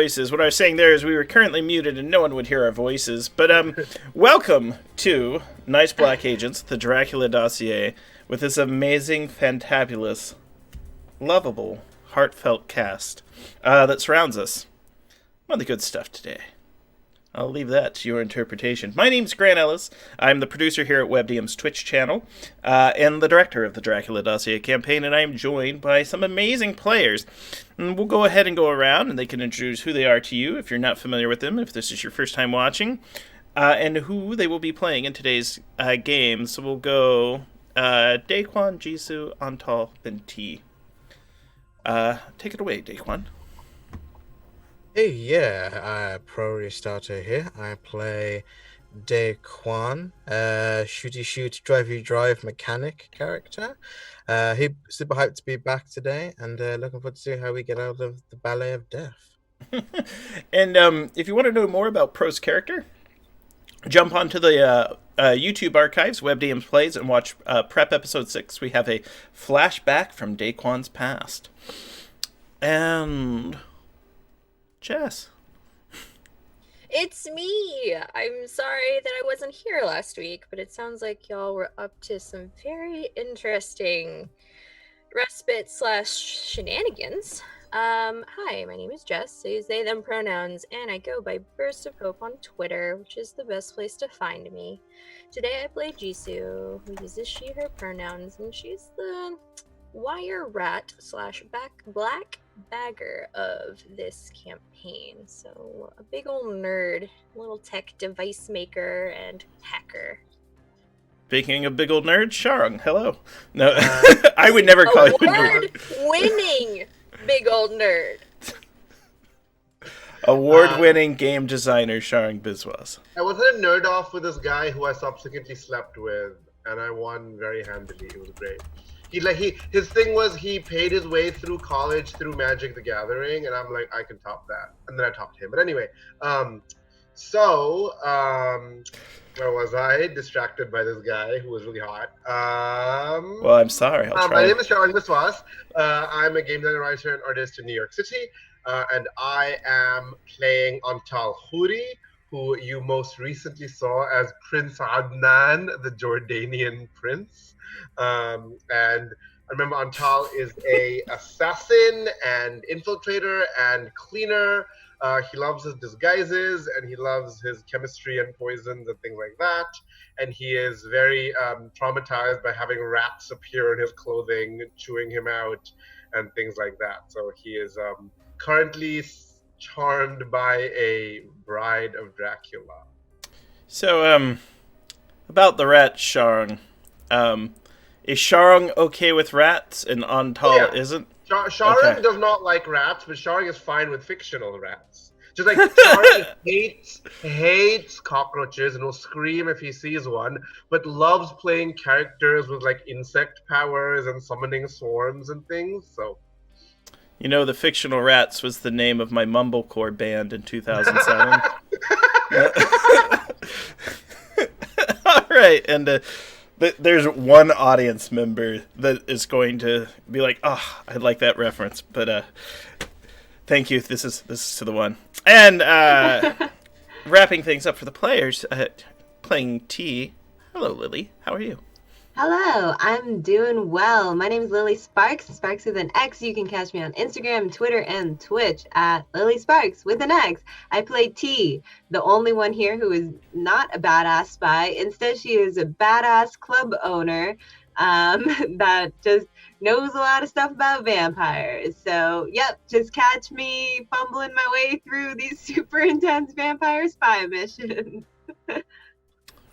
voices. What I was saying there is we were currently muted and no one would hear our voices. But welcome to Nice Black Agents, the Dracula Dossier, with this amazing, fantabulous, lovable, heartfelt cast that surrounds us. On the good stuff today. I'll leave that to your interpretation. My name's Grant Ellis. I'm the producer here at WebDM's Twitch channel and the director of the Dracula Dossier campaign, and I'm joined by some amazing players. And we'll go ahead and go around, and they can introduce who they are to you if you're not familiar with them, if this is your first time watching, and who they will be playing in today's game. So we'll go Daquan, Jisoo, Antal, and T. Take it away, Daquan. Hey, yeah, Pro Restarter here. I play Daquan, shooty shoot, drivey drive mechanic character. He's super hyped to be back today, and looking forward to see how we get out of the Ballet of Death. And if you want to know more about Pro's character, jump onto the YouTube archives, WebDM's Plays, and watch Prep Episode 6. We have a flashback from Daquan's past. And Jess. It's me! I'm sorry that I wasn't here last week, but it sounds like y'all were up to some very interesting respite/shenanigans. Hi, my name is Jess. I use they, them pronouns, and I go by Burst of Hope on Twitter, which is the best place to find me. Today I play Jisoo, who uses she, her pronouns, and she's the wire rat / black bagger of this campaign. So a big old nerd, little tech device maker and hacker. Speaking of big old nerds, Sharung, hello. No, I would never call you a nerd. Award-winning big old nerd. Award-winning game designer Sharung Biswas. I was in a nerd off with this guy who I subsequently slept with, and I won very handily. It was great. His thing was he paid his way through college through Magic the Gathering, and I'm like, I can top that. And then I topped him. But anyway, where was I? Distracted by this guy who was really hot. Well, I'm sorry. I'll try. My name is Sharung Biswas. I'm a game designer, writer, and artist in New York City, and I am playing Antal Khoury, who you most recently saw as Prince Adnan, the Jordanian prince. And I remember Antal is a assassin and infiltrator and cleaner. He loves his disguises and he loves his chemistry and poisons and things like that. And he is very traumatized by having rats appear in his clothing, chewing him out and things like that. So he is currently charmed by a Bride of Dracula. So, about the rat, Sharung. Is Sharung okay with rats and Antal isn't? Sharung does not like rats, but Sharung is fine with fictional rats. Just like Sharung hates cockroaches and will scream if he sees one, but loves playing characters with like insect powers and summoning swarms and things. So, you know, the fictional rats was the name of my mumblecore band in 2007. All right, and there's one audience member that is going to be like, "Oh, I like that reference," but thank you. This is to the one. And wrapping things up for the players, playing T. Hello, Lily. How are you? Hello, I'm doing well. My name is Lily Sparks, Sparks with an X. You can catch me on Instagram, Twitter, and Twitch at Lily Sparks with an X. I play T, the only one here who is not a badass spy. Instead, she is a badass club owner that just knows a lot of stuff about vampires. So, yep, just catch me fumbling my way through these super intense vampire spy missions.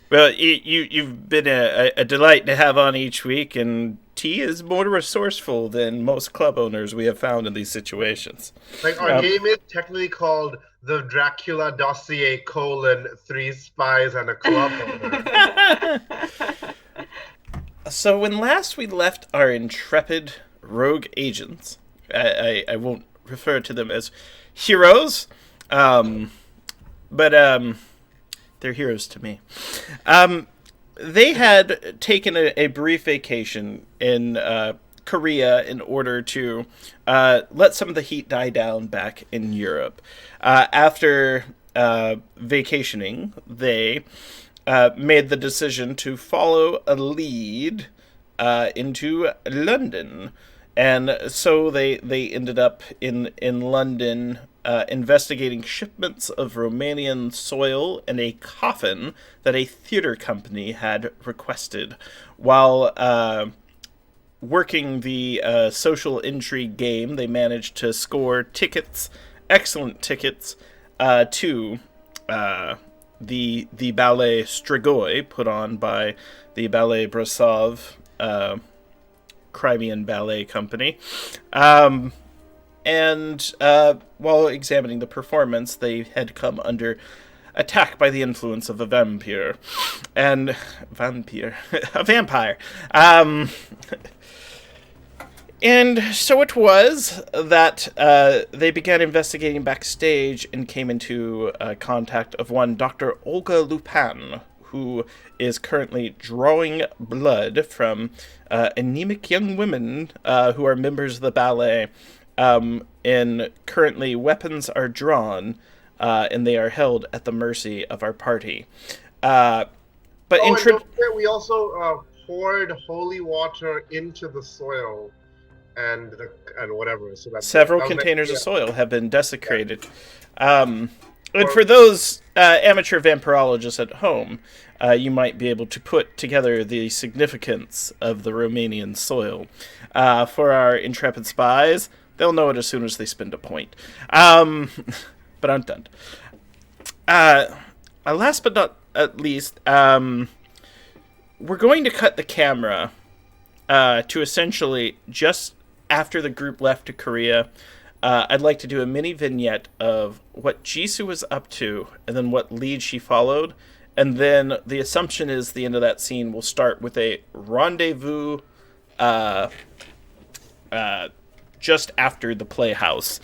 Well, you've been a delight to have on each week, and T is more resourceful than most club owners we have found in these situations. Like our game is technically called the Dracula Dossier : 3 spies and a club owner. So when last we left our intrepid rogue agents, I won't refer to them as heroes, but they're heroes to me. They had taken a brief vacation in Korea in order to let some of the heat die down back in Europe. After vacationing, they made the decision to follow a lead into London. And so they ended up in London investigating shipments of Romanian soil and a coffin that a theater company had requested, while working the social intrigue game. They managed to score tickets, excellent tickets, to the ballet Strigoi, put on by the Ballet Brasov Crimean Ballet Company. And while examining the performance, they had come under attack by the influence of a vampire. A vampire. And so it was that they began investigating backstage and came into contact of one Dr. Olga Lupin, who is currently drawing blood from anemic young women who are members of the ballet. And currently weapons are drawn, and they are held at the mercy of our party. But and don't forget, we also poured holy water into the soil and whatever. So that several containers of soil have been desecrated. And for those amateur vampirologists at home, you might be able to put together the significance of the Romanian soil. For our intrepid spies, they'll know it as soon as they spend a point. But I'm done. Last but not least, we're going to cut the camera to essentially just after the group left to Korea. I'd like to do a mini vignette of what Jisoo was up to, and then what lead she followed. And then the assumption is the end of that scene will start with a rendezvous just after the Playhouse.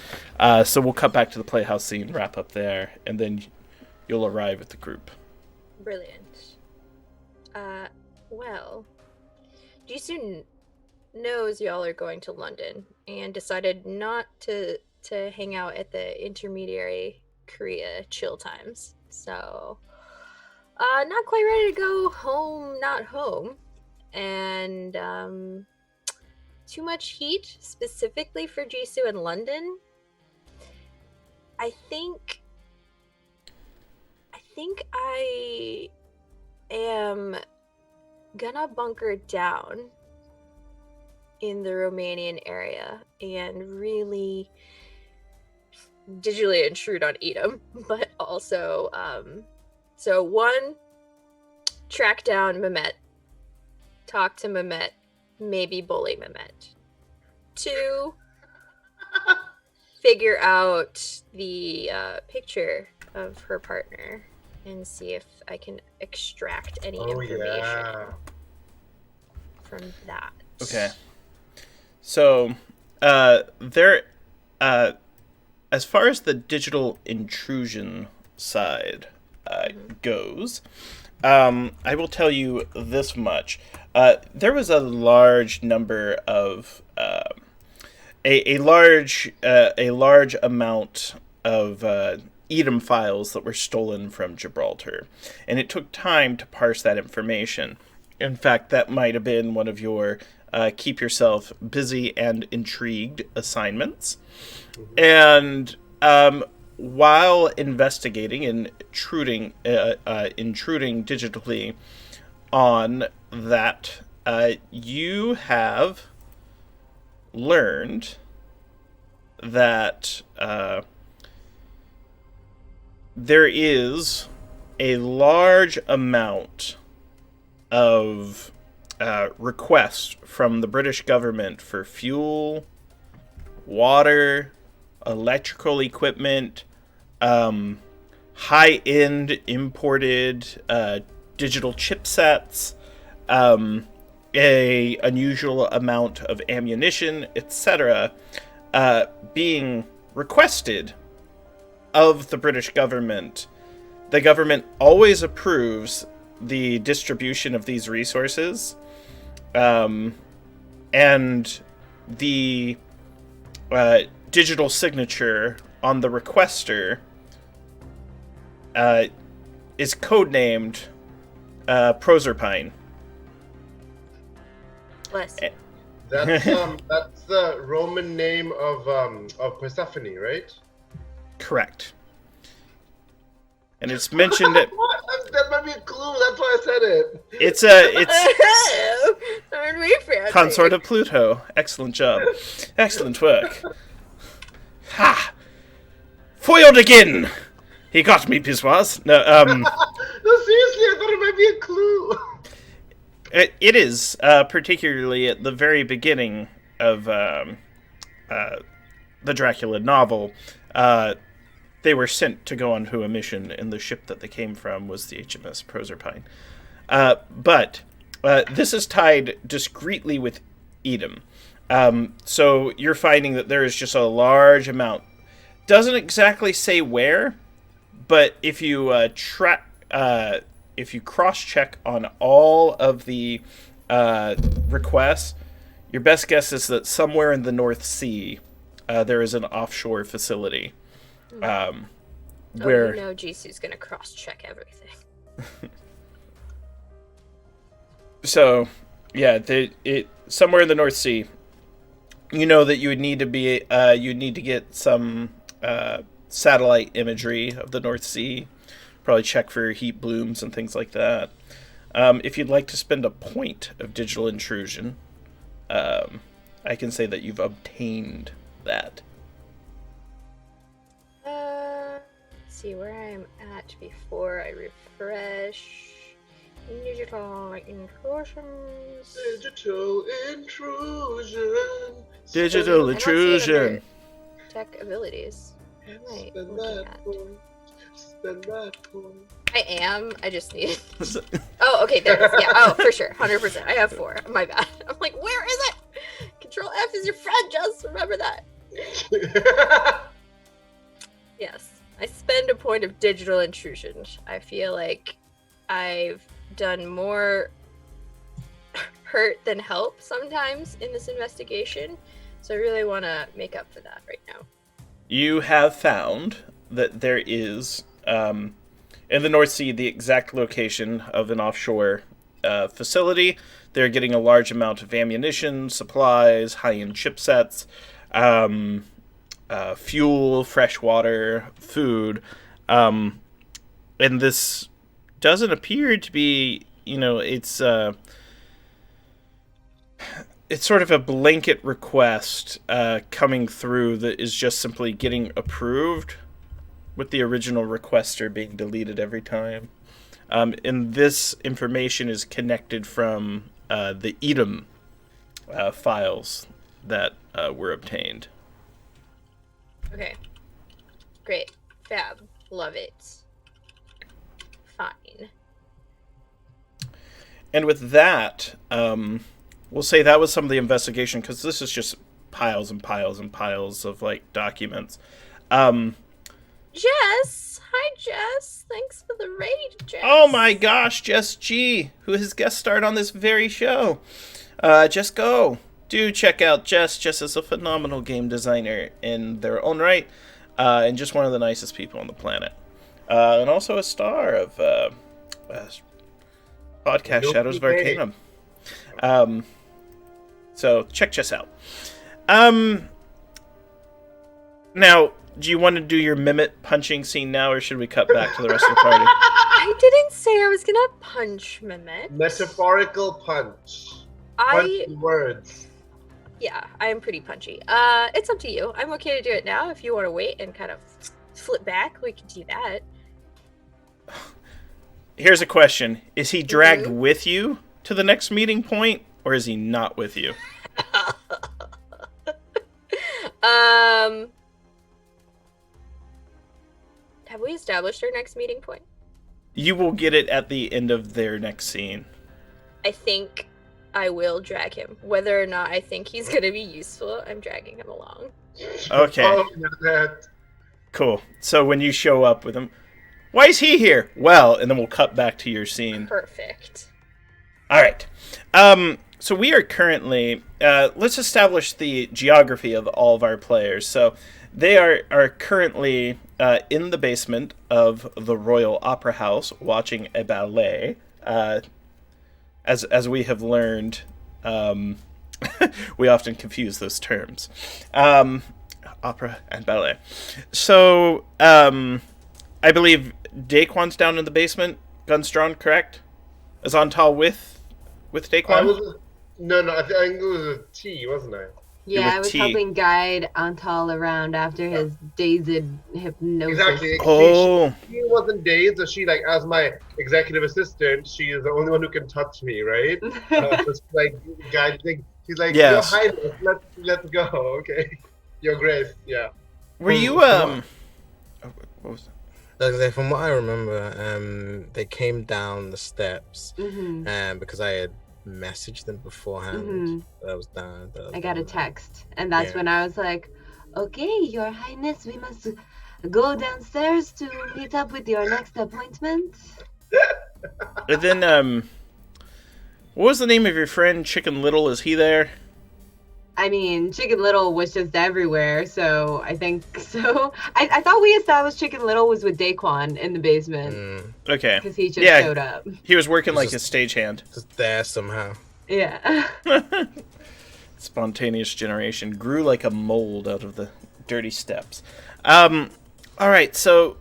So we'll cut back to the Playhouse scene, wrap up there, and then you'll arrive at the group. Brilliant. Well, Jisoo knows y'all are going to London and decided not to hang out at the intermediary Korea chill times. So, not quite ready to go home, not home. And, too much heat, specifically for Jisoo in London. I think I am gonna bunker down in the Romanian area and really digitally intrude on Edom, but also, so one, track down Mehmet, talk to Mehmet, maybe bully Mehmet. 2, figure out the picture of her partner and see if I can extract any information from that. Okay. So, there, as far as the digital intrusion side goes, I will tell you this much. There was a large number of a large amount of Edom files that were stolen from Gibraltar, and it took time to parse that information. In fact, that might have been one of your keep yourself busy and intrigued assignments. And while investigating and intruding digitally on that, you have learned that there is a large amount of requests from the British government for fuel, water, electrical equipment, high-end imported digital chipsets, a unusual amount of ammunition, etc., being requested of the British government. The government always approves the distribution of these resources, and the digital signature on the requester is codenamed Proserpine. Bless. That's the Roman name of Persephone, right? Correct. And it's mentioned that That might be a clue. That's why I said it. it's Aren't we fancy? consort of Pluto. Excellent job. Excellent work. Ha! Foiled again! He got me, Pissoise. No, No, seriously, I thought it might be a clue. it is, particularly at the very beginning of the Dracula novel. They were sent to go onto a mission, and the ship that they came from was the HMS Proserpine. But this is tied discreetly with Edom. So you're finding that there is just a large amount. Doesn't exactly say where, but if you if you cross-check on all of the requests, your best guess is that somewhere in the North Sea there is an offshore facility. Where you know Jisu's gonna cross-check everything. So, yeah, somewhere in the North Sea. You know that you would need to get some satellite imagery of the North Sea. Probably check for heat blooms and things like that. If you'd like to spend a point of digital intrusion, I can say that you've obtained that. Let's see where I'm at before I refresh. Digital intrusions. Digital intrusion. Digital I don't see it intrusion. under Tech abilities. What am I Spend looking that at? point. Spend that point. I am. I just need. Oh, okay. There it is. Yeah. Oh, for sure. 100%. I have 4. My bad. I'm like, where is it? Control F is your friend. Just remember that. Yes. I spend a point of digital intrusion. I feel like I've done more hurt than help sometimes in this investigation. So I really want to make up for that right now. You have found that there is, in the North Sea, the exact location of an offshore facility. They're getting a large amount of ammunition, supplies, high-end chipsets, fuel, fresh water, food. And this doesn't appear to be, it's sort of a blanket request coming through that is just simply getting approved, with the original requester being deleted every time. And this information is connected from the Edom files that were obtained. Okay. Great. Fab. Love it. Fine. And with that, we'll say that was some of the investigation, because this is just piles and piles and piles of, documents. Jess! Hi, Jess. Thanks for the raid, Jess. Oh my gosh, Jess G, who has guest starred on this very show. Just go. Do check out Jess. Jess is a phenomenal game designer in their own right, and just one of the nicest people on the planet. And also a star of podcast Shadows of Arcanum. So check Jess out. Now, do you want to do your mimic punching scene now, or should we cut back to the rest of the party? I didn't say I was gonna punch Mehmet. Metaphorical punch. Punch the words. Yeah, I am pretty punchy. It's up to you. I'm okay to do it now. If you want to wait and kind of flip back, we can do that. Here's a question. Is he dragged with you to the next meeting point, or is he not with you? Have we established our next meeting point? You will get it at the end of their next scene. I think I will drag him. Whether or not I think he's going to be useful, I'm dragging him along. Okay. Oh, that. Cool. So when you show up with him, why is he here? Well, and then we'll cut back to your scene. Perfect. All right. So we are currently. Let's establish the geography of all of our players. So they are currently in the basement of the Royal Opera House watching a ballet. As we have learned, we often confuse those terms, opera and ballet. So I believe Daquan's down in the basement, guns drawn, correct? Is Antal with Daquan? No, I think it was a T, wasn't I? Yeah, with I was T. helping guide Antal around after his dazed hypnosis. Exactly. Oh. She wasn't dazed, so she, like, as my executive assistant, she is the only one who can touch me, right? So she's like, guiding. She's like, Yes. Your Highness, let's go. Okay. Your Grace, yeah. Were you what was that? From what I remember, they came down the steps, because I had messaged them beforehand. That was done. I got a text, and that's Yeah. when I was like, "Okay, Your Highness, we must go downstairs to meet up with your next appointment." And then what was the name of your friend Chicken Little? Is he there? I mean, Chicken Little was just everywhere, so I think so. I thought we established Chicken Little was with Daquan in the basement Okay. because he just showed up. He was working like a stagehand. Just there somehow. Yeah. Spontaneous generation grew like a mold out of the dirty steps. All right, so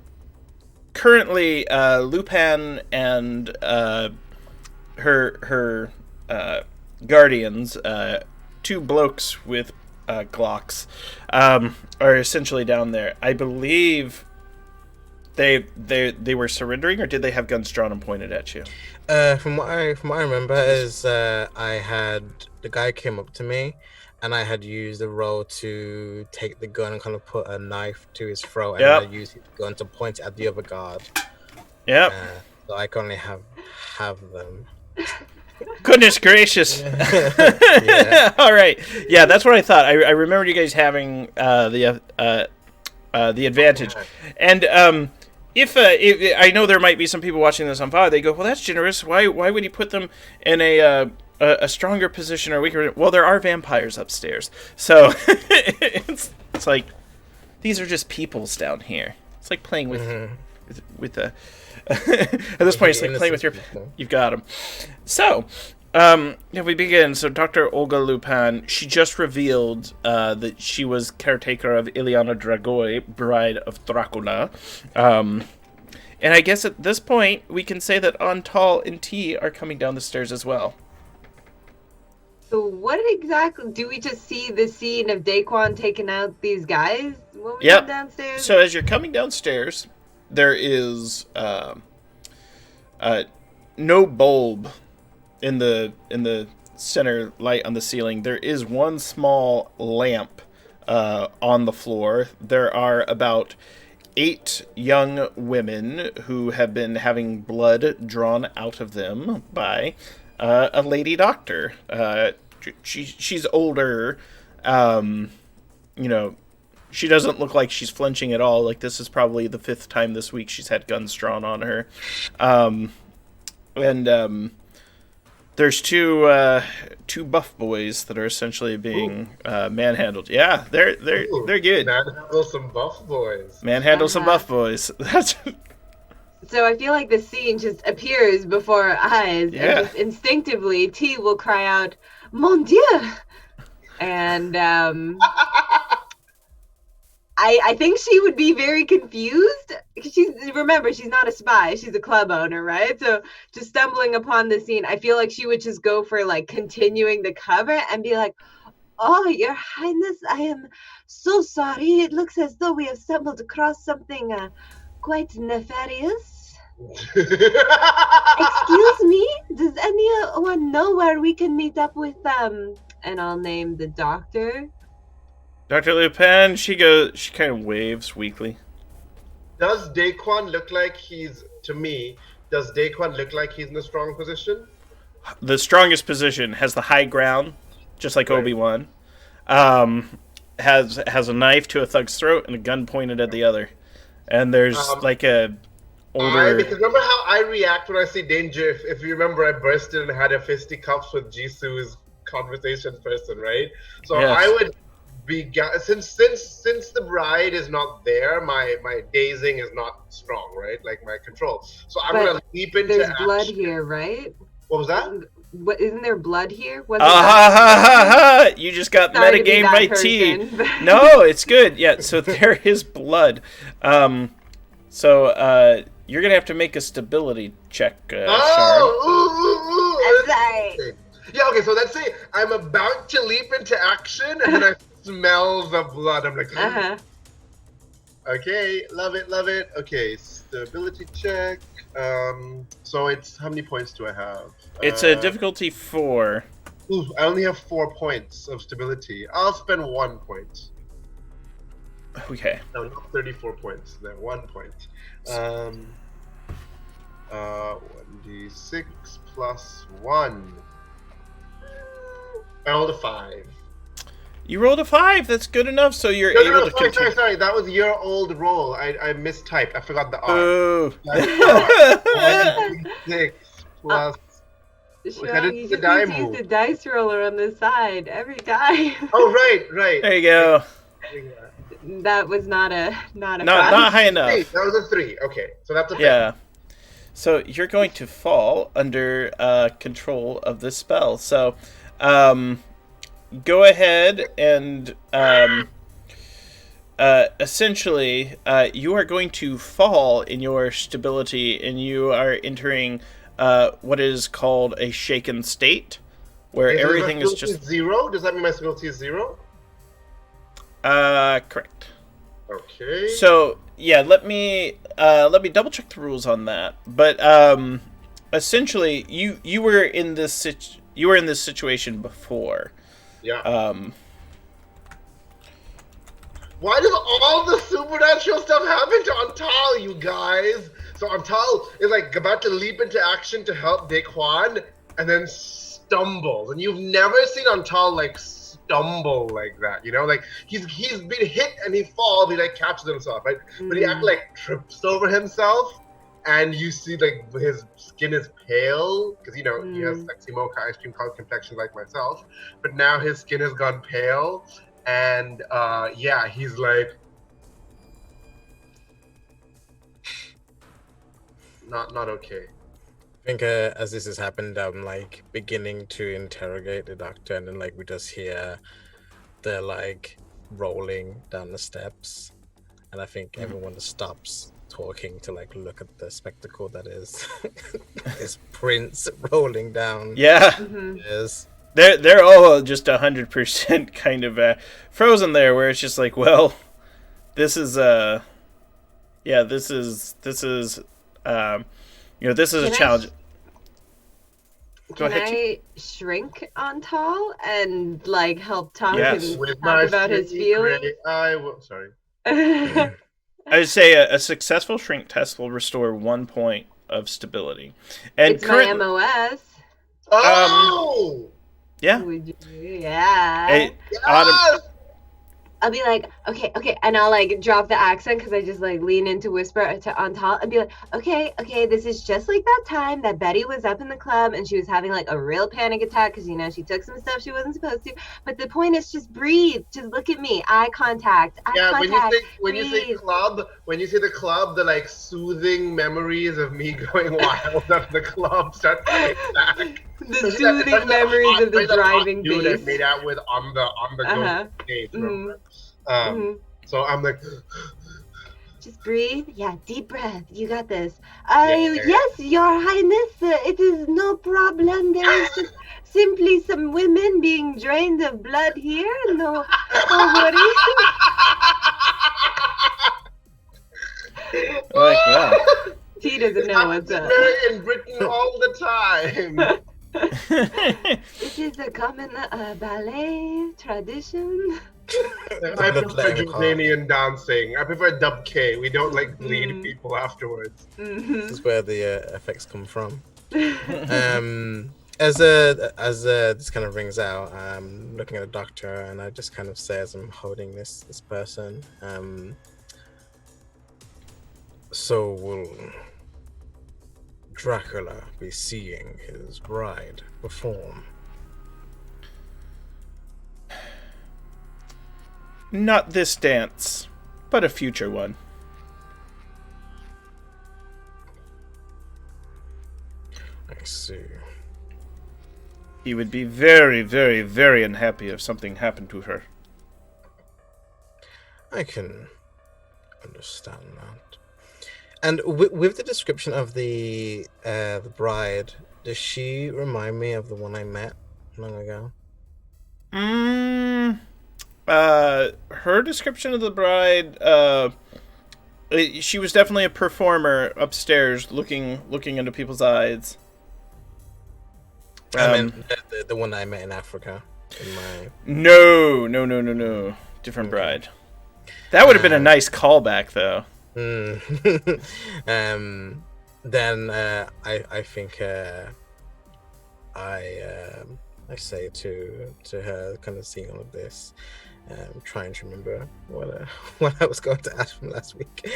currently Lupin and her guardians, two blokes with Glocks, are essentially down there. I believe they were surrendering, or did they have guns drawn and pointed at you? From what I remember is the guy came up to me, and I had used the roll to take the gun and kind of put a knife to his throat, and I used his gun to point at the other guard. Yep. So I can only have them. Goodness gracious. Yeah. All right. Yeah, that's what I thought. I remembered you guys having the advantage. And if I know there might be some people watching this on VOD, they go, well, that's generous. Why would he put them in a stronger position or weaker? Well, there are vampires upstairs. So it's like, these are just peoples down here. It's like playing with a... At this point, it's like playing with your... You've got them. So, if we begin, so Dr. Olga Lupin, she just revealed that she was caretaker of Ileana Dragoi, Bride of Dracula. And I guess at this point, we can say that Antal and T are coming down the stairs as well. So what exactly... Do we just see the scene of Daquan taking out these guys when we come downstairs? So as you're coming downstairs, there is no bulb in the center light on the ceiling. There is one small lamp on the floor. There are about 8 young women who have been having blood drawn out of them by a lady doctor. She's older. She doesn't look like she's flinching at all. Like, this is probably the 5th time this week she's had guns drawn on her. There's two buff boys that are essentially being manhandled. Yeah, they're good. Manhandle some buff boys. Manhandle some buff boys. That's... So I feel like the scene just appears before our eyes, and just instinctively T will cry out, "Mon Dieu!" And I think she would be very confused. Remember, she's not a spy. She's a club owner, right? So just stumbling upon the scene, I feel like she would just go for like continuing the cover and be like, "Oh, Your Highness, I am so sorry. It looks as though we have stumbled across something quite nefarious. Excuse me, does anyone know where we can meet up with and I'll name the doctor." Dr. Lupin, she kind of waves weakly. Does Daquan look like he's in a strong position? The strongest position has the high ground, just like Obi-Wan. Has a knife to a thug's throat and a gun pointed at the other. And there's like a older... Because remember how I react when I see danger? If you remember, I burst in and had a fisticuffs with Jisoo's conversation person, right? So Yes. I would be since the bride is not there, my dazing is not strong, right? Like my control. So I'm But gonna leap into There's action. blood here, right? What was that? Isn't there blood here? Wasn't Ah that- ha ha ha! You just got Sorry to be metagamed that by T. person, but- No, it's good. Yeah, so there is blood. So you're gonna have to make a stability check, Shard. Oh, I'm sorry. Yeah, okay, so let's say I'm about to leap into action and then I smell the blood. I'm like, Uh-huh. okay, love it, love it. Okay, stability check. So it's, how many points do I have? It's a difficulty 4. Ooh, I only have 4 points of stability. I'll spend 1 point. Okay. No, not 34 points. Then 1 point. 1d6 plus 1. I rolled a 5. You rolled a 5. That's good enough. So you're No, able to continue. sorry. That was your old roll. I mistyped. I forgot the R. Ooh. 1d6 plus. Sean, you just need to use the dice roller on the side every time. Oh, right. There you go. That was not a Not high enough. 3. That was a 3. Okay, so that's a fail. Yeah. So you're going to fall under control of this spell. So go ahead and essentially you are going to fall in your stability, and you are entering what is called a shaken state, where everything is just 0. Does that mean my stability is 0? correct. Okay. So yeah, let me double check the rules on that. But essentially, you were in this situation before. Yeah. Why does all the supernatural stuff happen to Antal, you guys? So Antal is like about to leap into action to help Daquan, and then stumbles. And you've never seen Antal like stumble like that, you know? Like he's been hit and he falls, he like catches himself, right? But he actually like trips over himself, and you see like his skin is pale because he has sexy mocha ice cream colored complexion like myself, but now his skin has gone pale, and yeah, he's like not okay. I think as this has happened, I'm like beginning to interrogate the doctor, and then like we just hear the like rolling down the steps, and I think everyone stops talking to like look at the spectacle that is this prince rolling down. Yeah. Yes. They're all just 100% kind of frozen there, where it's just like, well, this is this is this is a challenge. Can I shrink on Tall and like help Tom Yes. With talk about his feelings? I will. Sorry. I would say a successful shrink test will restore 1 point of stability. And It's my MOS. Oh. Yeah. Would you? Yeah. Hey, Yes! I'll be like, okay, and I'll like drop the accent because I just like lean into whisper to Antal and be like, okay, this is just like that time that Betty was up in the club and she was having like a real panic attack because she took some stuff she wasn't supposed to. But the point is, just breathe, just look at me, eye contact. When you say club, the club, the like soothing memories of me going wild at the club start coming back. The soothing memories of the driving dude I bass. made out with on the go stage, remember? So I'm like, just breathe. Yeah, deep breath. You got this. Yes, Your Highness. It is no problem. There is just simply some women being drained of blood here. No worries. Like, wow. He doesn't know what's up. in Britain all the time. This is a common ballet tradition. I prefer Jordanian dancing. I prefer dub K. We don't like bleed people afterwards. This is where the effects come from. As this kind of rings out, I'm looking at the doctor, and I just kind of say as I'm holding this person, so will Dracula be seeing his bride perform? Not this dance, but a future one. I see. He would be very, very, very unhappy if something happened to her. I can understand that. And with the description of the bride, does she remind me of the one I met long ago? Her description of the bride, she was definitely a performer upstairs, looking into people's eyes. I mean, the one I met in Africa. No. Different bride. That would have been a nice callback, though. Then I think I say to her, kind of seeing all of this, trying to remember what I was going to ask from last week.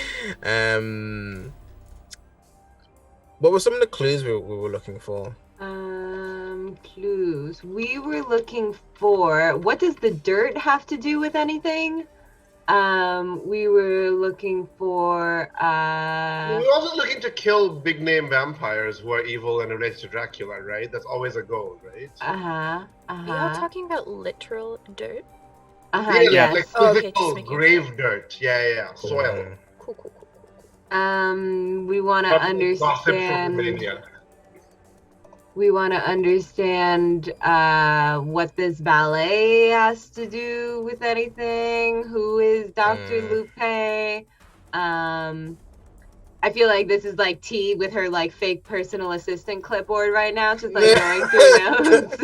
What were some of the clues we were looking for? Clues. We were looking for, what does the dirt have to do with anything? We were looking for, We were also looking to kill big name vampires who are evil and related to Dracula, right? That's always a goal, right? Are y'all talking about literal dirt? Yes. Like Oh, okay, physical just making grave dirt. Yeah. Soil. Cool. We want to understand. We want to understand what this ballet has to do with anything. Who is Dr. Lupe? I feel like this is like T with her like fake personal assistant clipboard right now, just like going through notes.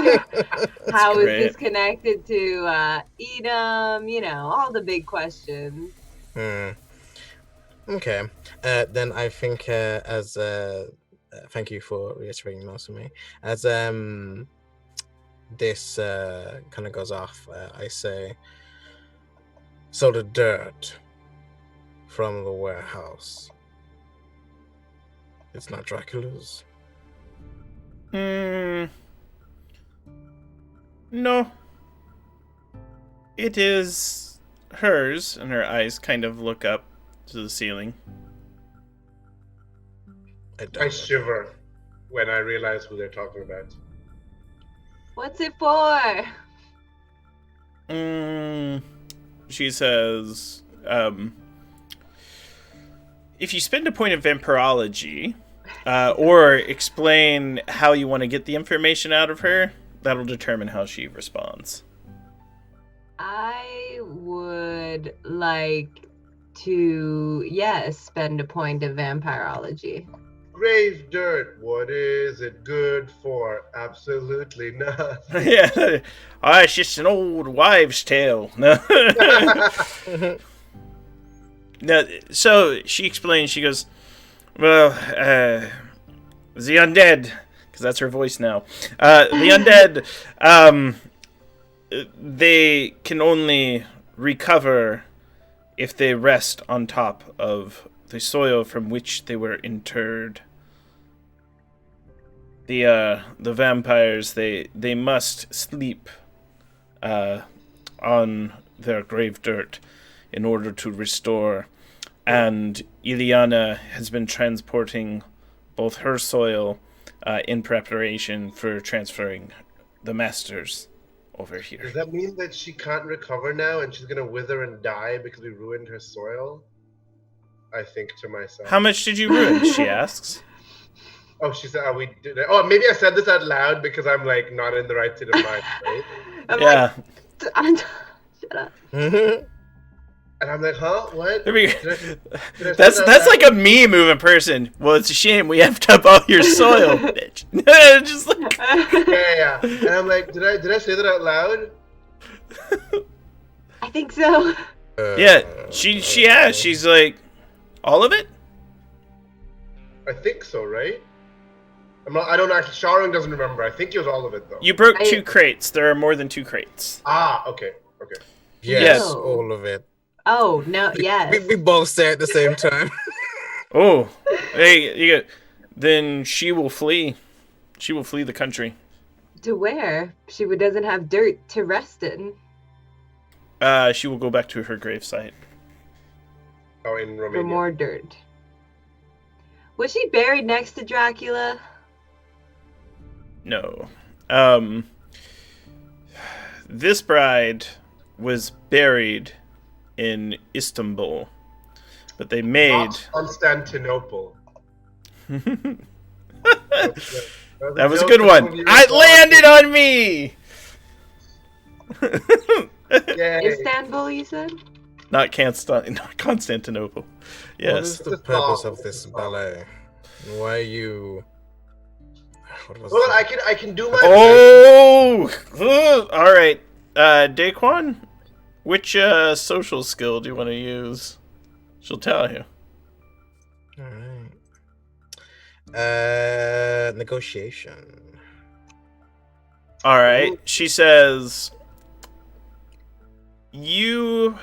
How is this connected to Edom? You know, all the big questions. Okay. Then I think as thank you for reiterating those to me. As this kind of goes off, I say, so the dirt from the warehouse, it's not Dracula's? No. It is hers, and her eyes kind of look up to the ceiling. I shiver when I realize who they're talking about. What's it for? She says, if you spend a point of vampirology, or explain how you want to get the information out of her, that'll determine how she responds. I would like to, spend a point of vampirology. Grave dirt, what is it good for? Absolutely nothing. Yeah, it's just an old wives' tale. No. No, so she explains, she goes, well, the undead, because that's her voice now, the undead, they can only recover if they rest on top of the soil from which they were interred. The vampires, they must sleep on their grave dirt in order to restore. And Ileana has been transporting both her soil in preparation for transferring the masters over here. Does that mean that she can't recover now and she's gonna wither and die because we ruined her soil? I think to myself. How much did you ruin? She asks. Oh, she said, we did it. Oh, maybe I said this out loud because I'm like not in the right state of mind, right? Yeah. Shut up. And I'm like, huh? What? That's like a me moving person. Well, it's a shame we effed up all your soil, bitch. Just like... Yeah. And I'm like, did I say that out loud? I think so. Yeah, she asked. She's like, all of it? I think so, right? I don't actually. Sharon doesn't remember. I think it was all of it though. You broke 2 crates. There are more than 2 crates. Ah, okay. Yes, all of it. Oh no! Yes. We both say at the same time. Oh, hey, then she will flee. She will flee the country. To where? She doesn't have dirt to rest in. She will go back to her gravesite. Oh, in For Romania. more dirt. Was she buried next to Dracula? No. This bride was buried in Istanbul, but they made... Not Constantinople. That That was a good one. It landed on me! Yay. Istanbul, you said? Not Constantinople. What Yes. is the purpose of this ballet? Why are you... What was Hold on, that? I can do my. Oh! All right. Daquan, which social skill do you want to use? She'll tell you. Alright. Negotiation. All right. She says, you,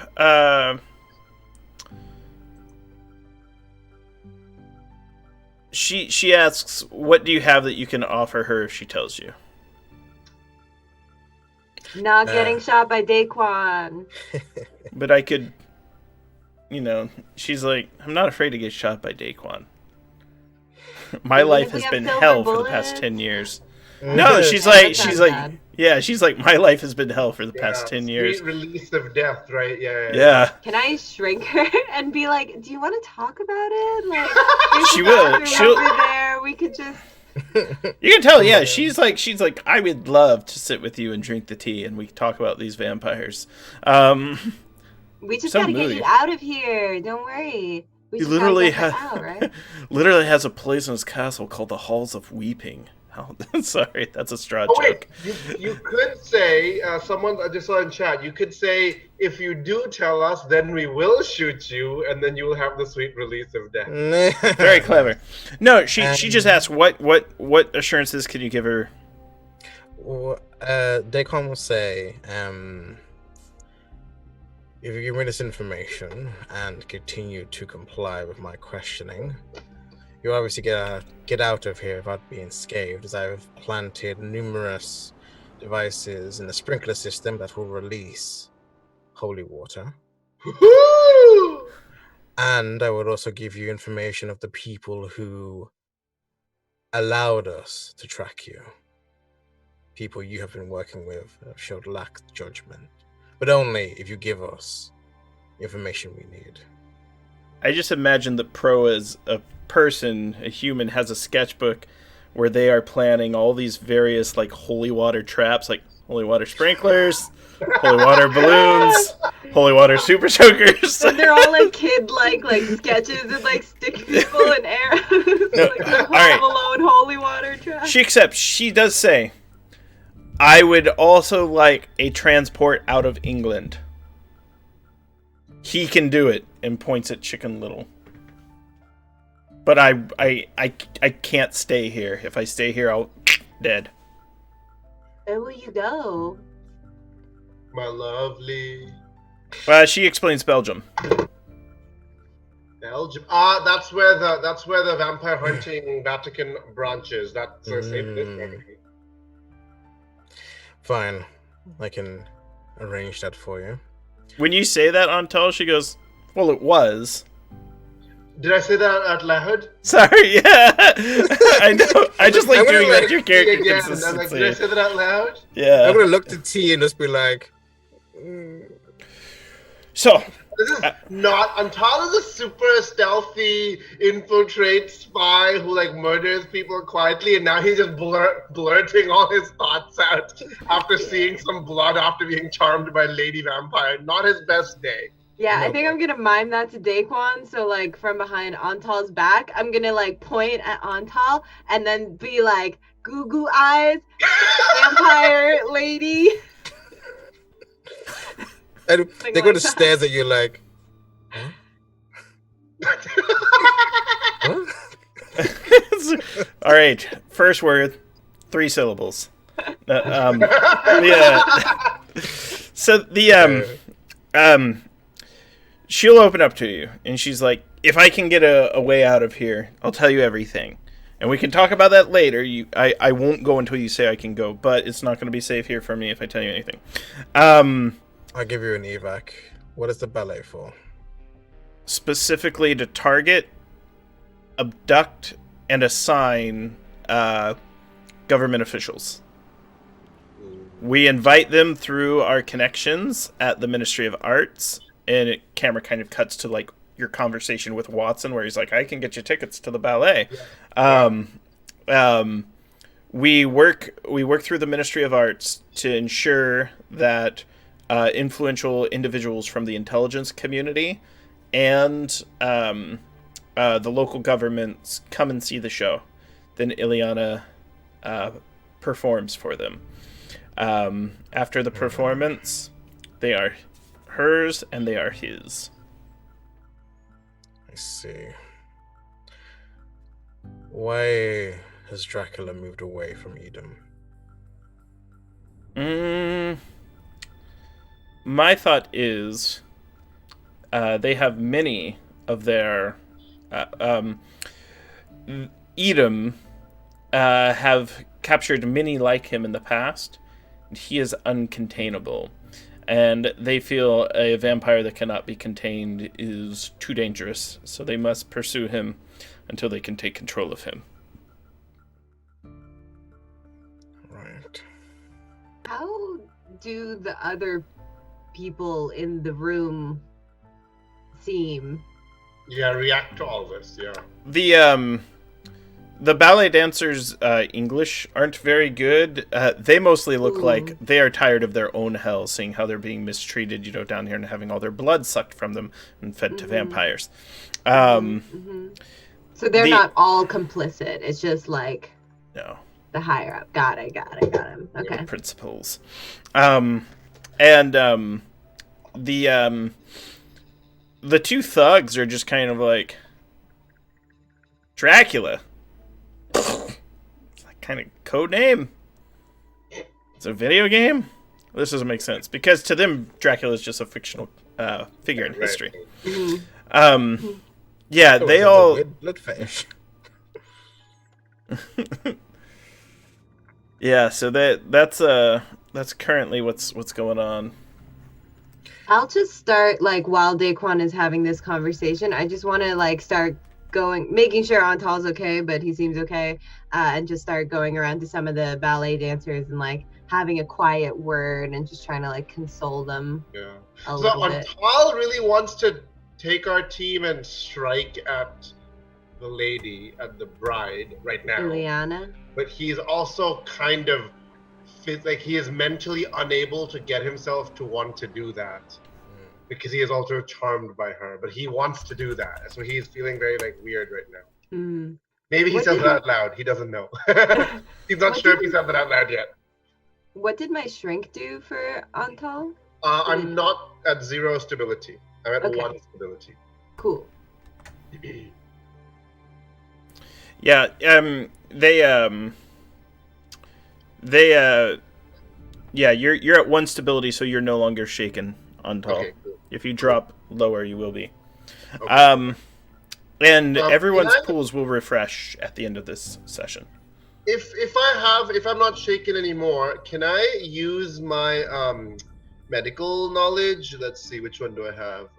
she asks, what do you have that you can offer her if she tells you? Not getting shot by Daquan. But I could, she's like, I'm not afraid to get shot by Daquan. My Even life if we has have been silver hell for the past bullets? 10 years. No, she's Yeah, like, that she's sounds like, bad. yeah, she's like, my life has been hell for the past 10 years. Sweet release of death, right? Yeah. Yeah. Can I shrink her and be like, do you want to talk about it? Like, She there's a will. bathroom She'll- over there. We could just... You can tell, yeah, she's like, I would love to sit with you and drink the tea and we could talk about these vampires. We just Some gotta get movie. you out of here. Don't worry. We He just gotta literally get her ha- out, right? literally has a place in his castle called the Halls of Weeping. Oh, sorry, that's a straw Oh joke. wait, you could say someone I just saw in chat. You could say if you do tell us, then we will shoot you, and then you will have the sweet release of death. Very clever. No, she just asked what assurances can you give her? Daquan will say, if you give me this information and continue to comply with my questioning, you obviously get out of here without being scathed, as I have planted numerous devices in the sprinkler system that will release holy water. Woo! And I will also give you information of the people who allowed us to track you. People you have been working with have showed lack of judgment. But only if you give us information we need. I just imagine that Pro as a person, a human, has a sketchbook where they are planning all these various like holy water traps, like holy water sprinklers, holy water balloons, holy water super soakers. And they're all like kid-like sketches and like stick people and arrows. No, Like the all right. Home Alone holy water trap. She accepts. She does say, I would also like a transport out of England. He can do it, and points at Chicken Little. But I can't stay here. If I stay here, I'll dead. Where will you go? My lovely She explains Belgium. Belgium. That's where the vampire hunting Vatican branch is. That's St. Louis. Fine. I can arrange that for you. When you say that on Tell, she goes, well, it was. Did I say that out loud? Sorry, yeah. I know. I just like I'm gonna doing let that to your Yeah, character again. I'm consistency. like, did I say that out loud? Yeah. I'm gonna look to T and just be like, So, This is not. Antal is a super stealthy infiltrate spy who like murders people quietly, and now he's just blurting all his thoughts out after seeing some blood after being charmed by Lady Vampire. Not his best day. Yeah, I No. think I'm gonna mime that to Daquan. So like from behind Antal's back, I'm gonna like point at Antal and then be like, "Goo goo eyes, vampire lady." and Something they're gonna like that. stare at you like, huh? all right. First word, 3 syllables. Yeah. So the she'll open up to you, and she's like, "If I can get a way out of here, I'll tell you everything, and we can talk about that later. I won't go until you say I can go, but it's not going to be safe here for me if I tell you anything." I'll give you an evac. What is the ballet for? Specifically to target, abduct, and assign government officials. We invite them through our connections at the Ministry of Arts, and camera kind of cuts to like your conversation with Watson, where he's like, "I can get you tickets to the ballet." We work through the Ministry of Arts to ensure that influential individuals from the intelligence community and the local governments come and see the show. Then Ileana performs for them. After the performance, they are hers and they are his. I see. Why has Dracula moved away from Edom? My thought is they have many of their Edom have captured many like him in the past. He is uncontainable, and they feel a vampire that cannot be contained is too dangerous, so they must pursue him until they can take control of him. Right. How do the other people in the room seem? Yeah, react to all this, yeah. The ballet dancers' English aren't very good. They mostly look like they are tired of their own hell, seeing how they're being mistreated, down here and having all their blood sucked from them and fed to vampires. So they're not all complicit. It's just like no, the higher up. Got him. Okay. Principles. The two thugs are just kind of like Dracula. It's like kind of code name. It's a video game. This doesn't make sense because to them Dracula is just a fictional figure in history. Yeah, they all weird blood fetish. Yeah, so that's currently what's going on. I'll just start while Daquan is having this conversation. I just want to start making sure Antal's okay, but he seems okay, and just start going around to some of the ballet dancers and having a quiet word and just trying to console them. Yeah. A So little bit. Antal really wants to take our team and strike at the lady, at the bride right now. Ileana. But he's also kind of he is mentally unable to get himself to want to do that because he is also charmed by her, but he wants to do that, so he's feeling very weird right now. Maybe he says that out loud. He doesn't know. He's not sure if he said that out loud yet. What did my shrink do for Antal? I'm not at 0 stability. I'm at 1 stability. Cool. Yeah, you're at 1 stability, so you're no longer shaken, Antal. Okay, cool. If you drop lower, you will be. Okay. And everyone's pools will refresh at the end of this session. If I'm not shaken anymore, can I use my medical knowledge? Let's see, which one do I have?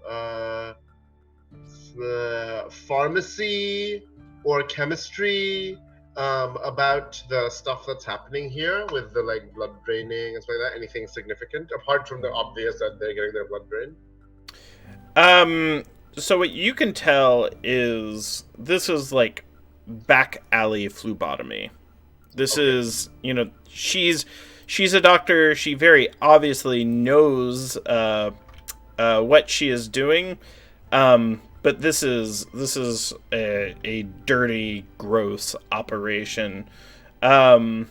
Pharmacy or chemistry about the stuff that's happening here with the blood draining and stuff like that. Anything significant apart from the obvious that they're getting their blood drained? So what you can tell is this is back alley phlebotomy. This is, she's a doctor. She very obviously knows what she is doing. But this is a dirty, gross operation. You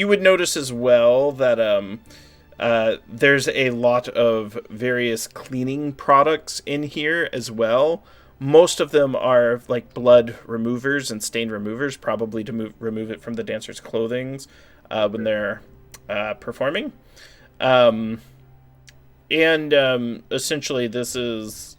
would notice as well that there's a lot of various cleaning products in here as well. Most of them are blood removers and stain removers, probably to remove it from the dancers' clothing when they're performing. Essentially, this is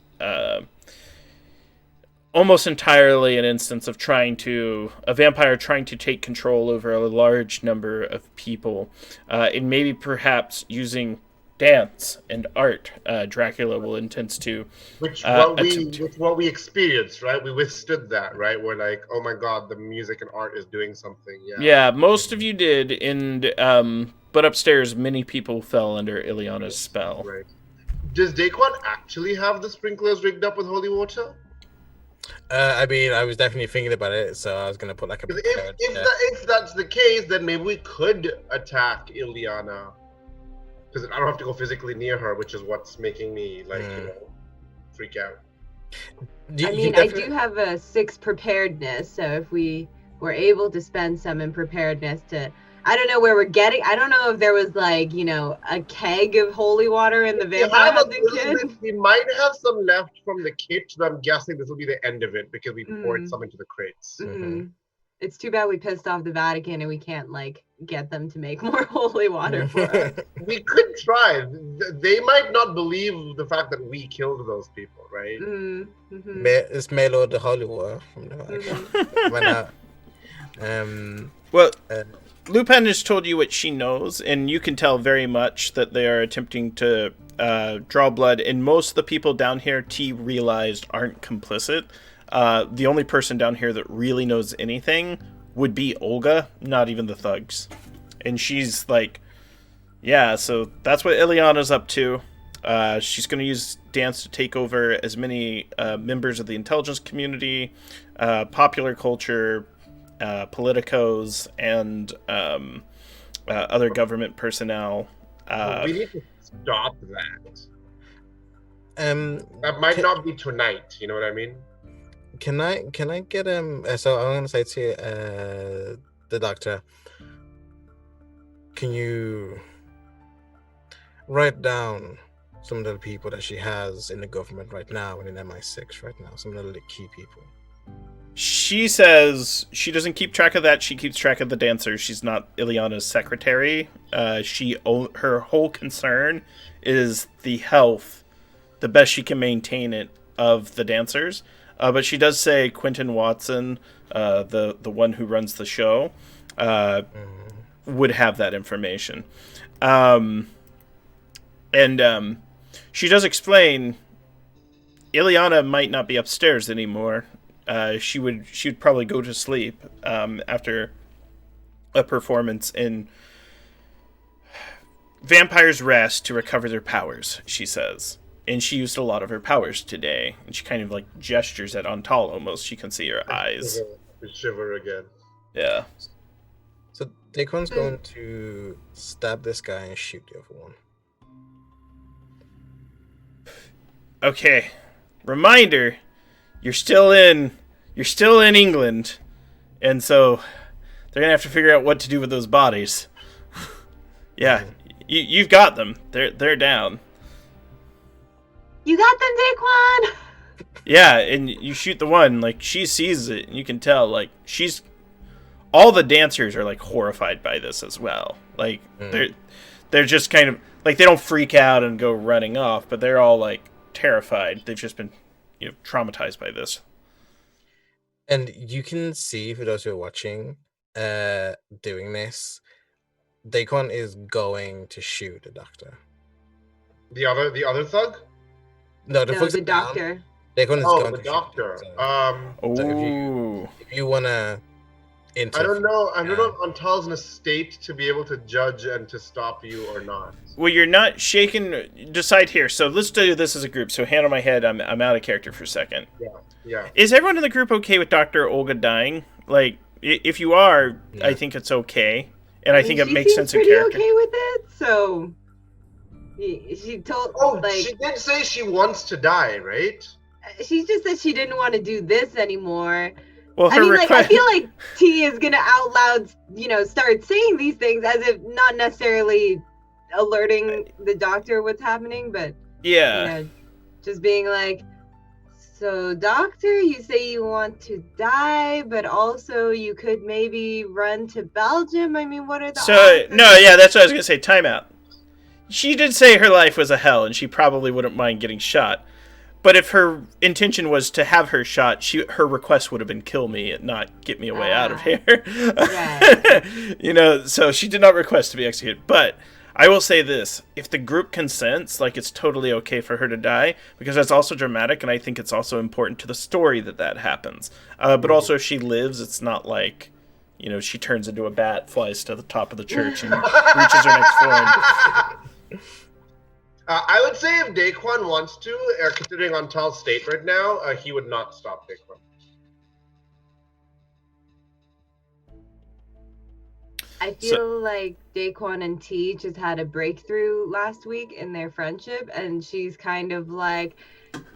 almost entirely an instance of a vampire trying to take control over a large number of people, and maybe perhaps using dance and art, Dracula will intend to Which attempt. what we experienced, right? We withstood that, right? We're like, oh my god, the music and art is doing something. Yeah. Yeah, most of you did, and but upstairs, many people fell under Ileana's spell. Right. Does Daquan actually have the sprinklers rigged up with holy water? I mean, I was definitely thinking about it, so I was gonna put like a. 'Cause if that's the case, then maybe we could attack Ileana. Because I don't have to go physically near her, which is what's making me freak out. I mean, I do have a 6 preparedness, so if we were able to spend some in preparedness to, I don't know where we're getting. I don't know if there was like, a keg of holy water in the vampire hunting kit. We might have some left from the kit, but I'm guessing this will be the end of it because we poured some into the crates. Mm-hmm. It's too bad we pissed off the Vatican and we can't get them to make more holy water for us. We could try. They might not believe the fact that we killed those people, right? Mm-hmm. It's Melo the holy water from the Vatican. Why not? Well, Lupin has told you what she knows, and you can tell very much that they are attempting to draw blood, and most of the people down here, T realized, aren't complicit. The only person down here that really knows anything would be Olga, not even the thugs. And she's like, yeah, so that's what Ileana's up to. She's going to use dance to take over as many members of the intelligence community, popular culture, politicos, and other government personnel. We need to stop that. That might not be tonight, you know what I mean? Can I get so I'm gonna say to the doctor, can you write down some of the people that she has in the government right now and in MI6 right now, some of the key people? She says she doesn't keep track of that. She keeps track of the dancers. She's not Ileana's secretary. Her whole concern is the health, the best she can maintain it, of the dancers. But she does say Quentin Watson, the one who runs the show, would have that information. And she does explain Ileana might not be upstairs anymore. She would probably go to sleep after a performance in Vampires Rest to recover their powers, she says. And she used a lot of her powers today. And she kind of gestures at Antal almost. She can see her eyes. Shiver again. Yeah. So Daquan's going to stab this guy and shoot the other one. Okay. Reminder, you're still in England. And so they're going to have to figure out what to do with those bodies. Yeah. You've got them. They're down. You got them, Daquan! Yeah, and you shoot the one, she sees it, and you can tell, all the dancers are, horrified by this as well. They're just kind of, they don't freak out and go running off, but they're all, terrified. They've just been, traumatized by this. And you can see, for those who are watching, doing this, Daquan is going to shoot the doctor. The other thug? No, the doctor. Daquan is going the to doctor. Shoot so if you wanna interfere, I don't know if Antal's in a state to be able to judge and to stop you or not. Well, you're not shaken. Decide here. So let's do this as a group. So hand on my head. I'm out of character for a second. Yeah. Is everyone in the group okay with Dr. Olga dying? If you are, yeah. I think it's okay. And I think it makes sense in pretty character. Okay with it, so she told. She did say she wants to die, right? She just said she didn't want to do this anymore. Well, I feel like T is gonna out loud, start saying these things as if not necessarily alerting the doctor what's happening, but yeah, just being like, so doctor, you say you want to die, but also you could maybe run to Belgium. I mean, what are the odds? No, yeah, that's what I was gonna say. Time out. She did say her life was a hell, and she probably wouldn't mind getting shot. But if her intention was to have her shot, her request would have been kill me and not get me away out of here. Right. So she did not request to be executed. But I will say this: if the group consents, like, it's totally okay for her to die, because that's also dramatic, and I think it's also important to the story that happens. But also, if she lives, it's not like, you know, she turns into a bat, flies to the top of the church, and reaches her next form. I would say if Daquan wants to, considering Antal's state right now, he would not stop Daquan. I feel like Daquan and T just had a breakthrough last week in their friendship, and she's kind of like,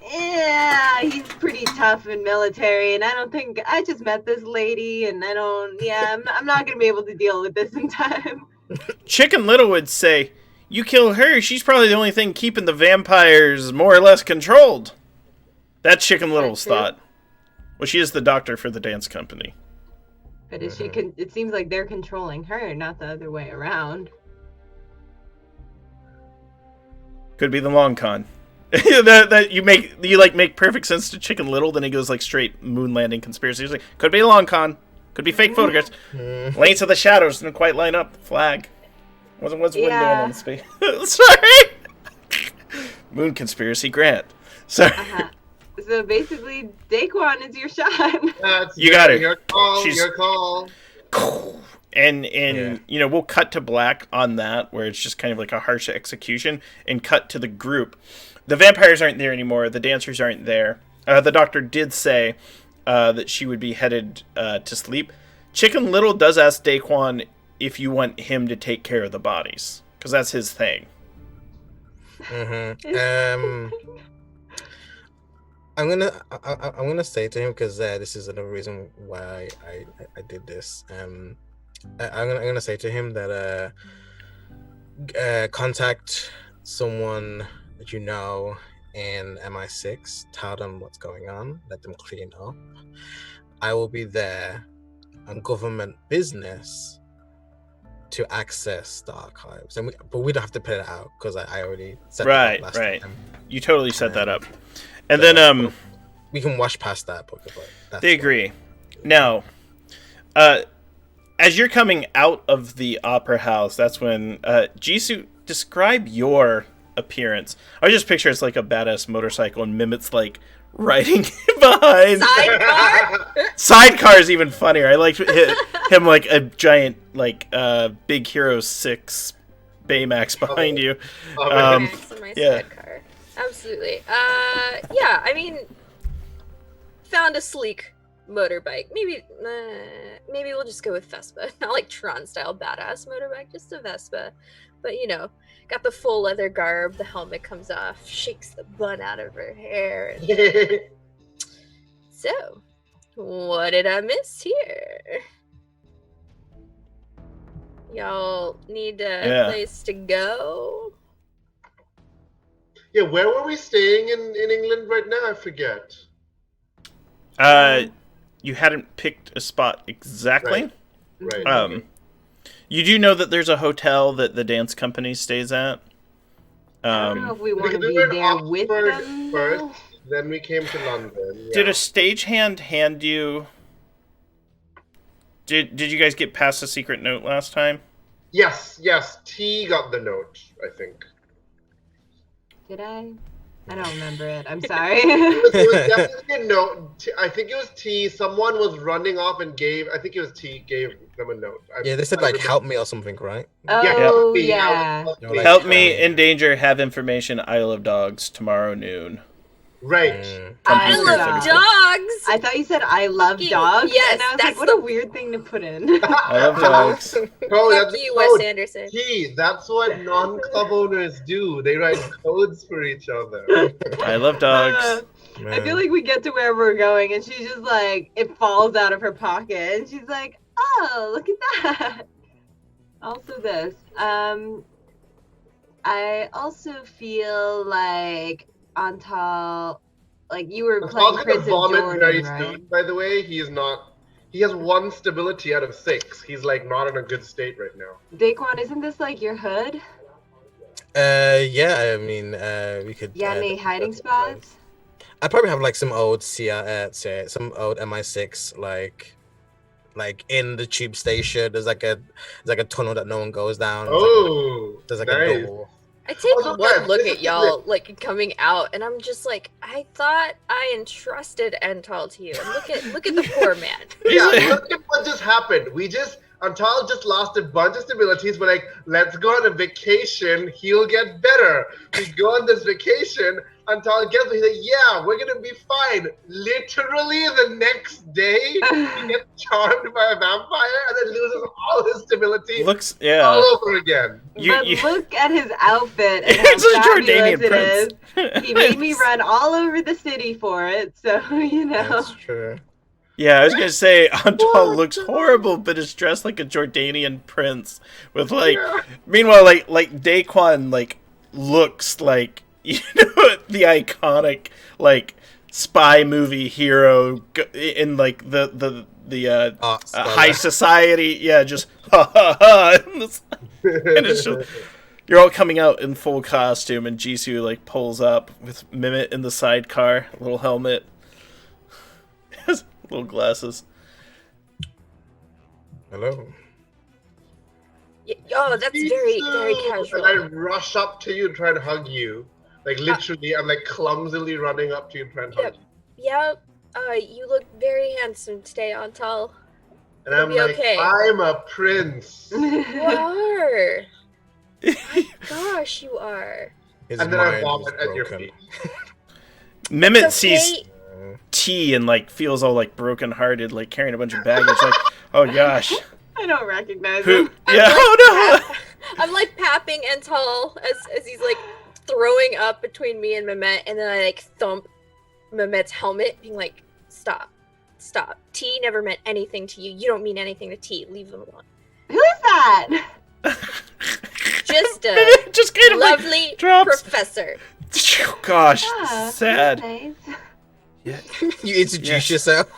yeah, he's pretty tough and military, and I just met this lady, and I'm not going to be able to deal with this in time. Chicken Little would say, you kill her, she's probably the only thing keeping the vampires more or less controlled. That's Chicken Little's thought. Well, she is the doctor for the dance company. But is it seems like they're controlling her, not the other way around. Could be the long con. that you make perfect sense to Chicken Little, then he goes like straight moon landing conspiracy. He's like, could be a long con. Could be fake photographs. Lanes of the shadows didn't quite line up. Flag. What's Wind doing on the space? Sorry. Moon conspiracy grant. Sorry. So basically, Daquan is your shot. You got it. Your call. And you know, we'll cut to black on that, where it's just kind of like a harsh execution, and cut to the group. The vampires aren't there anymore. The dancers aren't there. The doctor did say that she would be headed to sleep. Chicken Little does ask Daquan if you want him to take care of the bodies, because that's his thing. I'm gonna say to him, because this is another reason why I did this. I'm gonna say to him that contact someone that you know in MI6, tell them what's going on, let them clean up. I will be there on government business to access the archives, but we don't have to put it out because I already set that up last time. You totally set that up. And then we can wash past that book. They agree. Now, as you're coming out of the opera house, that's when Jisoo, describe your appearance. I just picture it's like a badass motorcycle and Mimmit's like riding behind. Sidecar? Sidecar is even funnier. I like him like a giant like Big Hero 6 Baymax behind you. Yeah. Sidecar. Absolutely. Yeah, I mean, found a sleek motorbike. Maybe we'll just go with Vespa. Not like Tron style badass motorbike, just a Vespa. But you know, got the full leather garb, the helmet comes off, shakes the bun out of her hair. And... So, what did I miss here? Y'all need a place to go? Yeah, where were we staying in England right now? I forget. You hadn't picked a spot exactly. Right. You do know that there's a hotel that the dance company stays at. I don't know if we want to be there with them. First, then we came to London. Yeah. Did a stagehand hand you... Did you guys get past the secret note last time? Yes. T got the note, I think. Did I? I don't remember it. I'm sorry. It was definitely a note. I think it was T. Someone was running off and gave them a note. They said like help me or something, right? Oh, yeah. Help me in danger, have information, Isle of Dogs, tomorrow noon. Right. I love dogs. I thought you said I love dogs. Yes, and I was like, what a weird thing to put in. I love dogs. Bro, Fuck you, Wes Anderson. T, that's what non-club owners do. They write codes for each other. I love dogs. I feel like we get to where we're going, and she's just like, it falls out of her pocket, and she's like, oh, look at that. Also this. I also feel like Antal, like you were playing Prince of Jordan, very right? soon, by the way, he has 1 stability out of 6. He's like not in a good state right now. Daquan, isn't this like your hood? Yeah, I mean, we could. Yeah, any hiding spots? I probably have like some old some old MI6 like like in the tube station. There's like a tunnel that no one goes down. Oh, There's like nice. a door. I take Also, one guys, look this at is y'all, like, coming out, and I'm just like, I thought I entrusted Ental to you. And look at the poor man. Yeah, look at what just happened. Antal just lost a bunch of stabilities. We're like, let's go on a vacation. He'll get better. We go on this vacation. Antal gets, he's like, yeah, we're gonna be fine. Literally the next day, he gets charmed by a vampire and then loses all his stability all over again. Look at his outfit and It's a how Jordanian fabulous it prince. is. He made me run all over the city for it, so you know. That's true. Yeah, I was gonna say Antal looks horrible, but is dressed like a Jordanian prince with like. Meanwhile, like Daquan like looks like the iconic like spy movie hero in like the high society. Yeah, just ha ha ha, and it's just. You're all coming out in full costume, and Jisoo like pulls up with Mimit in the sidecar, little helmet. Little glasses. Hello. Oh, that's very, very casual. And I rush up to you and try and hug you. Like, literally, I'm like clumsily running up to you and trying to hug you. Yep. You look very handsome today, Antal. And I'm like, okay. I'm a prince. You are. My gosh, you are. And then I vomit at your feet. Mimit sees T and like feels all like brokenhearted, like carrying a bunch of baggage. Like, oh gosh. I don't recognize him. Yeah. Oh no. I'm like papping Ental as he's like throwing up between me and Mehmet, and then I like thump Mehmet's helmet, being like, "Stop, stop. T never meant anything to you. You don't mean anything to T. Leave them alone." Who is that? Just a just kind of lovely like professor. Gosh, Ah, sad. Nice. Yeah. You introduce yourself.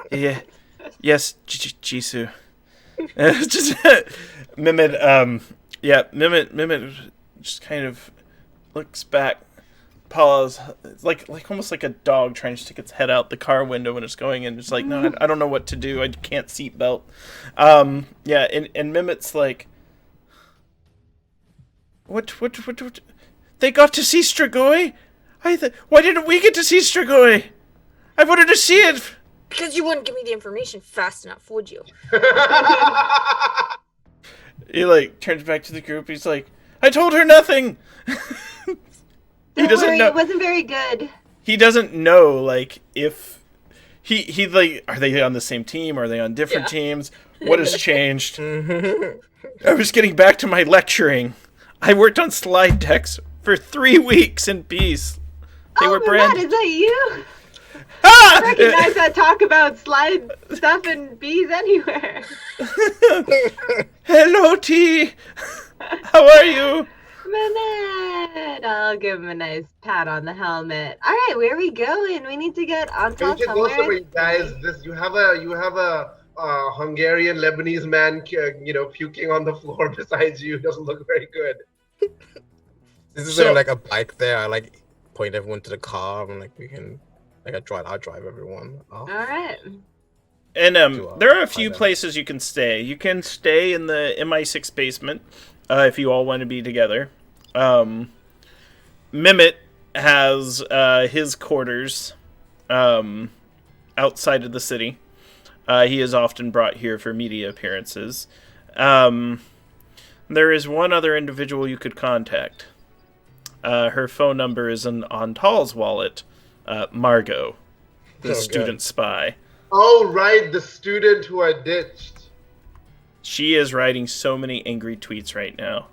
Yeah. Yes, Jisoo. Just Mimit. Yeah, Mimit just kind of looks back, paws, like almost like a dog trying to stick its head out the car window when it's going in. It's like, no, I don't know what to do. I can't seatbelt. Yeah, and Mimit's like, what? They got to see Strigoi? Why didn't we get to see Strigoi? I wanted to see it. Because you wouldn't give me the information fast enough, would you? He like turns back to the group. He's like, I told her nothing. Don't worry, it wasn't very good. He doesn't know like if he like, are they on the same team? Are they on different teams? What has changed? I was getting back to my lecturing. I worked on slide decks for 3 weeks in peace. They were brand. Is that you? Ah! I recognize that talk about slide stuff and bees anywhere. Hello, T. How are you? Mehmet. I'll give him a nice pat on the helmet. All right, where are we going? We need to get on top You somewhere. go somewhere, guys. You have a Hungarian Lebanese man, puking on the floor beside you. Doesn't look very good. This is like a bike there. I like point everyone to the car. I'm like, we can. Like I'll drive everyone. All right. And there are a few places you can stay. You can stay in the MI6 basement if you all want to be together. Mimit has his quarters outside of the city. He is often brought here for media appearances. There is one other individual you could contact. Her phone number is on Tal's wallet. Margot, the student spy. Oh, right, the student who I ditched. She is writing so many angry tweets right now.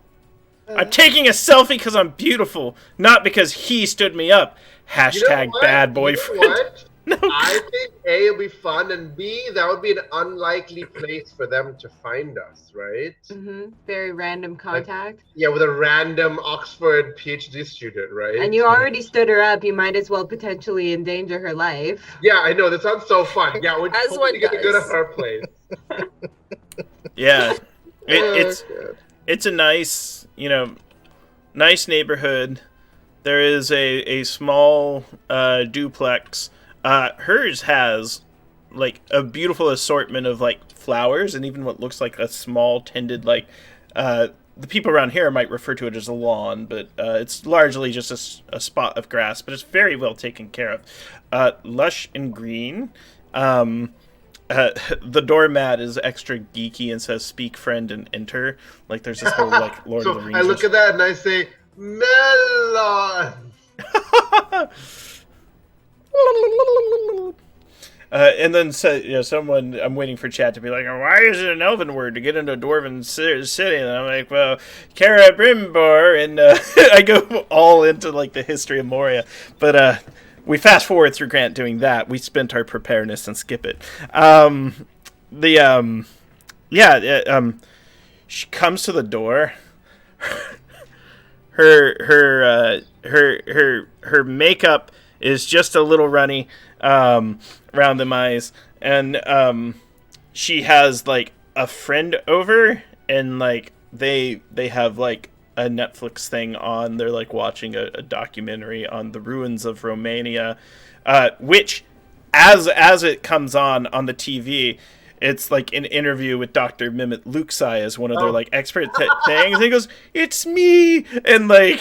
I'm taking a selfie because I'm beautiful, not because he stood me up. Hashtag bad boyfriend. You know what? No. I think A, it'll be fun, and B, that would be an unlikely place for them to find us, right? Very random contact. With a random Oxford PhD student, right? And you already stood her up. You might as well potentially endanger her life. Yeah, I know. That sounds so fun. Yeah, we're As totally one gonna go to does. her place. Yeah, it's a nice, nice neighborhood. There is a small duplex. Hers has like a beautiful assortment of like flowers and even what looks like a small tended, like, the people around here might refer to it as a lawn, but it's largely just a spot of grass, but it's very well taken care of. Lush and green. The doormat is extra geeky and says "Speak, friend, and enter." Like there's this whole like Lord of the Rings. I look at that and I say, "Melon." And then someone, I'm waiting for chat to be like, why is it an elven word to get into a dwarven city? And I'm like, well, Cara Brimbor, and I go all into like the history of Moria. But we fast forward through Grant doing that. We spent our preparedness and skip it. She comes to the door. Her makeup is just a little runny around the eyes, and she has like a friend over, and like they have like a Netflix thing on. They're like watching a documentary on the ruins of Romania, which as it comes on the TV, it's like an interview with Dr. Mehmet Luksai as one of their like expert things. And he goes, "It's me," and like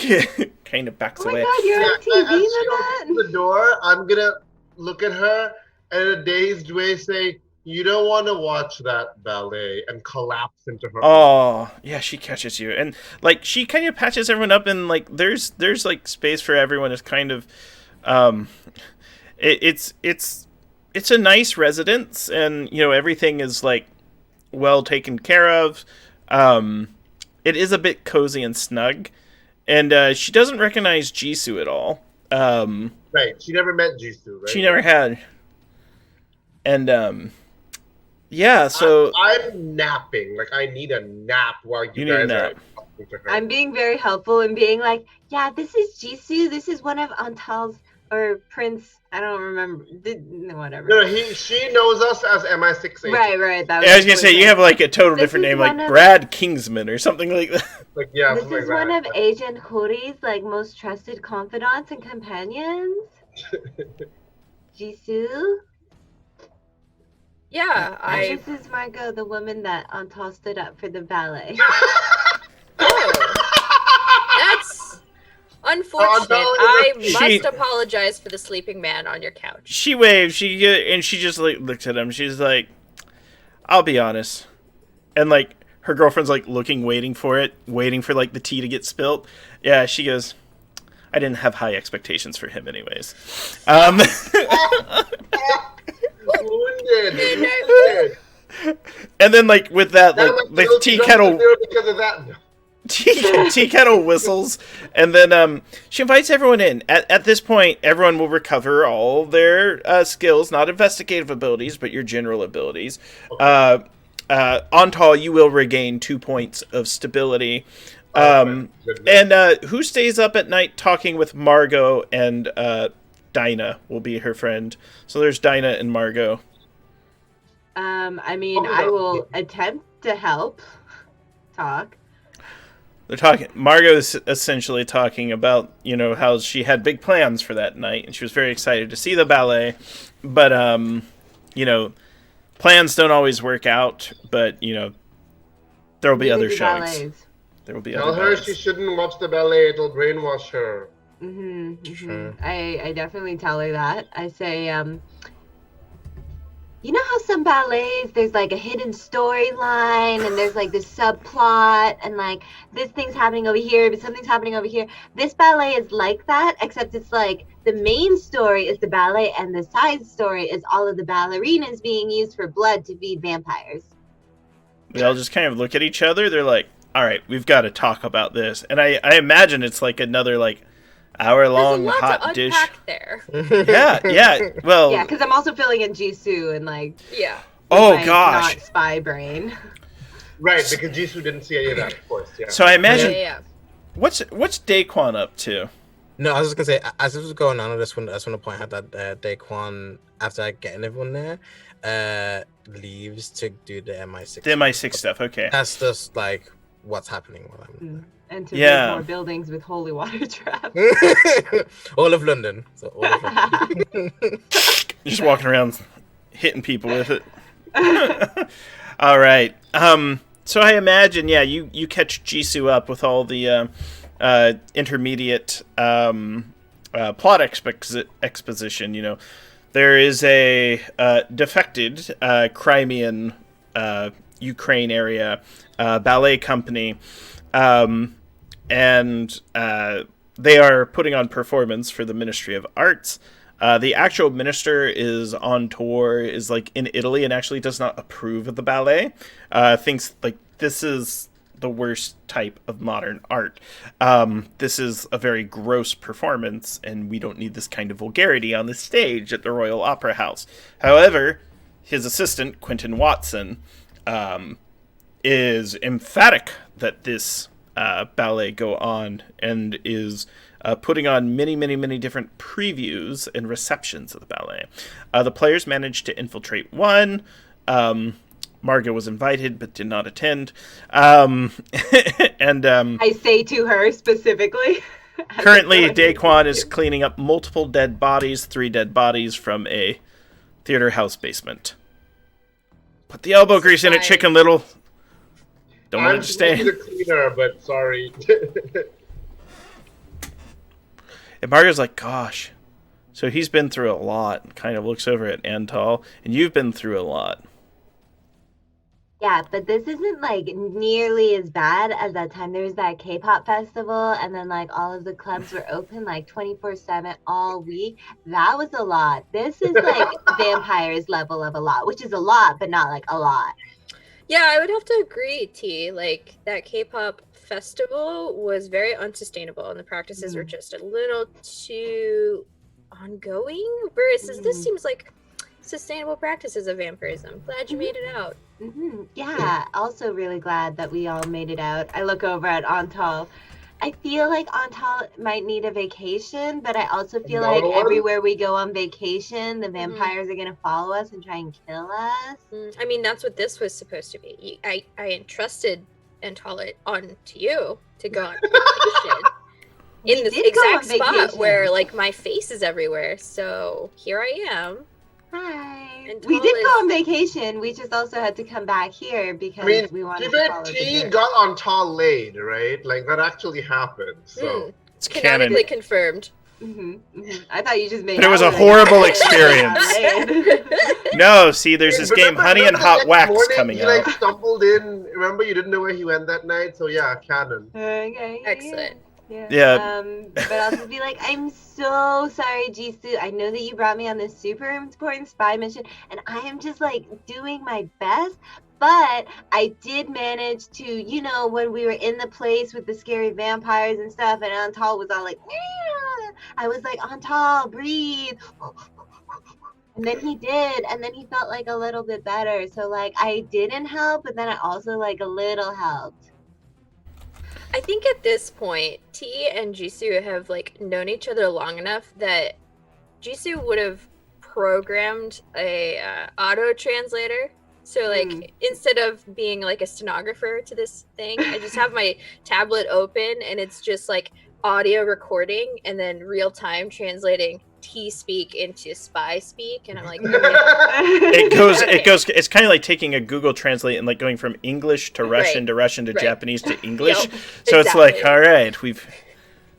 kind of backs away. God, you're on TV, as she opens the door, I'm gonna look at her and in a dazed way say, "You don't want to watch that ballet," and collapse into her. Oh, yeah, she catches you, and like she kind of patches everyone up, and like there's like space for everyone. It's kind of, it's a nice residence, and you know everything is like well taken care of. It is a bit cozy and snug, and she doesn't recognize Jisoo at all. Right, she never met Jisoo, right? She never had, and yeah, so I'm napping. Like I need a nap while you guys are talking to her. I'm being very helpful and being like, yeah, this is Jisoo. This is one of Antal's or Prince. I don't remember. Whatever. No, she knows us as MI6 agent. Right. That I was gonna say you have like a total This different is name, like one of- Brad Kingsman or something like that. Like yeah, This something is like one that. of Agent Hori's like most trusted confidants and companions. Jisoo. Yeah, And this is Margot, the woman that Antal stood up for the ballet. That's unfortunate. I must apologize for the sleeping man on your couch. She waves, and she just like looks at him. She's like, "I'll be honest," and like her girlfriend's like looking, waiting for like the tea to get spilt. Yeah, she goes, "I didn't have high expectations for him, anyways." Wounded. And then like with that, like the tea kettle. Because of that. No. Tea kettle whistles, and then she invites everyone in. At this point, everyone will recover all their skills, not investigative abilities, but your general abilities. Okay. Antal, you will regain 2 points of stability. And who stays up at night talking with Margot and Dinah will be her friend. So there's Dinah and Margot. I mean, I will attempt to help talk. They're talking. Margot's essentially talking about, you know, how she had big plans for that night, and she was very excited to see the ballet. But, you know, plans don't always work out. But, you know, there will be other showings. There will be Tell other her ballets. she shouldn't watch the ballet. It'll brainwash her. Sure. I definitely tell her that. I say, you know how some ballets, there's like a hidden storyline and there's like this subplot and like this thing's happening over here, but something's happening over here. This ballet is like that, except it's like the main story is the ballet and the side story is all of the ballerinas being used for blood to feed vampires. They all just kind of look at each other. They're like, all right, we've got to talk about this. And I imagine it's like another like hour-long There's a lot hot to dish. unpack there. Yeah. Well, Yeah, because I'm also filling in Jisoo and like, Yeah. oh my gosh. not spy brain. Right, because Jisoo didn't see any of that, of course. Yeah. So I imagine Yeah. what's Daquan up to? No, I was just gonna say, as this was going on, I just want to point out that Daquan, after getting everyone there, leaves to do the MI6. The MI6 stuff. Okay. That's just like what's happening while I'm And to Yeah. build more buildings with holy water traps. there. All of London. So all of London. Just walking around hitting people with it. All right. So I imagine, yeah, you catch Jisoo up with all the intermediate plot exposition. You know, there is a defected Crimean Ukraine area ballet company, and they are putting on performance for the Ministry of Arts. The actual minister is on tour, is like in Italy, and actually does not approve of the ballet. Thinks like this is the worst type of modern art. This is a very gross performance, and we don't need this kind of vulgarity on the stage at the Royal Opera House. However, his assistant, Quentin Watson, is emphatic that this ballet go on, and is putting on many different previews and receptions of the ballet. The players managed to infiltrate one. Margot was invited but did not attend. And I say to her specifically. Currently, Daquan is cleaning up multiple dead bodies, 3 dead bodies from a theater house basement. Put the elbow grease in it, Chicken Little. Don't I'm understand. the cleaner, but sorry. And Mario's like, gosh. So he's been through a lot, and kind of looks over at Antal, and you've been through a lot. Yeah, but this isn't like nearly as bad as that time there was that K-pop festival, and then like all of the clubs were open like 24/7 all week. That was a lot. This is like vampires level of a lot, which is a lot, but not like a lot. Yeah, I would have to agree, T. Like, that K-pop festival was very unsustainable, and the practices were just a little too ongoing. Whereas this seems like sustainable practices of vampirism. Glad you made it out. Yeah, also really glad that we all made it out. I look over at Antal. I feel like Antal might need a vacation, but I also feel like everywhere we go on vacation, the vampires are going to follow us and try and kill us. I mean, that's what this was supposed to be. I entrusted Antal on to you to go on vacation. In this exact spot where, like, my face is everywhere. So here I am. Hi. We did go on vacation. We just also had to come back here because we wanted to follow T got on Tall laid, right? Like, that actually happened. So it's canon. Confirmed. I thought you just made. But it was a horrible experience. No, see, there's this game, Honey and Hot Wax, coming out. He like stumbled in. Remember, you didn't know where he went that night. So yeah, canon. Okay. Excellent. Yeah. But I'll just be like, I'm so sorry, Jisoo. I know that you brought me on this super important spy mission, and I am just like doing my best. But I did manage to, you know, when we were in the place with the scary vampires and stuff, and Antal was all like, yeah. I was like, Antal, breathe. And then he did, and then he felt like a little bit better. So like I didn't help, but then I also like a little helped. I think at this point, T and Jisoo have like known each other long enough that Jisoo would have programmed a auto translator. So like instead of being like a stenographer to this thing, I just have my tablet open and it's just like audio recording and then real time translating T speak into spy speak, and I'm like, it's kind of like taking a Google Translate and like going from English to Russian to Russian to Japanese to English. So it's like, all right,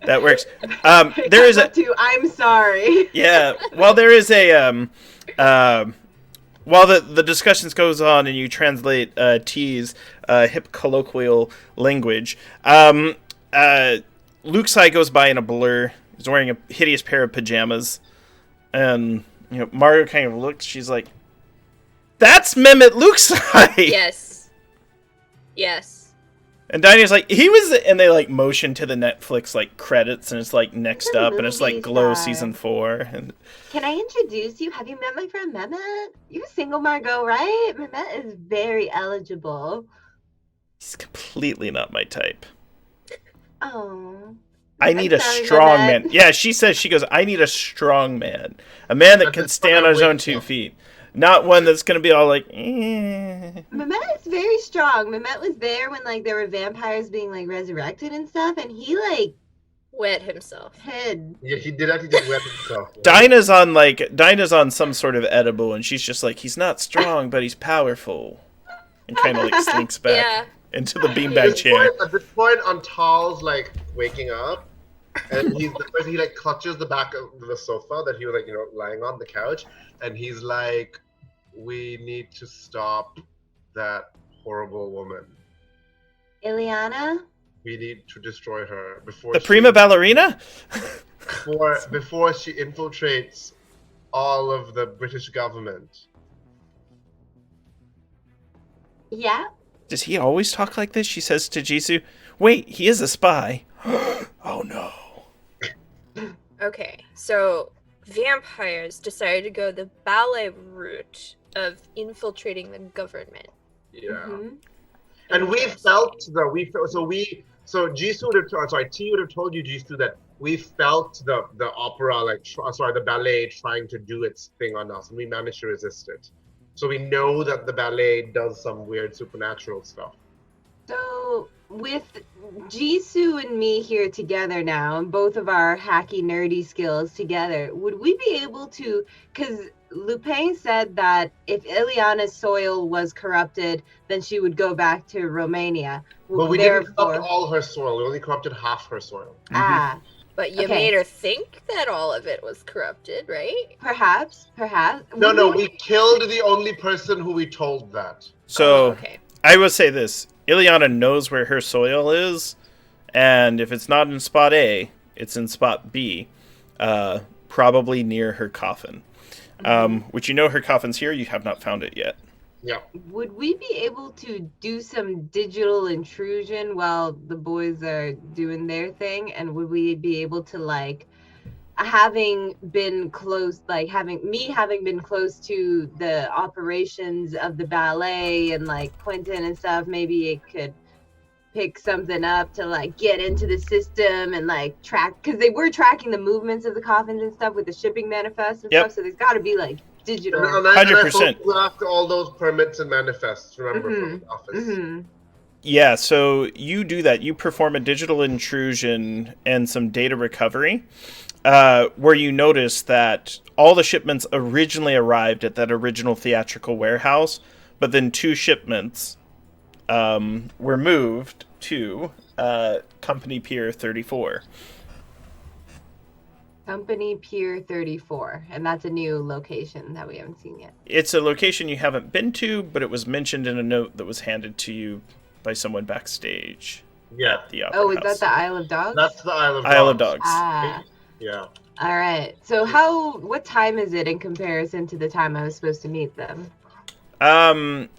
that works. There is I'm sorry. Yeah, well, there is a while the discussions goes on and you translate T's hip colloquial language, Luxai goes by in a blur. He's wearing a hideous pair of pajamas, and you know Mario kind of looks. She's like, "That's Mehmet Luxai." Yes. And Dinah's like, "He was," and they like motion to the Netflix like credits, and it's like next up, and it's like Glow season 4. And can I introduce you? Have you met my friend Mehmet? You're single, Margot, right? Mehmet is very eligible. He's completely not my type. Oh. I need a strong man. Yeah, she goes, I need a strong man. A man that can stand on his own 2 feet. Not one that's going to be all like, Mehmet is very strong. Mehmet was there when like there were vampires being like resurrected and stuff, and he like wet himself. Yeah, he did actually just wet himself. Dinah's on some sort of edible, and she's just like, he's not strong, but he's powerful. and kind of like slinks back Yeah. into the beanbag chair. At this point, Antal's like waking up, and he like clutches the back of the sofa that he was like lying on the couch, and he's like, "We need to stop that horrible woman. Ileana? We need to destroy her before The prima ballerina? before she infiltrates all of the British government." Yeah? Does he always talk like this? She says to Jisoo, "Wait, he is a spy." Oh no. Okay, so vampires decided to go the ballet route of infiltrating the government. Yeah. Mhm. And we felt T would have told you, Jisoo, that we felt the opera the ballet trying to do its thing on us, and we managed to resist it. So we know that the ballet does some weird supernatural stuff. So, with Jisoo and me here together now, and both of our hacky, nerdy skills together, would we be able to? Because Lupin said that if Ileana's soil was corrupted, then she would go back to Romania. But we didn't corrupt all her soil. We only corrupted half her soil. Ah, But you Okay. made her think that all of it was corrupted, right? perhaps. No, we killed the only person who we told that. So, Okay. I will say this. Ileana knows where her soil is, and if it's not in spot A, it's in spot B, probably near her coffin. Which her coffin's here, you have not found it yet. Yeah. Would we be able to do some digital intrusion while the boys are doing their thing? And would we be able to, having been close to the operations of the ballet and Quentin and stuff, maybe it could pick something up to get into the system and track, because they were tracking the movements of the coffins and stuff with the shipping manifest and Yep. stuff, so there's got to be digital. And I 100%. photographed all those permits and manifests, remember, from the office. Mhm. Yeah, so you do that. You perform a digital intrusion and some data recovery, where you notice that all the shipments originally arrived at that original theatrical warehouse, but then 2 shipments were moved to Company Pier 34. Company Pier 34, and that's a new location that we haven't seen yet. It's a location you haven't been to, but it was mentioned in a note that was handed to you by someone backstage Yeah. at the opera Oh, is house. that the Isle of Dogs? That's the Isle of Dogs. Isle of Dogs. Ah, Yeah. all right. So what time is it in comparison to the time I was supposed to meet them?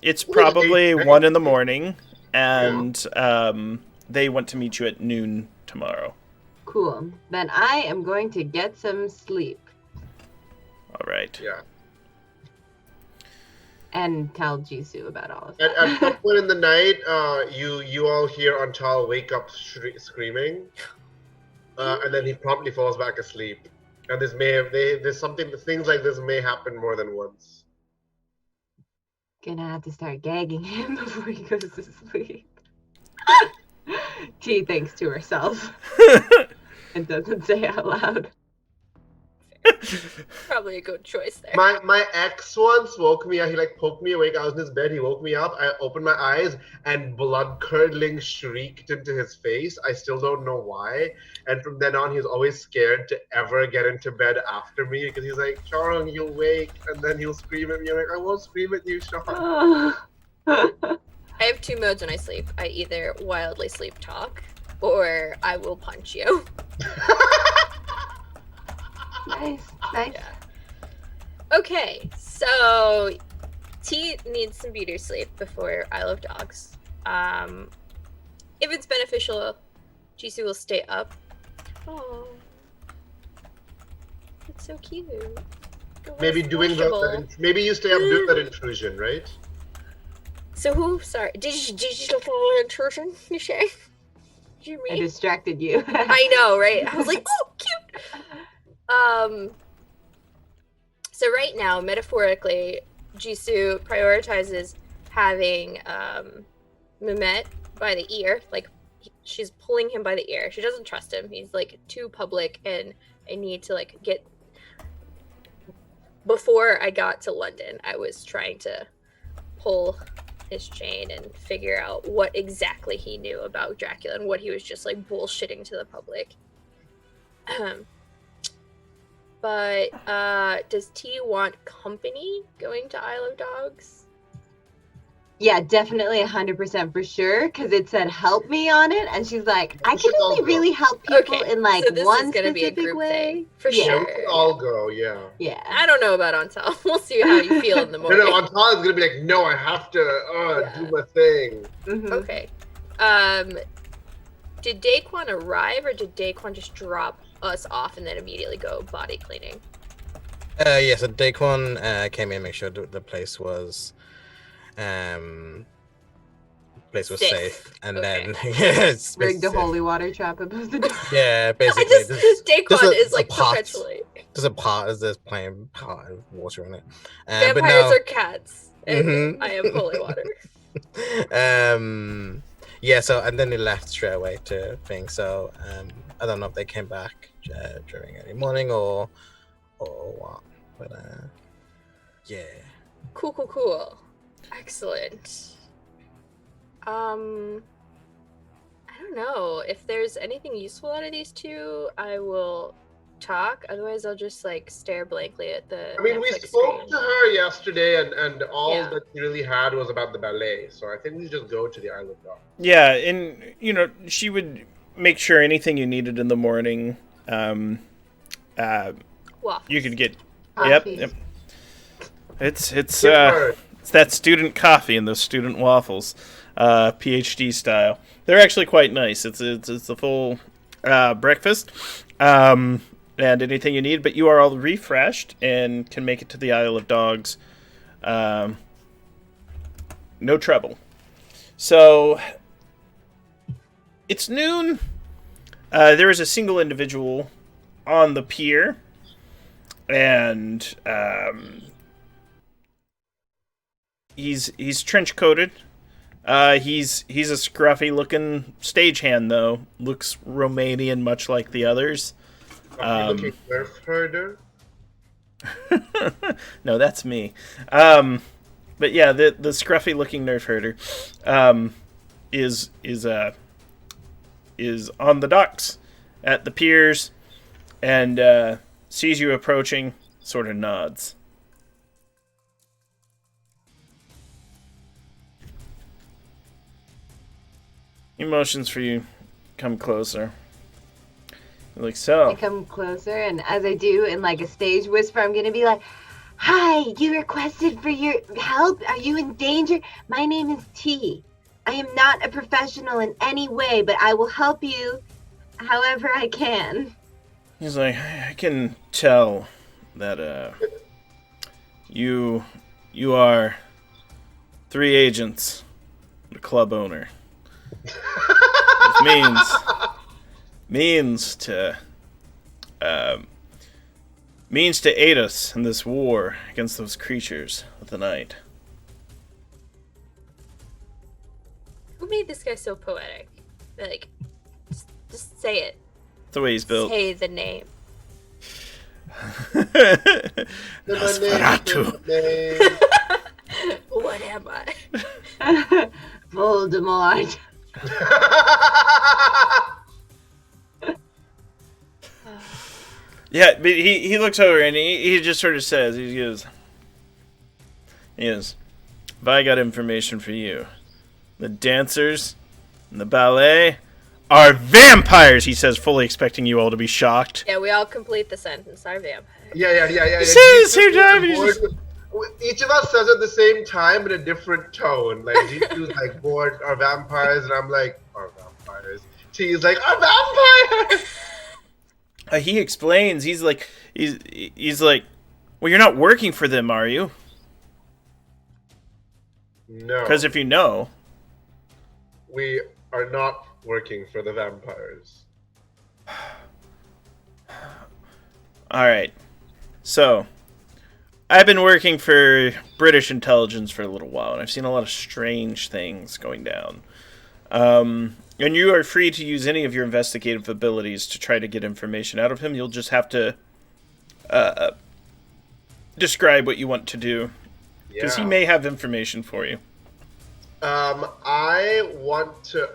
It's probably 8, right? 1 in the morning, and they want to meet you at noon tomorrow. Cool. Then I am going to get some sleep All right. Yeah. and tell Jisoo about all of At that. some point in the night, you all hear Antal wake up screaming, and then he promptly falls back asleep. And things like this may happen more than once. Gonna have to start gagging him before he goes to sleep. T thinks to herself and doesn't say out loud. Probably a good choice there. My ex once woke me up. He poked me awake. I was in his bed. He woke me up. I opened my eyes and blood curdling shrieked into his face. I still don't know why. And from then on, he's always scared to ever get into bed after me because he's like, "Charong, you'll wake," and then he'll scream at me. I'm like, "I won't scream at you, Charong." I have 2 modes when I sleep. I either wildly sleep talk, or I will punch you. Nice. Yeah. Okay, so T needs some beater sleep before Isle of Dogs. If it's beneficial, Jisoo will stay up. Oh, it's so cute. Oh, Maybe it's doing washable. maybe you stay up doing that intrusion, right? So who? Sorry, digital intrusion. You say? You I mean? distracted you. I know, right? I was like, oh, cute. So right now, metaphorically, Jisoo prioritizes having Mehmet by the ear. She's pulling him by the ear. She doesn't trust him. He's too public, and I need to get. Before I got to London, I was trying to pull his chain and figure out what exactly he knew about Dracula and what he was just like bullshitting to the public. But does T want company going to Isle of Dogs? Yeah, definitely 100% for sure, because it said help me on it, and she's like, I can only really help people in like so this one is gonna be a specific group way. thing, for Yeah. sure. We can all go, yeah. Yeah. I don't know about Antal. We'll see how you feel in the morning. No, Antal is gonna be like, no, I have to do my thing. Mhm. Okay. Did Daquan arrive, or did Daquan just drop us off and then immediately go body cleaning? Yeah, so Daquan came in, make sure the place was safe, and then yes, Rigged the holy water trap above the door. yeah, basically. Daquan is like perpetually. There's a pot, there's plain pot of water in it. Vampires are cats, and Mhm. I am holy water. Yeah, so and then they left straight away to thing. So I don't know if they came back during any morning or what, but yeah. Cool. Excellent. I don't know if there's anything useful out of these two. I will talk. Otherwise, I'll just like stare blankly at the. I mean, we Netflix spoke screen. to her yesterday, and all Yeah. that she really had was about the ballet. So I think we just go to the Isle of Dogs. Yeah, and she would make sure anything you needed in the morning. Waffles. You could get. Coffee. Yep. It's Give her- it's that student coffee and those student waffles, PhD style. They're actually quite nice. It's a full breakfast, and anything you need. But you are all refreshed and can make it to the Isle of Dogs. No trouble. So it's noon. There is a single individual on the pier, and he's trench coated. He's a scruffy looking stagehand though. Looks Romanian, much like the others. looking nerf herder. No, that's me. But yeah, the scruffy looking nerf herder is on the docks at the piers and sees you approaching, sort of nods. He motions for you. Come closer. Like so. I come closer, and as I do, in like a stage whisper, I'm gonna be like, "Hi, you requested for your help? Are you in danger? My name is T. I am not a professional in any way, but I will help you however I can." He's like, I can tell that you are 3 agents, the club owner. Which means to aid us in this war against those creatures of the night. Who made this guy so poetic? Like, just say it. That's the way he's built. Say the name. Nosferatu. What am I? Voldemort. Yeah, but he looks over and he just sort of says, he goes, if I got information for you, the dancers and the ballet are vampires, he says, fully expecting you all to be shocked. Yeah, we all complete the sentence. Our vampire. Yeah. He says it at the same time, and he's just- Each of us says it at the same time in a different tone. Like, G2's like, bored, are vampires, and I'm like, are vampires. T's like, are vampires! He explains, he's like, well, you're not working for them, are you? No. Because if you know... We are not working for the vampires. Alright. So, I've been working for British intelligence for a little while, and I've seen a lot of strange things going down. And you are free to use any of your investigative abilities to try to get information out of him. You'll just have to describe what you want to do, because he may have information for you. I want to.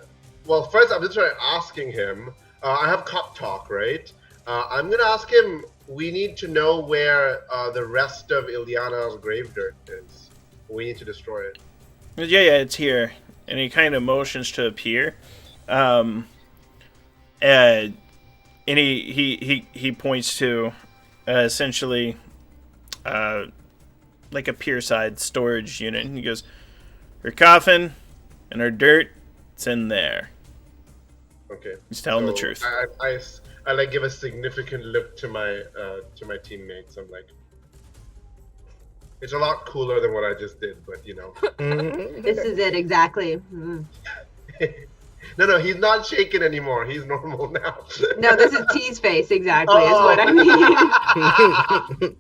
Well, first I'm just asking him. I have cop talk, right? I'm gonna ask him. We need to know where the rest of Ilyana's grave dirt is. We need to destroy it. Yeah, it's here. And he kind of motions to appear. And he points to essentially like a pierside storage unit. And he goes, her coffin and her dirt, it's in there. Okay. He's telling the truth. I like give a significant look to my teammates. I'm like, it's a lot cooler than what I just did, but you know. This is it exactly. No, he's not shaking anymore. He's normal now. No, this is T's face exactly. Is what I mean.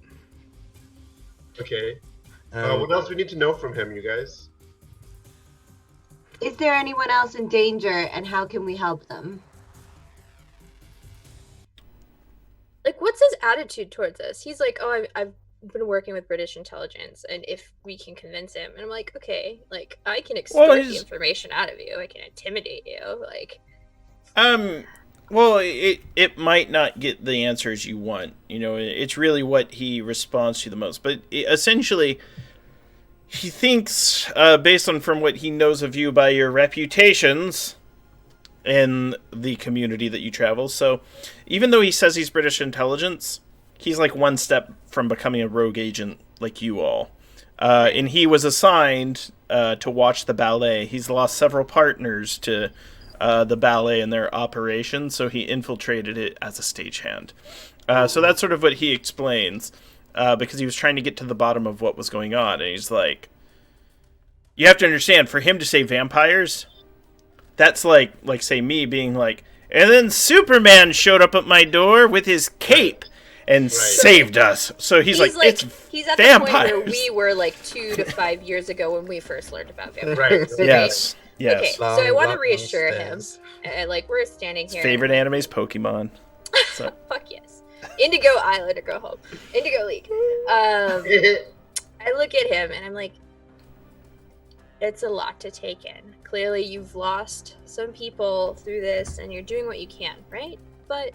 Okay. What else we need to know from him, you guys? Is there anyone else in danger, and how can we help them? Like, what's his attitude towards us? He's like, oh, I've been working with British intelligence, and if we can convince him, and I'm like, okay, like, I can extort the information out of you. I can intimidate you, like. Well, it might not get the answers you want. You know, it's really what he responds to the most. But essentially, he thinks, based on from what he knows of you by your reputations in the community that you travel. So, even though he says he's British intelligence, he's like one step from becoming a rogue agent like you all. And he was assigned to watch the ballet. He's lost several partners to the ballet and their operation, so he infiltrated it as a stagehand. So that's sort of what he explains, because he was trying to get to the bottom of what was going on. And he's like, you have to understand, for him to say vampires, that's like say me being like, and then Superman showed up at my door with his cape and saved us. So he's like, it's he's at vampires. The point where we were like 2 to 5 years ago when we first learned about vampires. Right. Okay? Yes. Okay, so I want to reassure him. Like, we're standing here. His favorite anime is Pokemon. So. Fuck yes. Indigo Island or go home. Indigo League. I look at him and I'm like, it's a lot to take in. Clearly you've lost some people through this and you're doing what you can, right? But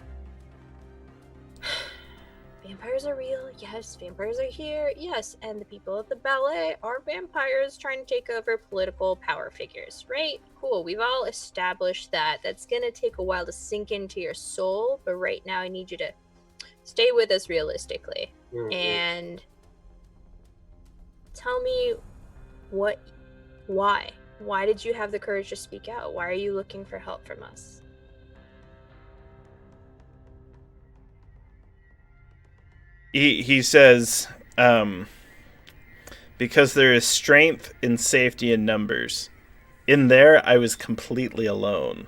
vampires are real, yes. Vampires are here, yes. And the people at the ballet are vampires trying to take over political power figures, right? Cool, we've all established that. That's gonna take a while to sink into your soul, but right now I need you to stay with us realistically. And tell me why? Why did you have the courage to speak out? Why are you looking for help from us? He says, because there is strength in safety in numbers. In there, I was completely alone.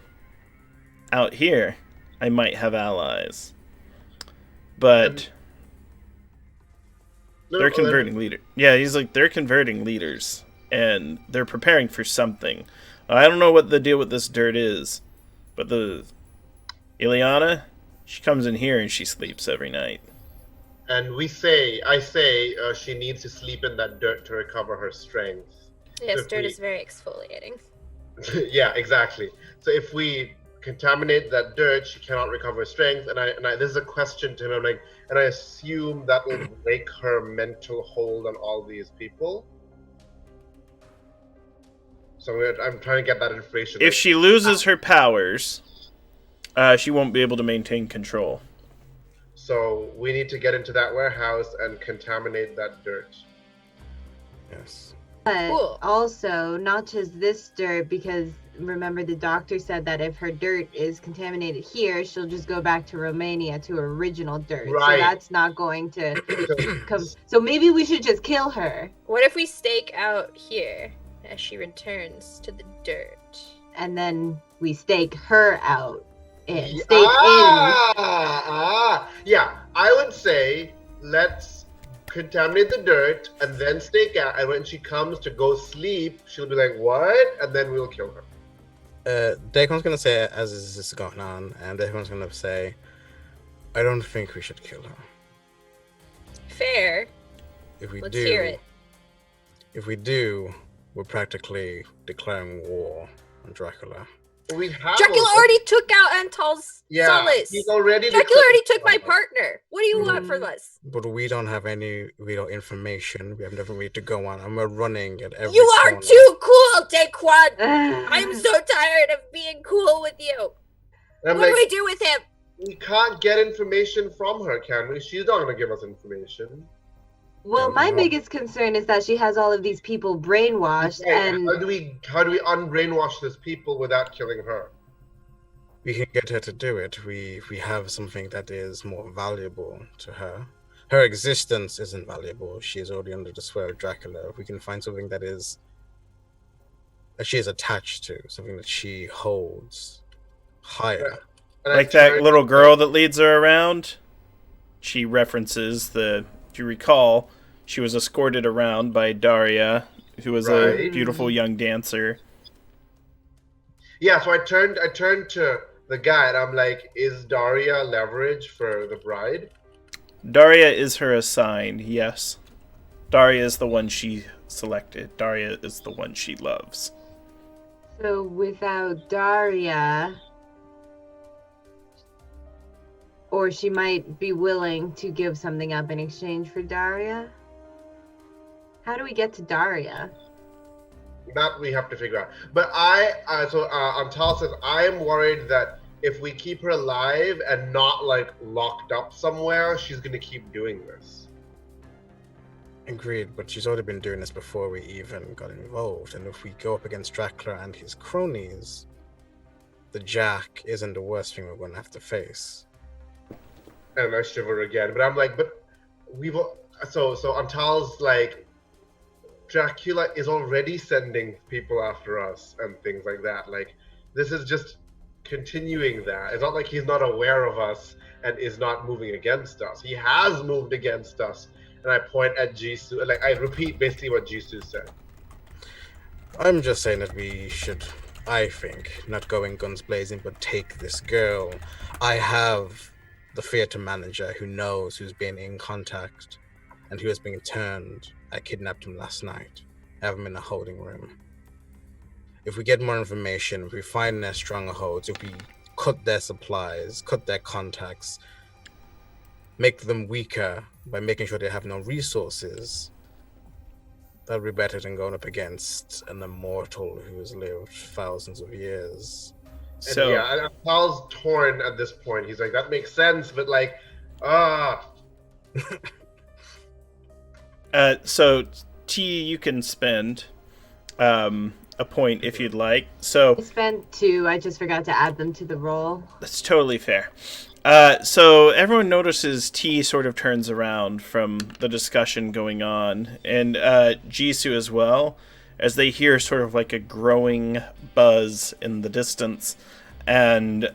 Out here, I might have allies. But they're converting leaders. Yeah, he's like, they're converting leaders. And they're preparing for something. I don't know what the deal with this dirt is. But the Ilyana, she comes in here and she sleeps every night. And I say she needs to sleep in that dirt to recover her strength. Yes, dirt is very exfoliating. Yeah, exactly. So if we contaminate that dirt, she cannot recover strength. And I this is a question to him. I'm like, and I assume that will break her mental hold on all these people. So I'm trying to get that information. If she loses her powers, she won't be able to maintain control. So we need to get into that warehouse and contaminate that dirt. Yes. But Cool. also, not just this dirt, because remember the doctor said that if her dirt is contaminated here, she'll just go back to Romania to original dirt. Right. So that's not going to come. So maybe we should just kill her. What if we stake out here as she returns to the dirt? And then we stake her out. And stake Yeah, I would say let's contaminate the dirt and then stake out. And when she comes to go sleep, she'll be like, "What?" And then we'll kill her. Dacon's gonna say as this is going on, and Dacon's gonna say, "I don't think we should kill her. Fair. If we Let's do, hear it. if we do, we're practically declaring war on Dracula. We have Dracula already took out Antal's solace. He's already Dracula already took my declared- partner. What do you want from us? But we don't have any real information. We have nothing really to go on, and we're running at every You are corner. too cool, Daquan. I'm so tired of being cool with you. And I'm What do like, we do with him? we can't get information from her, can we? She's not going to give us information. Well, my No. biggest concern is that she has all of these people brainwashed, Right, and how do we unbrainwash these people without killing her? We can get her to do it. We have something that is more valuable to her. Her existence isn't valuable. She is already under the sway of Dracula. We can find something that she is attached to, something that she holds higher. And I Like that turned- little girl that leads her around. She references if you recall, she was escorted around by Daria, who was a Right. beautiful young dancer. Yeah, so I turned to the guy and I'm like, is Daria leverage for the bride? Daria is her assigned, yes. Daria is the one she selected. Daria is the one she loves. so without Daria, or she might be willing to give something up in exchange for Daria. How do we get to Daria? That we have to figure out. But Antal says, I am worried that if we keep her alive and not like locked up somewhere, she's gonna keep doing this. Agreed, but she's already been doing this before we even got involved. And if we go up against Dracula and his cronies, the Jack isn't the worst thing we're going to have to face. And I shiver again. But I'm like, but we've so Antal's like, Dracula is already sending people after us and things like that. Like, this is just continuing that. It's not like he's not aware of us and is not moving against us. He has moved against us. And I point at Jisoo, like I repeat basically what Jisoo said. I'm just saying that we should, I think, not go in guns blazing, but take this girl. I have the theater manager who knows who's been in contact and who has been turned. I kidnapped him last night. I have him in a holding room. If we get more information, if we find their strongholds, if we cut their supplies, cut their contacts, make them weaker by making sure they have no resources, that would be better than going up against an immortal who has lived thousands of years. And So yeah, and Paul's torn at this point. He's like, that makes sense, but like, so T, you can spend a point if you'd like. So I spent 2. I just forgot to add them to the roll. that's totally fair. So everyone notices T sort of turns around from the discussion going on, and Jisoo as well, as they hear sort of like a growing buzz in the distance, and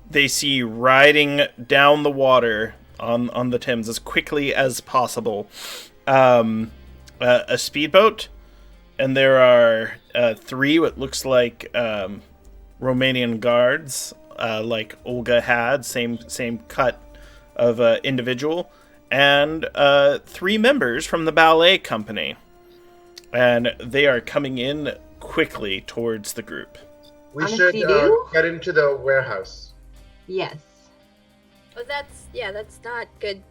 they see riding down the water on the Thames as quickly as possible a speedboat, and there are 3 what looks like Romanian guards, like Olga had, same cut of individual, and 3 members from the ballet company, and they are coming in quickly towards the group. we On a should Sea-Doo? get into the warehouse. Yes. Oh, that's not good.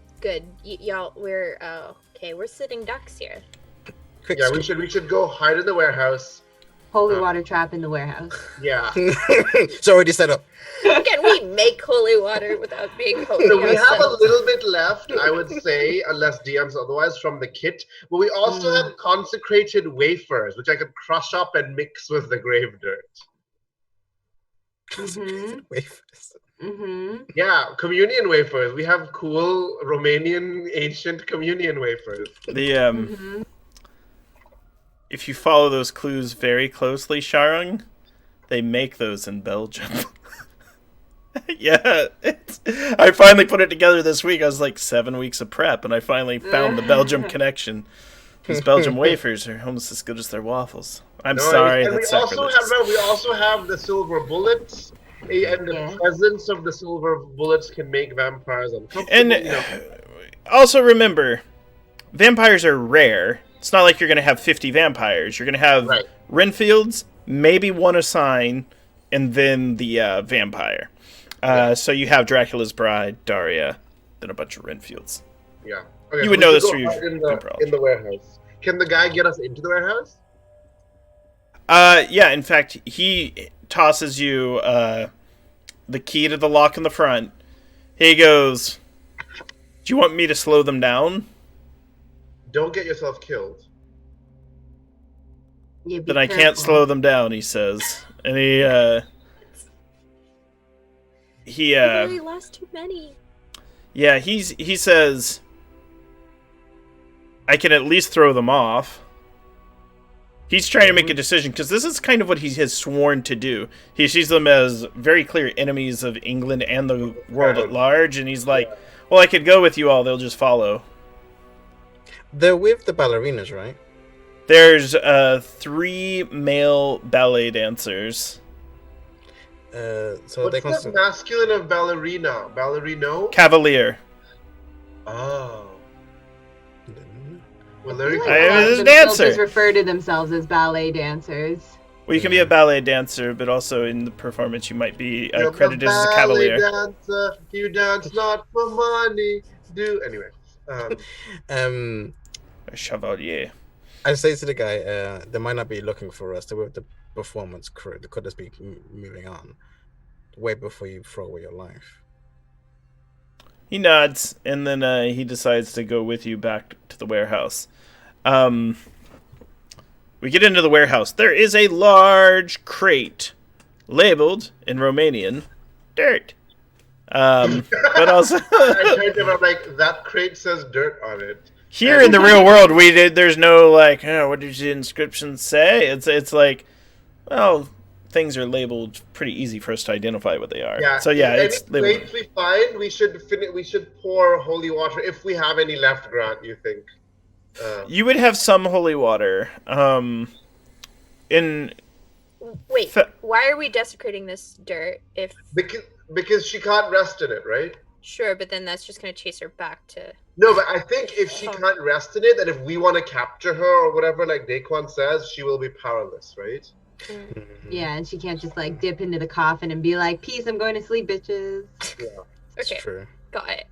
Y'all, we're okay. We're sitting ducks here. Quick Yeah, scoop. we should go hide in the warehouse. Holy water trap in the warehouse. Yeah. It's already set up. Can we make holy water without being holy? So we have a ourselves? little bit left, I would say, unless DMs otherwise, from the kit. But we also have consecrated wafers, which I could crush up and mix with the grave dirt. Mm-hmm. Wafers. Mm-hmm. Yeah, communion wafers. We have cool Romanian ancient communion wafers. The Mm-hmm. if you follow those clues very closely, Sharung, they make those in Belgium. Yeah, I finally put it together this week. I was like 7 weeks of prep, and I finally found the Belgium connection. These Belgium wafers are almost as good as their waffles. I'm sorry, and that's we also sacrilegious. have the silver bullets, and the Yeah. presence of the silver bullets can make vampires uncomfortable. And you know. also remember, vampires are rare, it's not like you're going to have 50 vampires. You're going to have Right. Renfields, maybe one assign, and then the vampire. So you have Dracula's Bride, Daria, then a bunch of Renfields. Yeah. Okay, You would we know should this go through your hide in improv. the warehouse. Can the guy get us into the warehouse? Yeah, in fact, he tosses you the key to the lock in the front. He goes, "Do you want me to slow them down?" Don't get yourself killed. Yeah, be "Then I can't careful. slow them down," he says. And he They really lost too many. yeah, he says, "I can at least throw them off." He's trying to make a decision, because this is kind of what he has sworn to do. He sees them as very clear enemies of England and the world at large, and he's like, well, I could go with you all, they'll just follow. They're with the ballerinas, right? There's 3 male ballet dancers. So they What's the constant. masculine of ballerina? Ballerino? Cavalier. Oh. Well, I there feel you like I a go. lot was of a them dancer. still just refer to themselves as ballet dancers. Well, you can be a ballet dancer, but also in the performance you might be You're credited as a ballet cavalier. dancer. You dance not for money. Anyway. A chevalier. I say to the guy, they might not be looking for us. They're with the performance crew. They could just be moving on. Way before you throw away your life. He nods, and then he decides to go with you back to the warehouse. We get into the warehouse. There is a large crate labeled in Romanian dirt. But also I turned to him, I'm like, that crate says dirt on it. here in the real world, there's no like, oh, what does the inscription say? It's like, well, things are labeled pretty easy for us to identify what they are. Yeah. So yeah, Any it's labeled. crates we find, we should pour holy water if we have any left, Grant, you think? You would have some holy water. Wait, why are we desecrating this dirt? If Because she can't rest in it, right? sure, but then that's just gonna chase her back to. No, but I think if she can't rest in it, and if we want to capture her or whatever, like Daquan says, she will be powerless, right? Yeah, and she can't just like dip into the coffin and be like, "Peace, I'm going to sleep, bitches." Yeah. It's Okay, true. got it.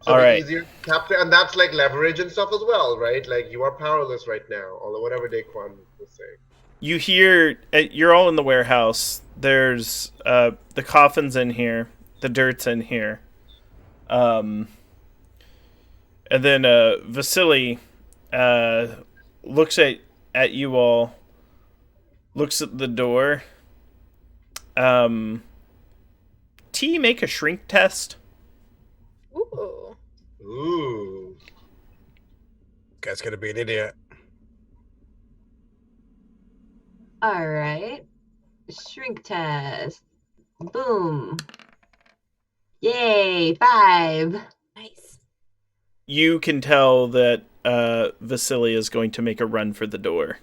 So All it'll be right. easier to capture, and that's like leverage and stuff as well, right? Like you are powerless right now, although whatever Daquan was saying. You hear, you're all in the warehouse. There's the coffin's in here, the dirt's in here, and then Vasily looks at you all, looks at the door. T, make a shrink test. Ooh. Ooh. Guy's gonna be an idiot. All right, shrink test. Boom. Yay, 5. Nice. You can tell that Vasily is going to make a run for the door.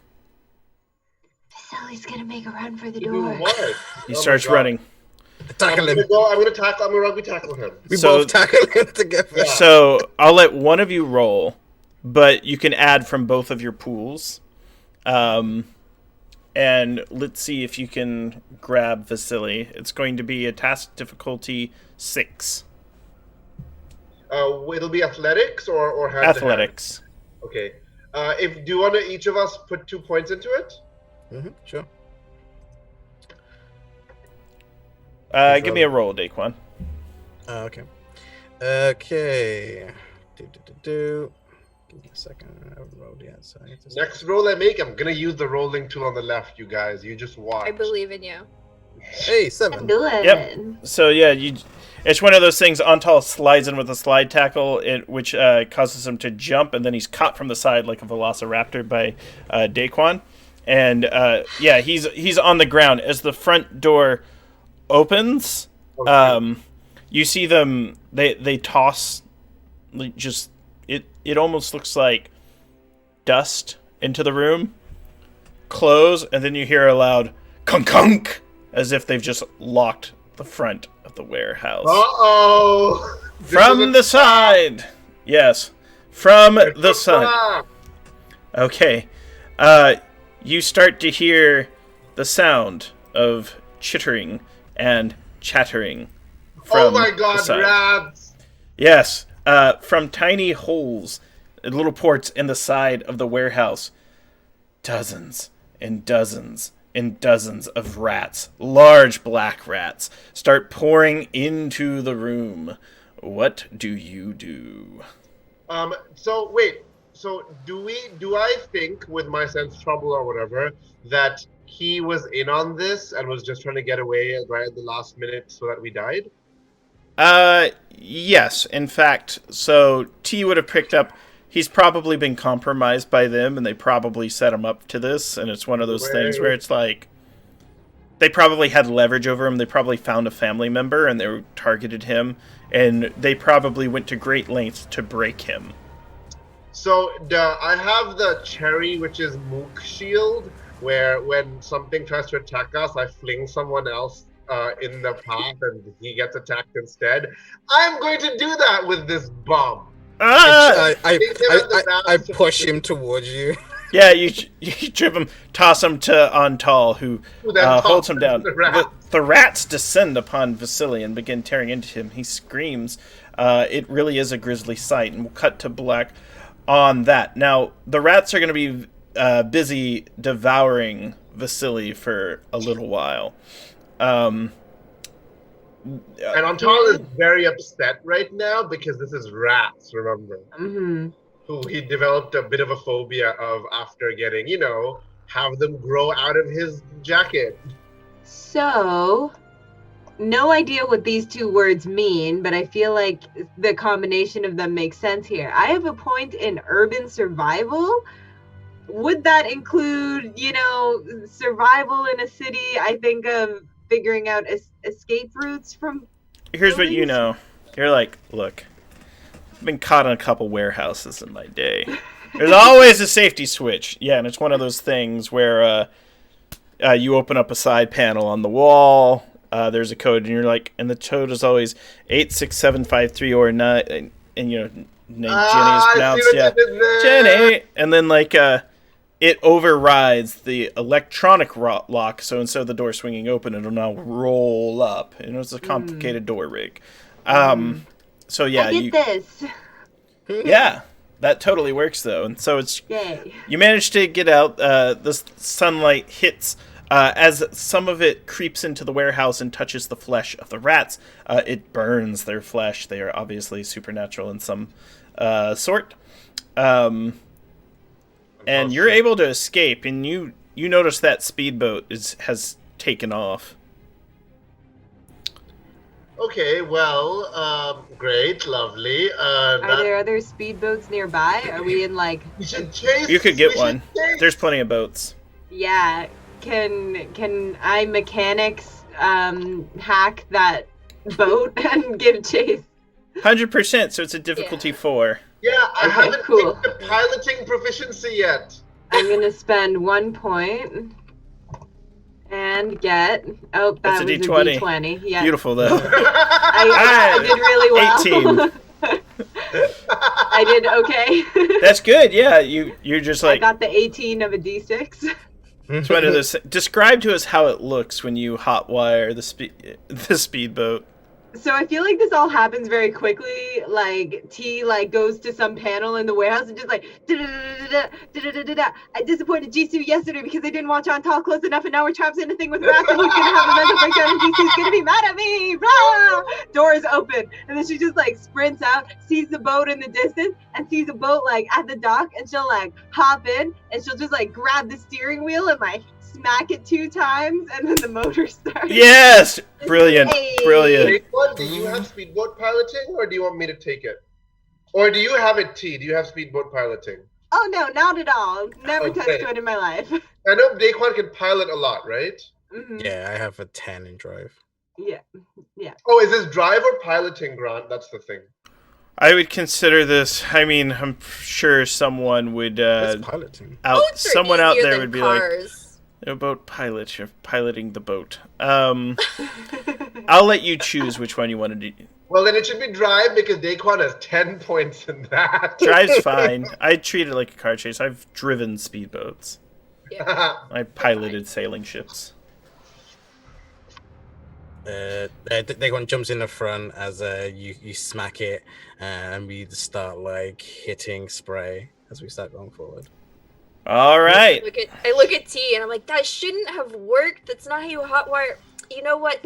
Sally's gonna make a run for the Do door. what? He Oh my starts God. running. Tackle him. I'm gonna rugby tackle him. We So- both tackle him together. Yeah. So I'll let one of you roll, but you can add from both of your pools. And let's see if you can grab Vasily. It's going to be a task difficulty 6. It'll be athletics or hand to hand? Athletics. Okay. Do you want to each of us put 2 points into it? Sure. Give me a roll, Daquan. Okay. Okay. Do. Give me a second. I haven't rolled yet, so I need to. Next roll I make, I'm gonna use the rolling tool on the left. You guys, you just watch. I believe in you. Hey, 7. Do it. Yep. So yeah, it's one of those things. Antal slides in with a slide tackle, which causes him to jump, and then he's caught from the side like a velociraptor by Daquan. And yeah, he's on the ground as the front door opens. Okay. You see them. They toss just it almost looks like dust into the room. Close, and then you hear a loud kunk kunk as if they've just locked the front of the warehouse. Uh-oh! From the side! Yes. From the side. Okay. You start to hear the sound of chittering and chattering from Oh my the god, side. rats! Yes, from tiny holes, little ports in the side of the warehouse. Dozens and dozens and dozens of rats, large black rats, start pouring into the room. What do you do? So wait. So do I think with my sense trouble or whatever that he was in on this and was just trying to get away right at the last minute so that we died? Yes. In fact, so T would have picked up. He's probably been compromised by them, and they probably set him up to this. And it's one of those things where it's like they probably had leverage over him. They probably found a family member, and they targeted him, and they probably went to great lengths to break him. So I have the cherry, which is Mook shield, where when something tries to attack us, I fling someone else in the path, and he gets attacked instead. I'm going to do that with this bomb. Ah! I push him towards you. Yeah, you trip him, toss him to Antal, who then holds him down. the The rats descend upon Vasily and begin tearing into him. He screams. It really is a grisly sight, and we'll cut to black on that. Now, the rats are going to be busy devouring Vasily for a little while. And Antal is very upset right now because this is rats, remember? Mm-hmm. Who he developed a bit of a phobia of after getting, have them grow out of his jacket. So, no idea what these two words mean, but I feel like the combination of them makes sense here. I have a point in urban survival. Would that include, survival in a city? I think of figuring out escape routes from Here's what buildings. you know. You're like, look, I've been caught in a couple warehouses in my day. There's always a safety switch. Yeah, and it's one of those things where you open up a side panel on the wall. There's a code, and you're like, and the code is always 86753 or 9, and Jenny is pronounced, Jenny, and then it overrides the electronic lock, so instead of the door swinging open, it'll now roll up. It's a complicated door rig. So yeah, I get this. Yeah, that totally works though, and so it's Yay. you manage to get out. The sunlight hits as some of it creeps into the warehouse and touches the flesh of the rats. It burns their flesh. They are obviously supernatural in some sort. And you're able to escape, and you notice that speedboat has taken off. Okay, well, great, lovely. Are there other speedboats nearby? Are we in We should chase. You could get we should one. chase. There's plenty of boats. Yeah. Can I mechanics hack that boat and give chase? 100%. So it's a difficulty 4. Yeah, I Okay, haven't cool. picked the piloting proficiency yet. I'm gonna spend 1 point and get that That's a was D20. a D20. Yeah. Beautiful though. I did really well. 18. I did okay. That's good. Yeah, you're just I like. got the 18 of a D6. It's one of those. Describe to us how it looks when you hotwire the speedboat. So I feel like this all happens very quickly. Like T goes to some panel in the warehouse and just da-da-da-da-da-da-da-da-da-da. I disappointed Jisoo yesterday because I didn't watch on Tall close enough, and now we're trapped in a thing with rats, and he's gonna have a mental breakdown, and Jisoo's gonna be mad at me. Blah! Doors open, and then she just sprints out, sees the boat in the distance, and sees a boat at the dock, and she'll hop in, and she'll just grab the steering wheel and smack it 2 times, and then the motor starts. Yes, brilliant, Hey. brilliant. Rayquan, do you have speedboat piloting, or do you want me to take it? Or do you have it, T? Do you have speedboat piloting? Oh no, not at all. Never Okay. touched one in my life. I know Rayquan can pilot a lot, right? Mhm. Yeah, I have a 10 in drive. Yeah. Oh, is this drive or piloting, Grant? That's the thing. I would consider this. I mean, I'm sure someone would That's piloting. Boats are someone out easier there than would be cars. a boat pilot. You're piloting the boat. I'll let you choose which one you want to do. Well, then it should be Drive because Daquan has 10 points in that. Drive's fine. I treat it like a car chase. I've driven speedboats. Yeah. I piloted sailing ships. Daquan jumps in the front as you smack it, and we start like hitting spray as we start going forward. All right. I look at T and I'm like, that shouldn't have worked. That's not how you hotwire. You know what?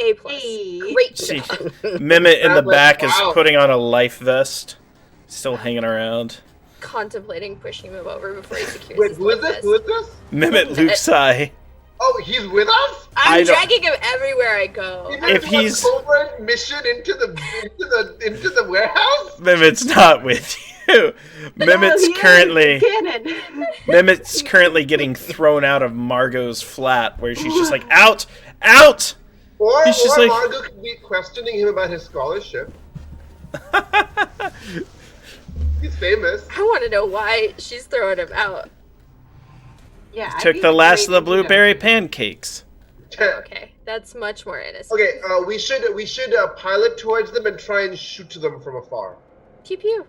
A+. Hey. Great See, job. Mimit in the back is Wow. putting on a life vest, still hanging around. Contemplating pushing him over before he secures Wait, his who is life this? vest. Who is this? Mimit Luke's eye. Oh, he's with us? I I'm know. dragging him everywhere I go. If he's- covert mission into the warehouse? Mimmit's not with you. Mimmit's No, he is. currently Cannon. Mimmit's currently getting thrown out of Margot's flat, where she's just like, out, out. Or He's just like- Margot could be questioning him about his scholarship. He's famous. I want to know why she's throwing him out. Yeah, I'd Took be the last of great the blueberry introduction. pancakes. Okay, that's much more innocent. Okay, we should pilot towards them and try and shoot them from afar. Pew pew.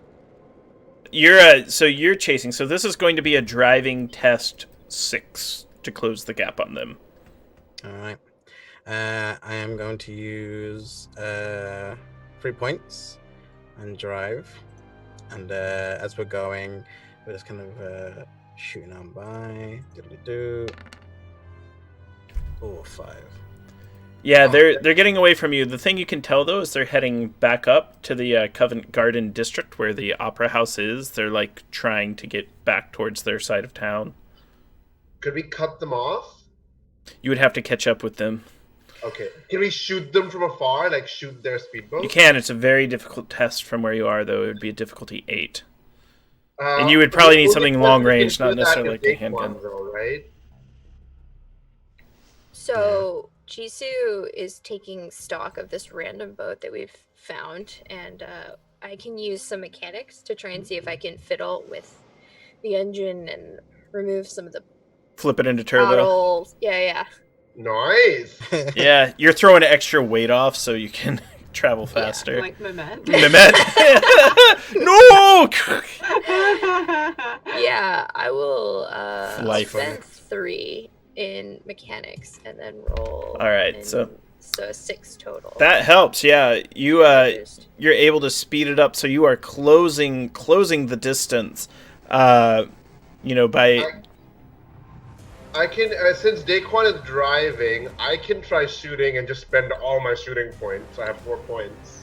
You're chasing. So this is going to be a driving test 6 to close the gap on them. All right. I am going to use 3 points and drive, and as we're going, we're just kind of shooting on by. Diddly-doo. Oh, 5. Yeah, Oh, they're getting away from you. The thing you can tell though is they're heading back up to the Covent Garden district where the opera house is. They're like trying to get back towards their side of town. Could we cut them off? You would have to catch up with them. Okay. Can we shoot them from afar? Like shoot their speedboat? You can. It's a very difficult test from where you are, though. It would be a difficulty 8. And you would probably need something long range, not necessarily like a handgun. Though, right? So Jisoo is taking stock of this random boat that we've found, and I can use some mechanics to try and see if I can fiddle with the engine and remove some of the Flip it into turbo. bottles. Yeah. Nice. Yeah, you're throwing extra weight off so you can travel faster. Like Mehmet. Mehmet. No! Yeah, I will Life. spend 3 in mechanics and then roll. All right, and- so 6 total. that helps. Yeah, you're able to speed it up, so you are closing the distance. By I can since Daquan is driving, I can try shooting and just spend all my shooting points. I have 4 points.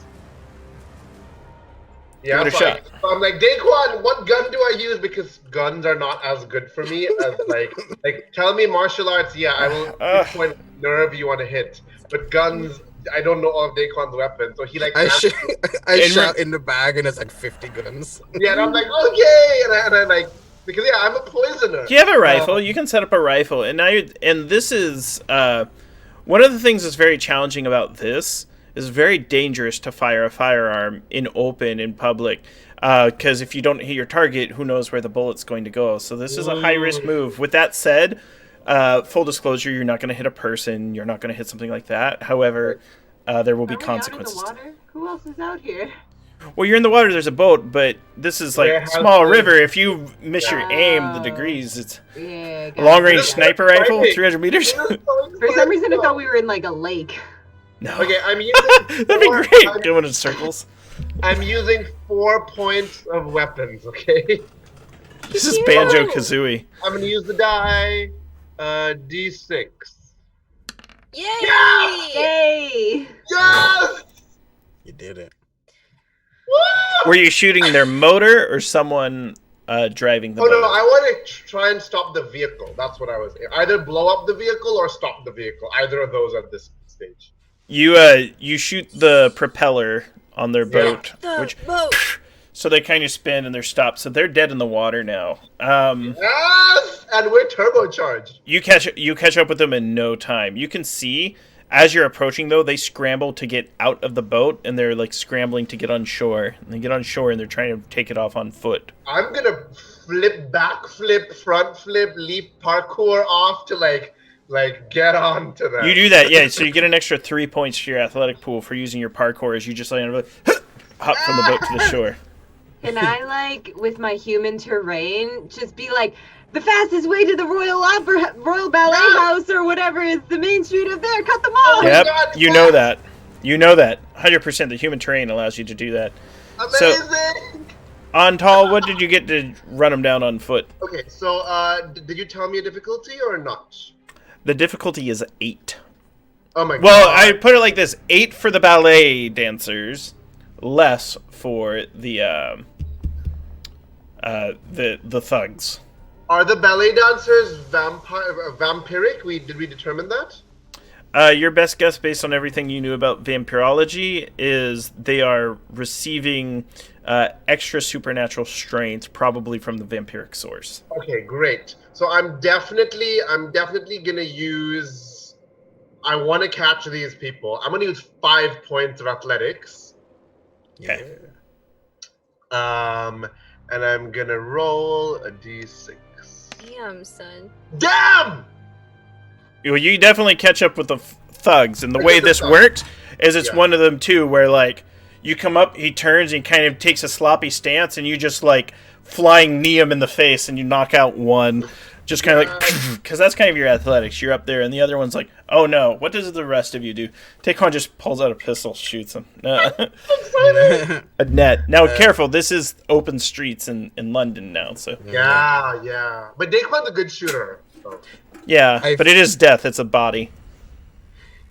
Yeah, Give it a so shot. I'm like, Daquan, what gun do I use? Because guns are not as good for me as like tell me martial arts. Yeah, I will pinpoint nerve you want to hit. But guns, I don't know all of Daquan's weapons, so he like. I In shout in the bag, and it's like 50 guns. Yeah, and I'm like, okay, and I like because yeah, I'm a poisoner. Do you have a rifle? You can set up a rifle, and this is one of the things that's very challenging about this. Is very dangerous to fire a firearm in public, because if you don't hit your target, who knows where the bullet's going to go. So this is a high risk move. With that said, full disclosure, you're not going to hit a person. You're not going to hit something like that. However, there will be Are we consequences. out in the water? Who else is out here? Well, you're in the water. There's a boat, but this is like Warehouse small is- river. If you miss your aim, the degrees, it's Yeah. a got long it. range Yeah. sniper rifle, Right. 300 meters. For some reason, I thought we were in like a lake. No, Okay, I'm using. that'd be four- great. Going in circles. I'm using 4 points of weapons. Okay, This is Banjo Kazooie. I'm gonna use the die. D6. Yay! Yeah! Hey! Yes! You did it. Woo! Were you shooting their motor or someone driving the Oh no, boat? I want to try and stop the vehicle. That's what I was. Either blow up the vehicle or stop the vehicle. Either of those at this stage. You shoot the propeller on their boat, The which boat. so they kind of spin and they're stopped. So they're dead in the water now. Yes, and we're turbocharged. You catch up with them in no time. You can see as you're approaching though, they scramble to get out of the boat and they're like scrambling to get on shore. And they get on shore and they're trying to take it off on foot. I'm gonna flip, back flip, front flip, leap, parkour off to like Like, get on to that. You do that, yeah. So you get an extra 3 points to your athletic pool for using your parkour as you just land hop from the boat to the shore. Can I, like, with my human terrain, just be like, the fastest way to the Royal Ballet House or whatever is the main street up there. Cut them off. Yep, God, you know that. You know that. 100% the human terrain allows you to do that. Amazing! So, Antal, what did you get to run them down on foot? Okay, so did you tell me a difficulty or not? The difficulty is 8. Oh my god. Well, I put it like this: 8 for the ballet dancers, less for the thugs. Are the ballet dancers vampiric? Did we determine that? Your best guess, based on everything you knew about vampirology, is they are receiving extra supernatural strength, probably from the vampiric source. Okay, great. So I'm definitely gonna use. I want to catch these people. I'm gonna use 5 points of athletics. Okay. And I'm gonna roll a d6. Damn, son. Damn! Well, you definitely catch up with the thugs, and the way this works is it's one of them too, where like you come up, he turns, and kind of takes a sloppy stance, and you just like flying knee him in the face, and you knock out one, just kind of like, because that's kind of your athletics. You're up there, and the other one's like, oh no, what does the rest of you do? Taekwon just pulls out a pistol, shoots him. A net. Now, careful, this is open streets in London now, so. Yeah. But Daquan's a good shooter. So. Yeah, but it is death. It's a body.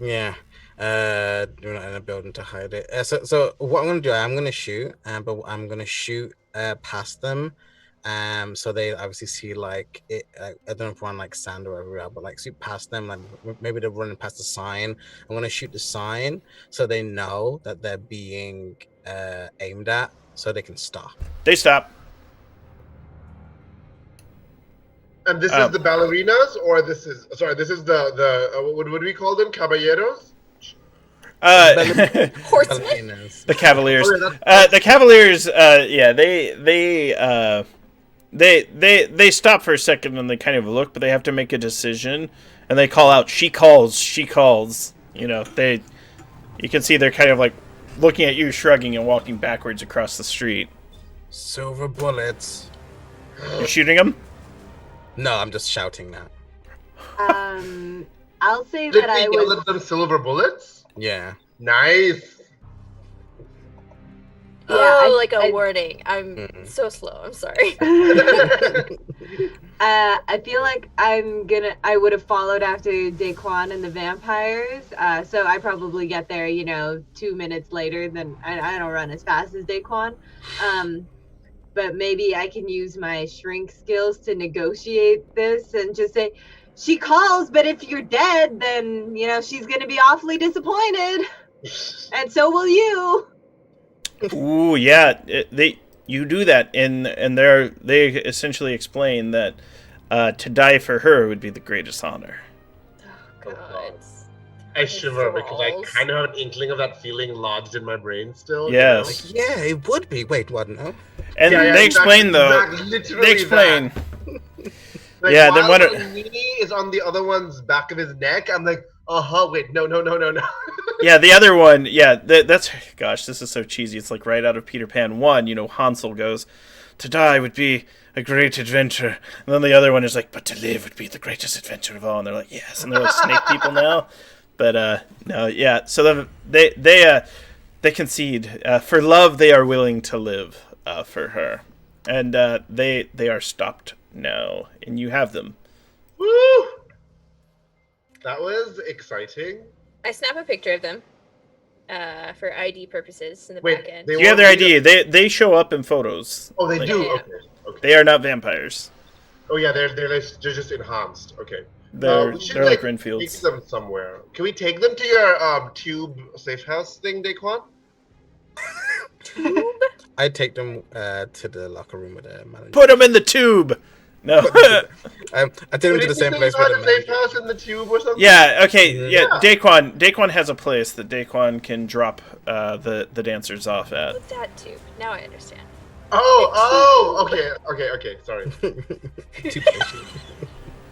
Yeah. We're not in a building to hide it. So what I'm gonna do, I'm gonna shoot, but I'm gonna shoot past them, so they obviously see like it. I don't know if we're on like sand or whatever, but like shoot past them. Like maybe they're running past the sign. I'm gonna shoot the sign so they know that they're being aimed at, so they can stop. They stop. And this is the ballerinas, or this is the what do we call them? Caballeros? Horsemen? The Cavaliers. Oh, the Cavaliers. They stop for a second and they kind of look, but they have to make a decision, and they call out, "She calls, she calls." You know, you can see they're kind of like looking at you, shrugging, and walking backwards across the street. Silver bullets. You're shooting them? No, I'm just shouting that. I'll say Did that they I yell was. at them silver bullets? Yeah. Nice. Yeah, like a wording. I'm so slow. I'm sorry. I feel like I would have followed after Daquan and the vampires. So I probably get there, 2 minutes later than I don't run as fast as Daquan. But maybe I can use my shrink skills to negotiate this and just say, she calls, but if you're dead, then, she's going to be awfully disappointed. And so will you. Ooh, yeah. You do that, and they essentially explain that to die for her would be the greatest honor. Oh, God. I shiver because I kind of have an inkling of that feeling lodged in my brain still. Yes. Yeah, it would be. Wait, what? No. And they explain, though. They explain. Like, yeah, then while what? my knee is on the other one's back of his neck, I'm like, wait, no. Yeah, the other one, that's, gosh, this is so cheesy. It's like right out of Peter Pan 1, Hansel goes, to die would be a great adventure. And then the other one is like, but to live would be the greatest adventure of all. And they're like, yes. And they're like snake people now. But, no, yeah. So they concede. For love, they are willing to live for her. And they are stopped now. And you have them. Woo! That was exciting. I snap a picture of them for ID purposes in the Wait, back end. You have their ID. They show up in photos. Oh, they do? Yeah. Okay. They are not vampires. Oh, yeah, they're just enhanced. Okay. They're We should, like take Renfields. them somewhere. Can we take them to your tube safe house thing, Daquan? I'd take them to the locker room with the manager. Put them in the tube. No. I take them to the same place with the safe manager. house in the tube or something? Yeah. Okay. Yeah. Daquan has a place that Daquan can drop the dancers off at. With that too. Now I understand. Oh, okay. Sorry. Two places.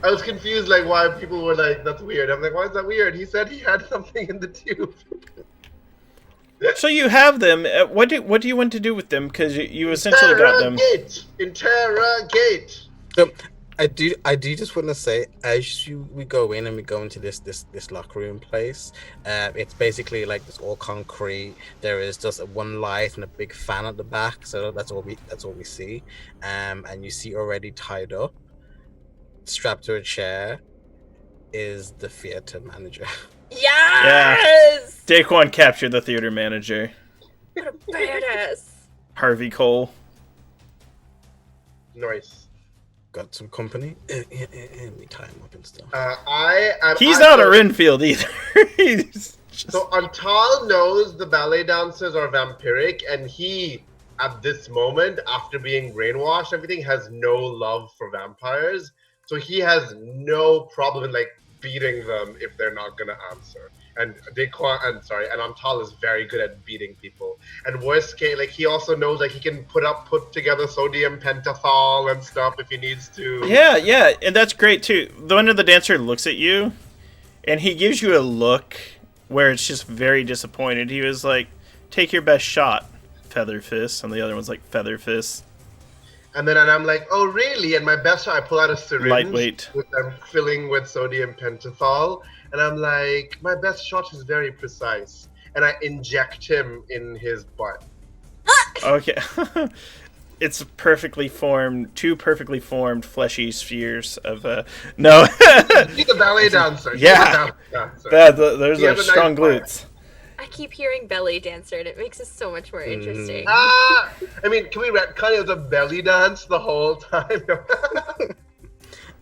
I was confused, like why people were like, "That's weird." I'm like, "Why is that weird?" He said he had something in the tube. So you have them. What do you want to do with them? Because you essentially got them. Interrogate. So I do just want to say, we go in and we go into this locker room place, it's basically like it's all concrete. There is just one light and a big fan at the back, so that's all we see. And you see already tied up, strapped to a chair, is the theater manager. Yes! Daquan captured the theater manager. What a badass. Harvey Cole. Nice. Got some company. We tie him up and stuff. He's not a Renfield either. He's just... So Antal knows the ballet dancers are vampiric, and he, at this moment, after being brainwashed, everything has no love for vampires. So he has no problem in like beating them if they're not gonna answer. And Antal is very good at beating people. And worst case, like he also knows like he can put together sodium pentothal and stuff if he needs to. Yeah, and that's great too. The one of the dancer looks at you, and he gives you a look where it's just very disappointed. He was like, "Take your best shot, Feather Fist," and the other one's like, "Feather Fist." And I'm like, "Oh really?" And my best shot, I pull out a syringe. Lightweight. I'm filling with sodium pentothal. And I'm like, my best shot is very precise. And I inject him in his butt. Okay. It's two perfectly formed fleshy spheres of no. He's a ballet dancer. Yeah. Those are strong glutes. I keep hearing belly dancer, and it makes it so much more interesting. I mean, can we retcon it as a belly dance the whole time?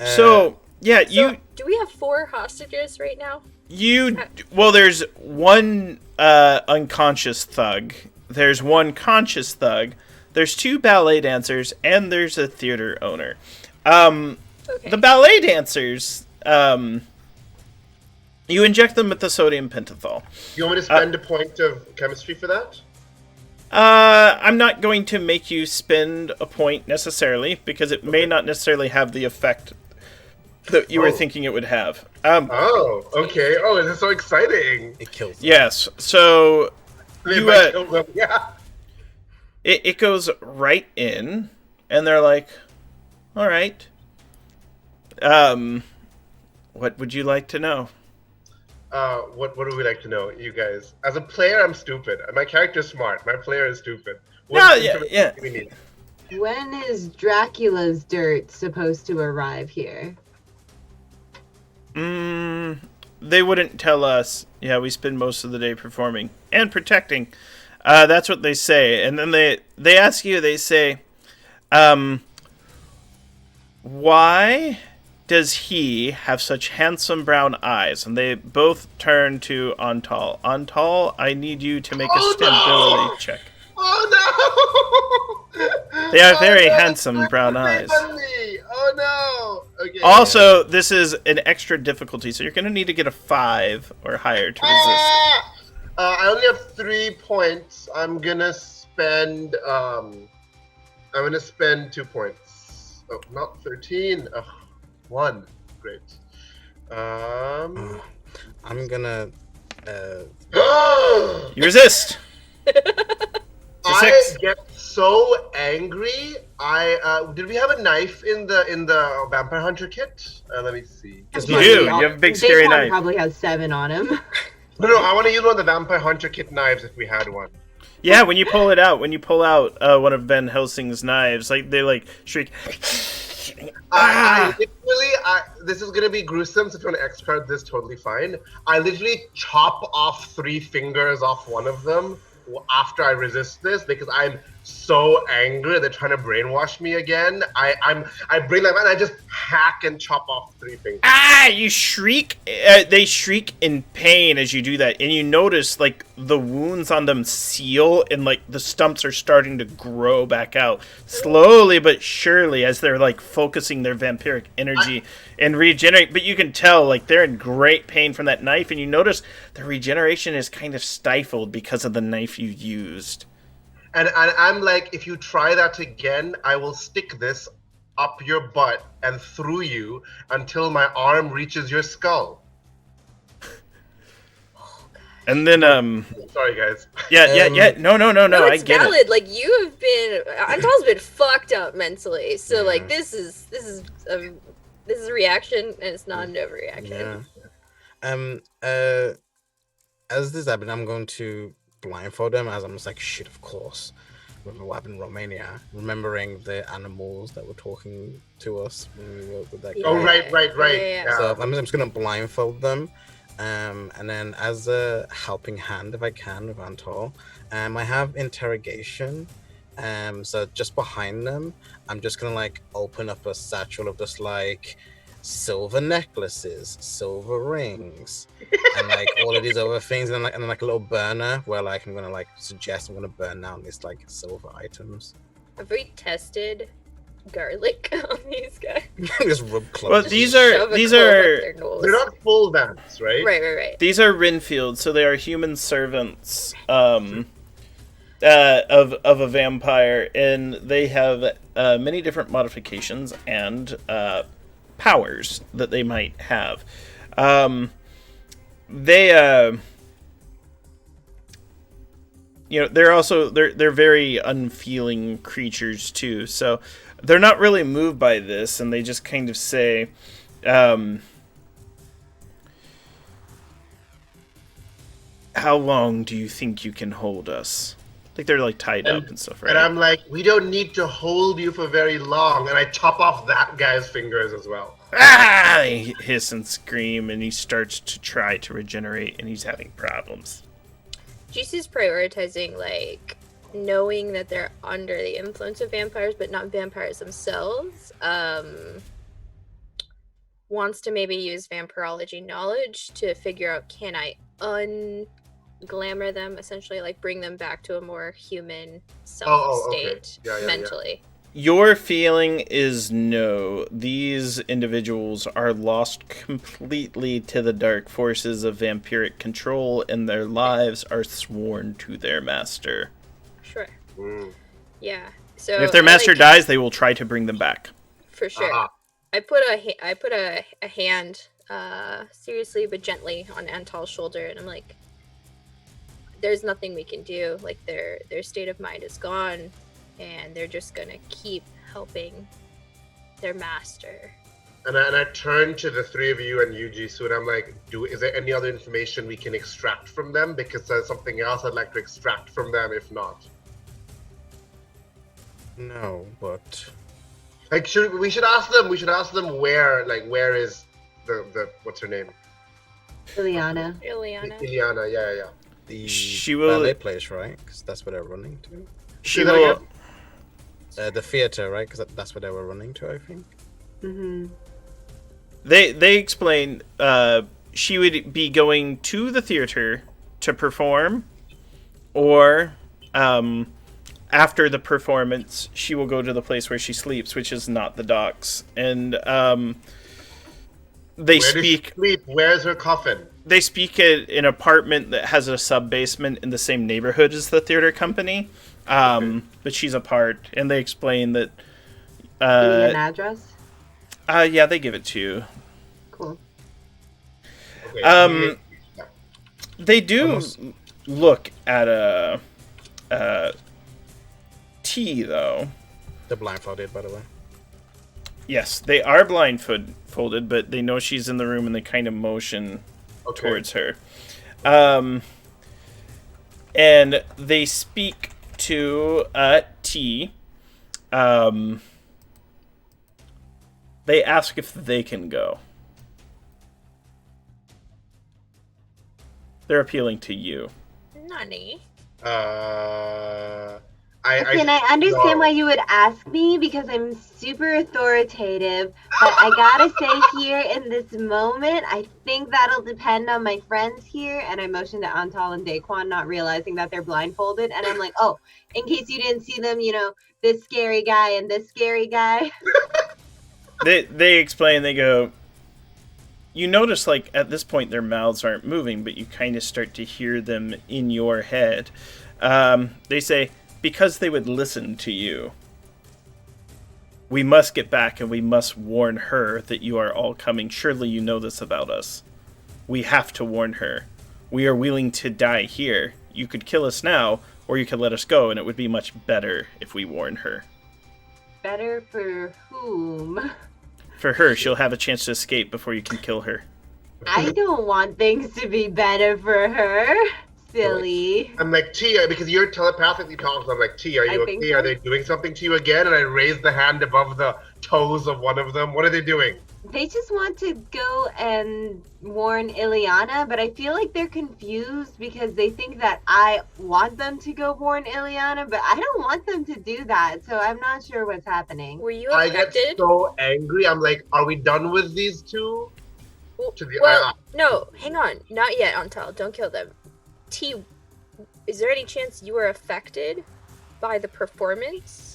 So do we have 4 hostages right now? There's one unconscious thug. There's one conscious thug. There's 2 ballet dancers, and there's a theater owner. Okay. The ballet dancers, you inject them with the sodium pentothal. You want me to spend a point of chemistry for that? I'm not going to make you spend a point necessarily, because it may not necessarily have the effect that you were thinking it would have. Okay. Oh, this is so exciting. It kills them. Yes, so Yeah. it goes right in, and they're like, all right. What would you like to know? What would we like to know, you guys? As a player, I'm stupid. My character's smart. My player is stupid. Yeah. Do we need? When is Dracula's dirt supposed to arrive here? They wouldn't tell us. Yeah, we spend most of the day performing and protecting. That's what they say. And then they ask you, they say, why does he have such handsome brown eyes? And they both turn to Antal. Antal, I need you to make a stability check. Oh no! They have very handsome brown eyes. Oh no! Okay. Also, this is an extra difficulty, so you're going to need to get a 5 or higher to resist. I only have 3 points. I'm gonna spend 2 points. Oh, not 13. 1. Great. I'm gonna. You resist. I get so angry. Did we have a knife in the vampire hunter kit? Let me see. You do. You have a big scary knife. Probably has 7 on him. No, I want to use one of the vampire hunter kit knives if we had one. Yeah, when you pull out one of Van Helsing's knives, like they like shriek. I literally, this is gonna be gruesome. So if you want to X card this, totally fine. I literally chop off 3 fingers off one of them after I resist this because I'm so angry they're trying to brainwash me again. I bring them and I just hack and chop off 3 fingers. You shriek. They shriek in pain as you do that, and you notice like the wounds on them seal, and like the stumps are starting to grow back out slowly but surely as they're like focusing their vampiric energy and regenerate. But you can tell like they're in great pain from that knife, and you notice the regeneration is kind of stifled because of the knife you used. And I'm like, if you try that again, I will stick this up your butt and through you until my arm reaches your skull. And then, Sorry, guys. yeah. No, No, I it's get valid. it. Like you have been, Antal's been fucked up mentally. So Yeah. like this is a reaction, and it's not an overreaction. Yeah. As this happened, I'm going to blindfold them as I'm just like, shit, of course. With what happened in Romania, remembering the animals that were talking to us when we were with that guy. Oh, right. Yeah. So I'm just gonna blindfold them, and then as a helping hand, if I can, with Antal, I have interrogation. So just behind them, I'm just gonna like open up a satchel of just like silver necklaces, silver rings, and like all of these other things, and then like a little burner where like I'm gonna like suggest I'm gonna burn down these like silver items. Have we tested garlic on these guys? Just rub cloves. Well, these are They're not full vamps, right? Right. these are Rinfield, so they are human servants of a vampire, and they have many different modifications and powers that they might have. They're also they're very unfeeling creatures too, so they're not really moved by this, and they just kind of say, how long do you think you can hold us? Like they're like tied up and stuff, right? And I'm like, we don't need to hold you for very long, and I chop off that guy's fingers as well. Ah! He hiss and scream, and he starts to try to regenerate, and he's having problems. Jisoo's prioritizing like knowing that they're under the influence of vampires, but not vampires themselves. Wants to maybe use vampirology knowledge to figure out, can I unglamour them, essentially like bring them back to a more human self state mentally. Your feeling is no. These individuals are lost completely to the dark forces of vampiric control, and their lives are sworn to their master. Sure. Yeah. So And if their master dies, they will try to bring them back. For sure. I put a hand seriously but gently on Antal's shoulder, and I'm like, there's nothing we can do. Like their state of mind is gone, and they're just gonna keep helping their master. And I turn to the three of you and you, Jisoo, and I'm like, is there any other information we can extract from them? Because there's something else I'd like to extract from them, if not. No, but like, we should ask them where is the what's her name? Ileana. Ileana, yeah. The ballet place, right? Because that's where they're running to. She will. The theater, right? Because that's where they were running to, I think. Mm-hmm. They explain she would be going to the theater to perform, or after the performance, she will go to the place where she sleeps, which is not the docks. And they speak. Where's her coffin? They speak at an apartment that has a sub-basement in the same neighborhood as the theater company. But she's apart, and they explain that. Give me an address? Yeah, they give it to you. Cool. Okay. They do look at a T, though. They're blindfolded, by the way. Yes, they are blindfolded, but they know she's in the room, and they kind of motion towards her. And they speak to T. They ask if they can go. They're appealing to you. Nani? I understand why you would ask me, because I'm super authoritative, but I gotta say here in this moment, I think that'll depend on my friends here. And I motioned to Antal and Daquan, not realizing that they're blindfolded, and I'm like, oh, in case you didn't see them, this scary guy and this scary guy. They explain, they go, you notice, like, at this point their mouths aren't moving, but you kind of start to hear them in your head. They say, because they would listen to you. We must get back, and we must warn her that you are all coming. Surely you know this about us. We have to warn her. We are willing to die here. You could kill us now, or you could let us go, and it would be much better if we warn her. Better for whom? For her, she'll have a chance to escape before you can kill her. I don't want things to be better for her. Silly. I'm like, Tia, because you're telepathically talking. I'm like, Tia, are you okay? Are they doing something to you again? And I raise the hand above the toes of one of them. What are they doing? They just want to go and warn Ileana, but I feel like they're confused because they think that I want them to go warn Ileana, but I don't want them to do that, so I'm not sure what's happening. Were you affected? I get so angry. I'm like, are we done with these two? No, hang on. Not yet, Antal. Don't kill them. T, is there any chance you were affected by the performance?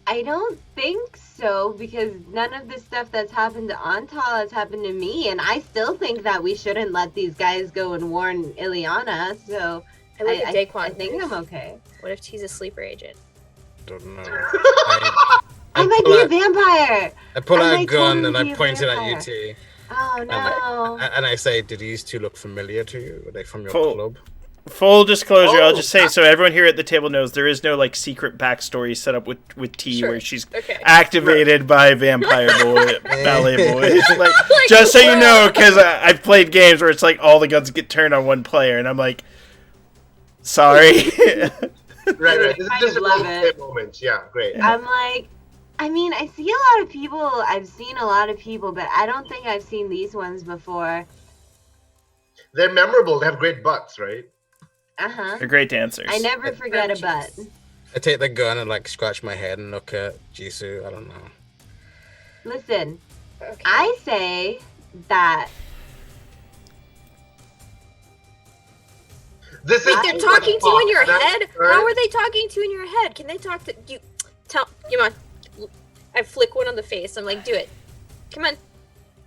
I don't think so, because none of the stuff that's happened to Antal has happened to me, and I still think that we shouldn't let these guys go and warn Ileana, so I think I'm okay. What if T's a sleeper agent? Don't know. I might be a vampire! I pull out a gun and I point it at you, T. Oh, no. And I say, do these two look familiar to you? Are they from your club? Full disclosure, I'll just say so everyone here at the table knows there is no like secret backstory set up with T where she's activated by vampire ballet boys. Like, just so you know, because I've played games where it's like all the guns get turned on one player, and I'm like, sorry. Right. This is just a moment. Yeah, great. I'm like, I mean, I've seen a lot of people, but I don't think I've seen these ones before. They're memorable. They have great butts, right? Uh-huh. They're great dancers. I never forget a butt. I take the gun and like scratch my head and look at Jisoo. I don't know. Listen, I say that. They're talking to you in your head? How are they talking to you in your head? Can they talk to you? Come on. I flick one on the face. I'm like, do it. Come on.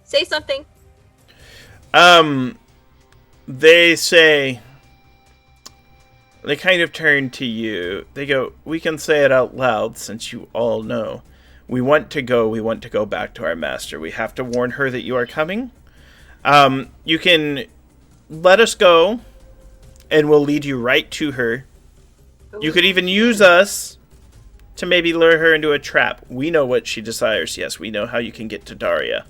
Say something. They say, they kind of turn to you. They go, we can say it out loud since you all know. We want to go back to our master. We have to warn her that you are coming. You can let us go, and we'll lead you right to her. You could even use us to maybe lure her into a trap. We know what she desires. Yes, we know how you can get to Daria.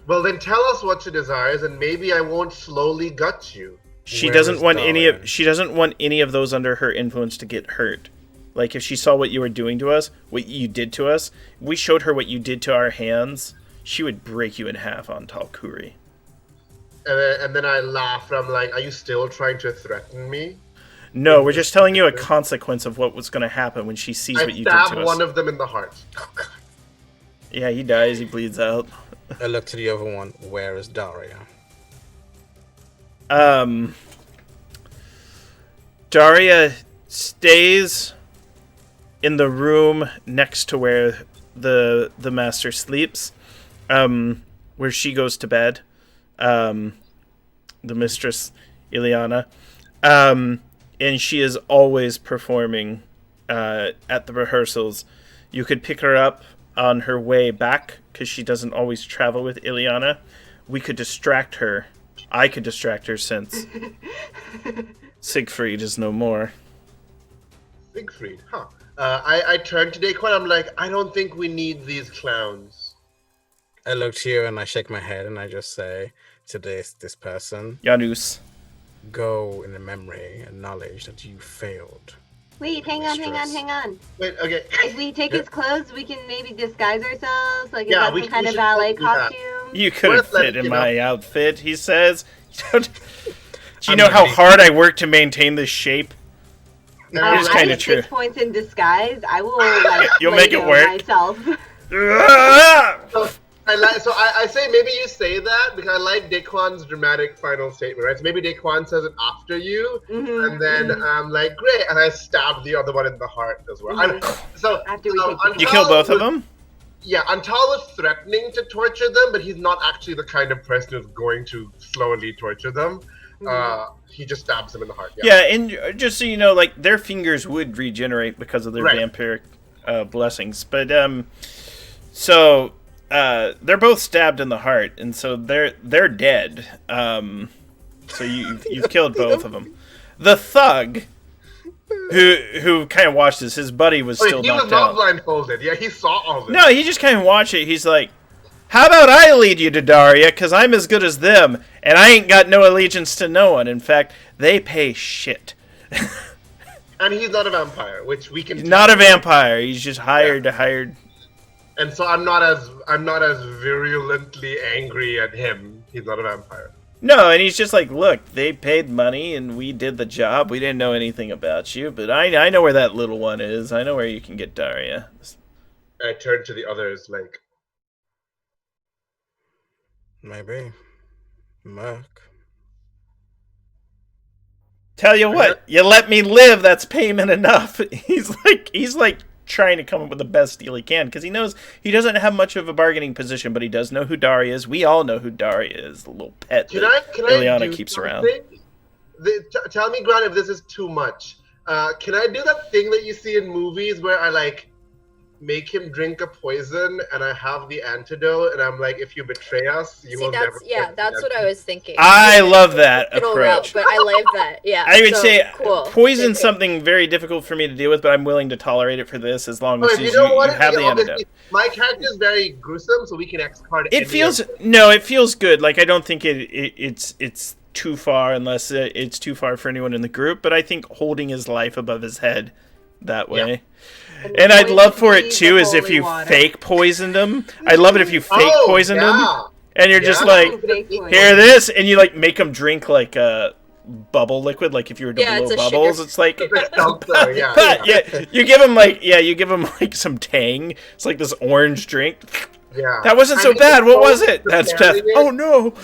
Well, then tell us what she desires, and maybe I won't slowly gut you. She doesn't want any of those under her influence to get hurt. Like, if she saw what you were doing to us, what you did to us, we showed her what you did to our hands, she would break you in half on Talkuri. And then I laugh, and I'm like, are you still trying to threaten me? No, we're just telling you a consequence of what was going to happen when she sees what you did to us. I stab one of them in the heart. Oh, God. Yeah, he dies, he bleeds out. I look to the other one. Where is Daria? Daria stays in the room next to where the master sleeps, where she goes to bed, the mistress Ileana, and she is always performing at the rehearsals. You could pick her up on her way back because she doesn't always travel with Ileana. We could distract her. I could distract her since Siegfried is no more. Siegfried, huh? I turn to Daquan. I'm like, I don't think we need these clowns. I look to you and I shake my head and I just say to this person, Janus, go in the memory and knowledge that you failed. Wait, hang on. Wait, okay. If we take his clothes, we can maybe disguise ourselves, like yeah, some kind of ballet costume. You couldn't fit in my outfit, he says. Do you know how hard I work to maintain this shape? It's kind of true. 6 points in disguise. I will You'll make it work myself. So I say maybe you say that because I like Daquan's dramatic final statement, right? So maybe Daquan says it after you, and then I'm like, great, and I stab the other one in the heart as well. So after we take you kill both of them? Yeah, Antal is threatening to torture them, but he's not actually the kind of person who's going to slowly torture them. He just stabs them in the heart. Yeah, and just so you know, like, their fingers would regenerate because of their vampiric blessings. But So they're both stabbed in the heart, and so they're dead. So you've killed both of them. The thug who kind of watched this, his buddy was still knocked out. He was not blindfolded. Yeah, he saw all this. No, he just kind of watched it. He's like, how about I lead you to Daria, because I'm as good as them, and I ain't got no allegiance to no one. In fact, they pay shit. And he's not a vampire, which we can. He's not a vampire. He's just hired. And so I'm not as virulently angry at him. He's not a vampire. No, and he's just like, look, they paid money and we did the job. We didn't know anything about you, but I know where that little one is. I know where you can get Daria. I turned to the others like, Maybe. Merc. Tell you what, you let me live, that's payment enough. He's like trying to come up with the best deal he can, because he knows he doesn't have much of a bargaining position, but he does know who Daria is. We all know who Daria is, the little pet can that Ileana keeps something? around. Tell me, Grant, if this is too much. Can I do that thing that you see in movies where I like make him drink a poison and I have the antidote and I'm like, if you betray us, you will never. Yeah, that's what I was thinking. I love that approach. But I like that. Yeah. I would say cool. poison's something very difficult for me to deal with, but I'm willing to tolerate it for this as long as you have the antidote. My character is very gruesome, so we can X-card it. It feels good. Like I don't think it's too far unless it's too far for anyone in the group, but I think holding his life above his head that way. Yeah. And I'd love for it too, is if you fake poisoned him. I'd love it if you fake poisoned him, and you're just like, here this, and you like make him drink like a bubble liquid, like if you were to blow bubbles. It's like, you give him like some Tang. It's like this orange drink. Yeah, that wasn't so bad. What was it? That's death. Oh no.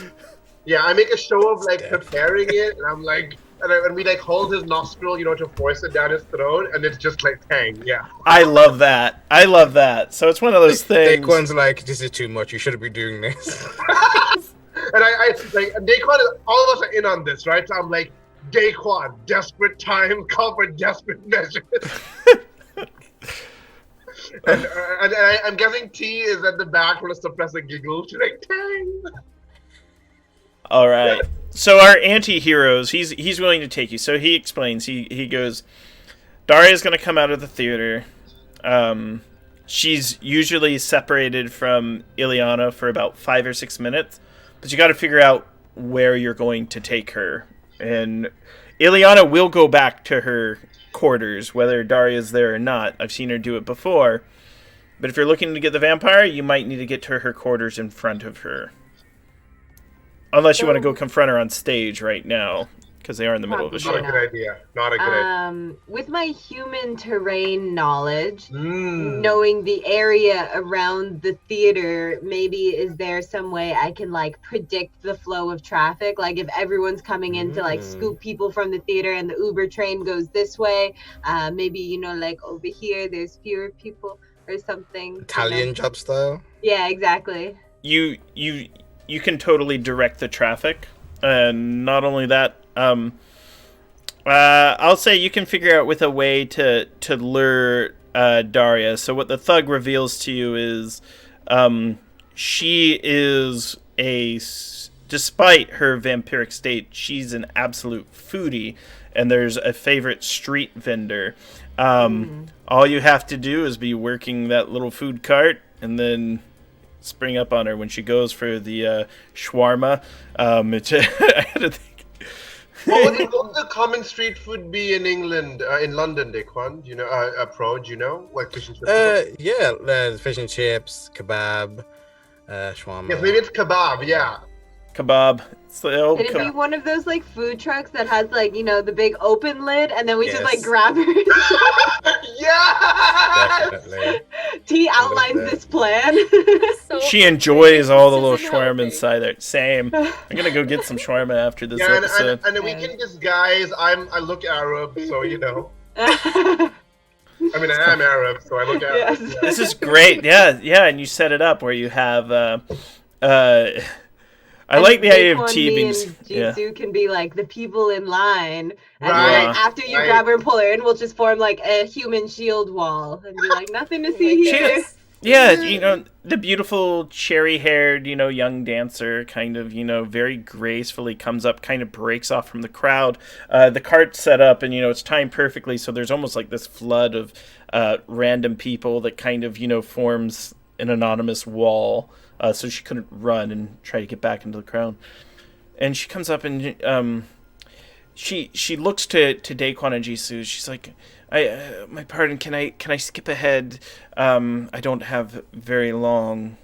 Yeah, I make a show of like preparing it, and I'm like. And we like hold his nostril, to force it down his throat, and it's just like Tang. Yeah. I love that. So it's one of those things. Daquan's like, this is too much. You shouldn't be doing this. And I like Daquan. All of us are in on this, right? So I'm like, Daquan, desperate time, call for desperate measures. and I'm guessing T is at the back with a suppressing giggle. She's like, Tang. All right. So our anti-heroes, he's willing to take you. So he explains. He goes, Daria's going to come out of the theater. She's usually separated from Ileana for about 5 or 6 minutes, but you got to figure out where you're going to take her. And Ileana will go back to her quarters, whether Daria's there or not. I've seen her do it before. But if you're looking to get the vampire, you might need to get to her quarters in front of her. Unless you want to go confront her on stage right now, because they are in the middle of a show. Not a good idea. Not a good idea. With my human terrain knowledge, knowing the area around the theater, maybe is there some way I can like predict the flow of traffic? Like if everyone's coming in to like scoop people from the theater and the Uber train goes this way, maybe like over here there's fewer people or something. Italian job style. Yeah, exactly. You can totally direct the traffic, and not only that, I'll say you can figure out with a way to lure Daria. So what the thug reveals to you is she is despite her vampiric state, she's an absolute foodie, and there's a favorite street vendor. All you have to do is be working that little food cart, and then spring up on her when she goes for the shawarma. I had to think. What would the common street food be in England, in London, Daquan? Do you know, Pro, do you know? Like fish and chips? Fish and chips, kebab, shawarma. Yes, maybe it's kebab, yeah. Kebab. It's the old Could it be one of those like food trucks that has like, the big open lid and then we just like grab her? Yeah! Definitely. T outlines this plan. She enjoys all the little shawarma inside there. Same. I'm gonna go get some shawarma after this episode. And we can disguise, I look Arab, so I mean, I am Arab, so I look Arab. Yes. Yeah. This is great. Yeah, and you set it up where you have I like the idea of T being. Jisoo can be like the people in line, and Right. then after you grab her and pull her in, we'll just form like a human shield wall and be like, nothing to see here. Yeah, the beautiful cherry-haired, young dancer kind of, very gracefully comes up, kind of breaks off from the crowd. The cart's set up and, it's timed perfectly, so there's almost like this flood of random people that kind of, forms an anonymous wall, so she couldn't run and try to get back into the crowd. And she comes up and she looks to Daquan and Jisoo. She's like, my pardon, can I skip ahead? I don't have very long.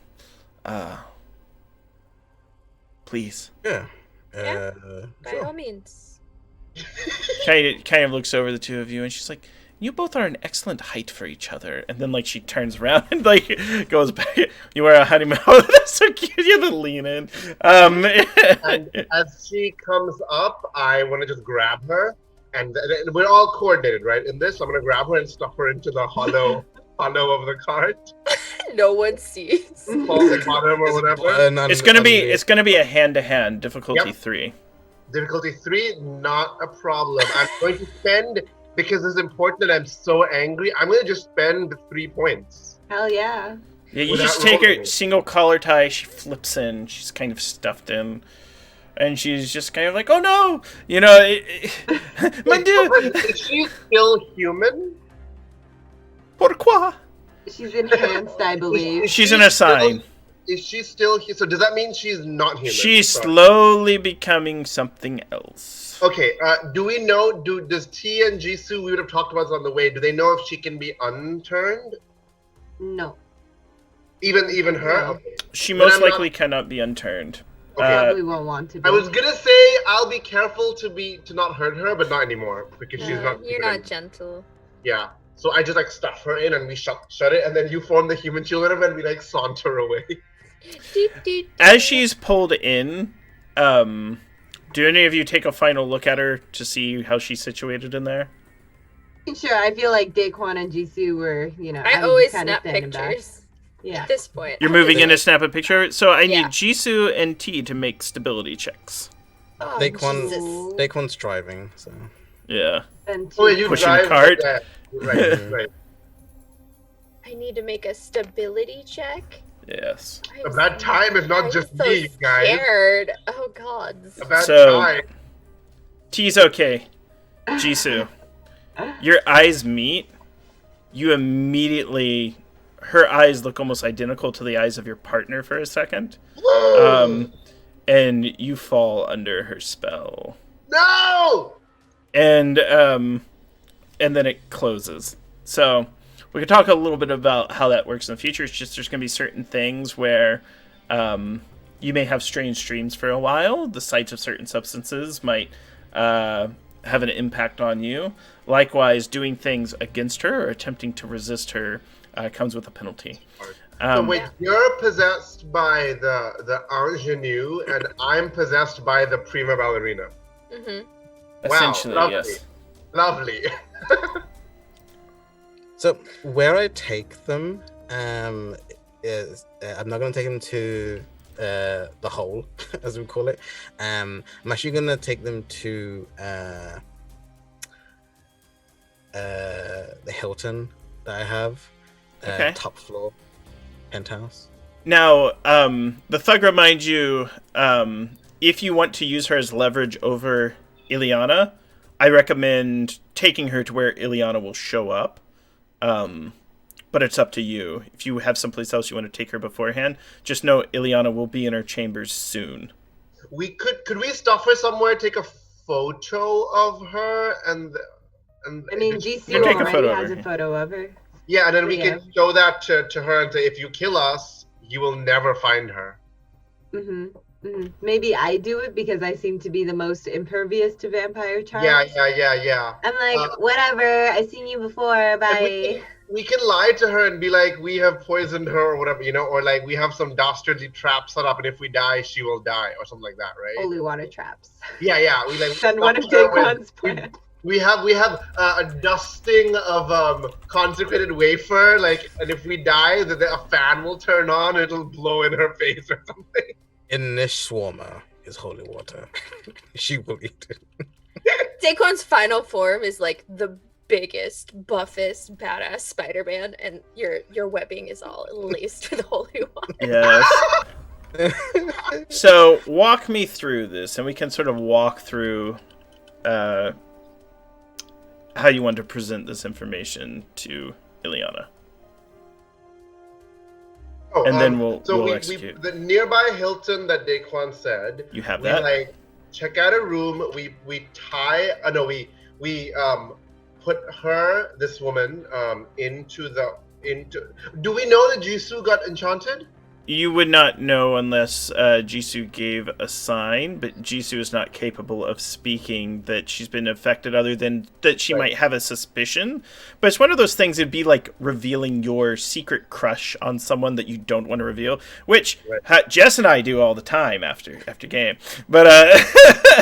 Please. Yeah. By all means. Kind of looks over the two of you, and she's like, you both are an excellent height for each other. And then, she turns around and, goes back. You wear a honeymoon. Oh, that's so cute. You have to lean in. And as she comes up, I want to just grab her. And we're all coordinated, right? In this, I'm going to grab her and stuff her into the hollow of the cart. No one sees. Fall the bottom or whatever. It's gonna be a hand-to-hand, difficulty 3. Difficulty 3, not a problem. I'm going to spend... Because it's important and I'm so angry, I'm going to just spend the 3 points. Hell yeah. Yeah, you just take her single collar tie, she flips in, she's kind of stuffed in. And she's just kind of like, oh no! My dude! Is she still human? Pourquoi? She's enhanced, I believe. She's in a sign. Is she still... So does that mean she's not human? She's slowly becoming something else. Okay, do we know, does T and Jisoo, we would have talked about this on the way, do they know if she can be unturned? No. Even her? No. Okay. She most likely cannot be unturned. Probably won't want to be. I was gonna say, I'll be careful to not hurt her, but not anymore, because she's not... You're not gentle. Yeah, so I just, stuff her in and we shut it, and then you form the human children and we, saunter away. As she's pulled in, do any of you take a final look at her to see how she's situated in there? Sure, I feel like Daquan and Jisoo were, I always snap pictures. Yeah. At this point. You're moving in to snap a picture? So I need Yeah. Jisoo and T to make stability checks. Oh, Jesus. Daquan's driving, so... Yeah. Oh, you Pushing drive cart. that. Right. I need to make a stability check. Yes. A bad time is not just so me, guys. Scared. Oh God. A bad So- time. T's okay. Jisoo. Your eyes meet. You immediately... Her eyes look almost identical to the eyes of your partner for a second. And you fall under her spell. No! And then it closes. So we could talk a little bit about how that works in the future. It's just there's going to be certain things where you may have strange dreams for a while. The sight of certain substances might have an impact on you. Likewise, doing things against her or attempting to resist her comes with a penalty. So wait, you're possessed by the ingenue, and I'm possessed by the prima ballerina. Mm-hmm. Essentially, wow, yes. Lovely. So where I take them is I'm not going to take them to the hole, as we call it. I'm actually going to take them to the Hilton that I have, Okay. top floor, penthouse. Now, the thug reminds you, if you want to use her as leverage over Ileana, I recommend taking her to where Ileana will show up. But it's up to you. If you have someplace else you want to take her beforehand, just know Ileana will be in her chambers soon. We could we stuff her somewhere, take a photo of her, and I mean, GC You take a already photo of has her. a photo of her. yeah, and then we Yeah. can show that to her and say, if you kill us, you will never find her. Maybe I do it because I seem to be the most impervious to vampire charms. Yeah. I'm like, whatever. I've seen you before. Bye. We can lie to her and be like, we have poisoned her or whatever, or like we have some dastardly trap set up, and if we die, she will die, or something like that, right? Holy water traps. Yeah. We like Send one of stuff her with- Daquan's plans. We have a dusting of consecrated wafer, like, and if we die, a fan will turn on, it'll blow in her face or something. Inish Swarmer is holy water. She will eat it. Daquan's final form is like the biggest, buffest, badass Spider-Man, and your webbing is all laced with holy water. Yes. So walk me through this, and we can sort of walk through how you want to present this information to Ileana. Oh, And then we'll we execute. the nearby Hilton that Daquan said. You have we that? like check out a room. We tie. We put her, this woman, into. Do we know that Jisoo got enchanted? You would not know unless Jisoo gave a sign, but Jisoo is not capable of speaking that she's been affected, other than that she might have a suspicion. But it's one of those things, it'd be like revealing your secret crush on someone that you don't want to reveal, which Jess and I do all the time after game. But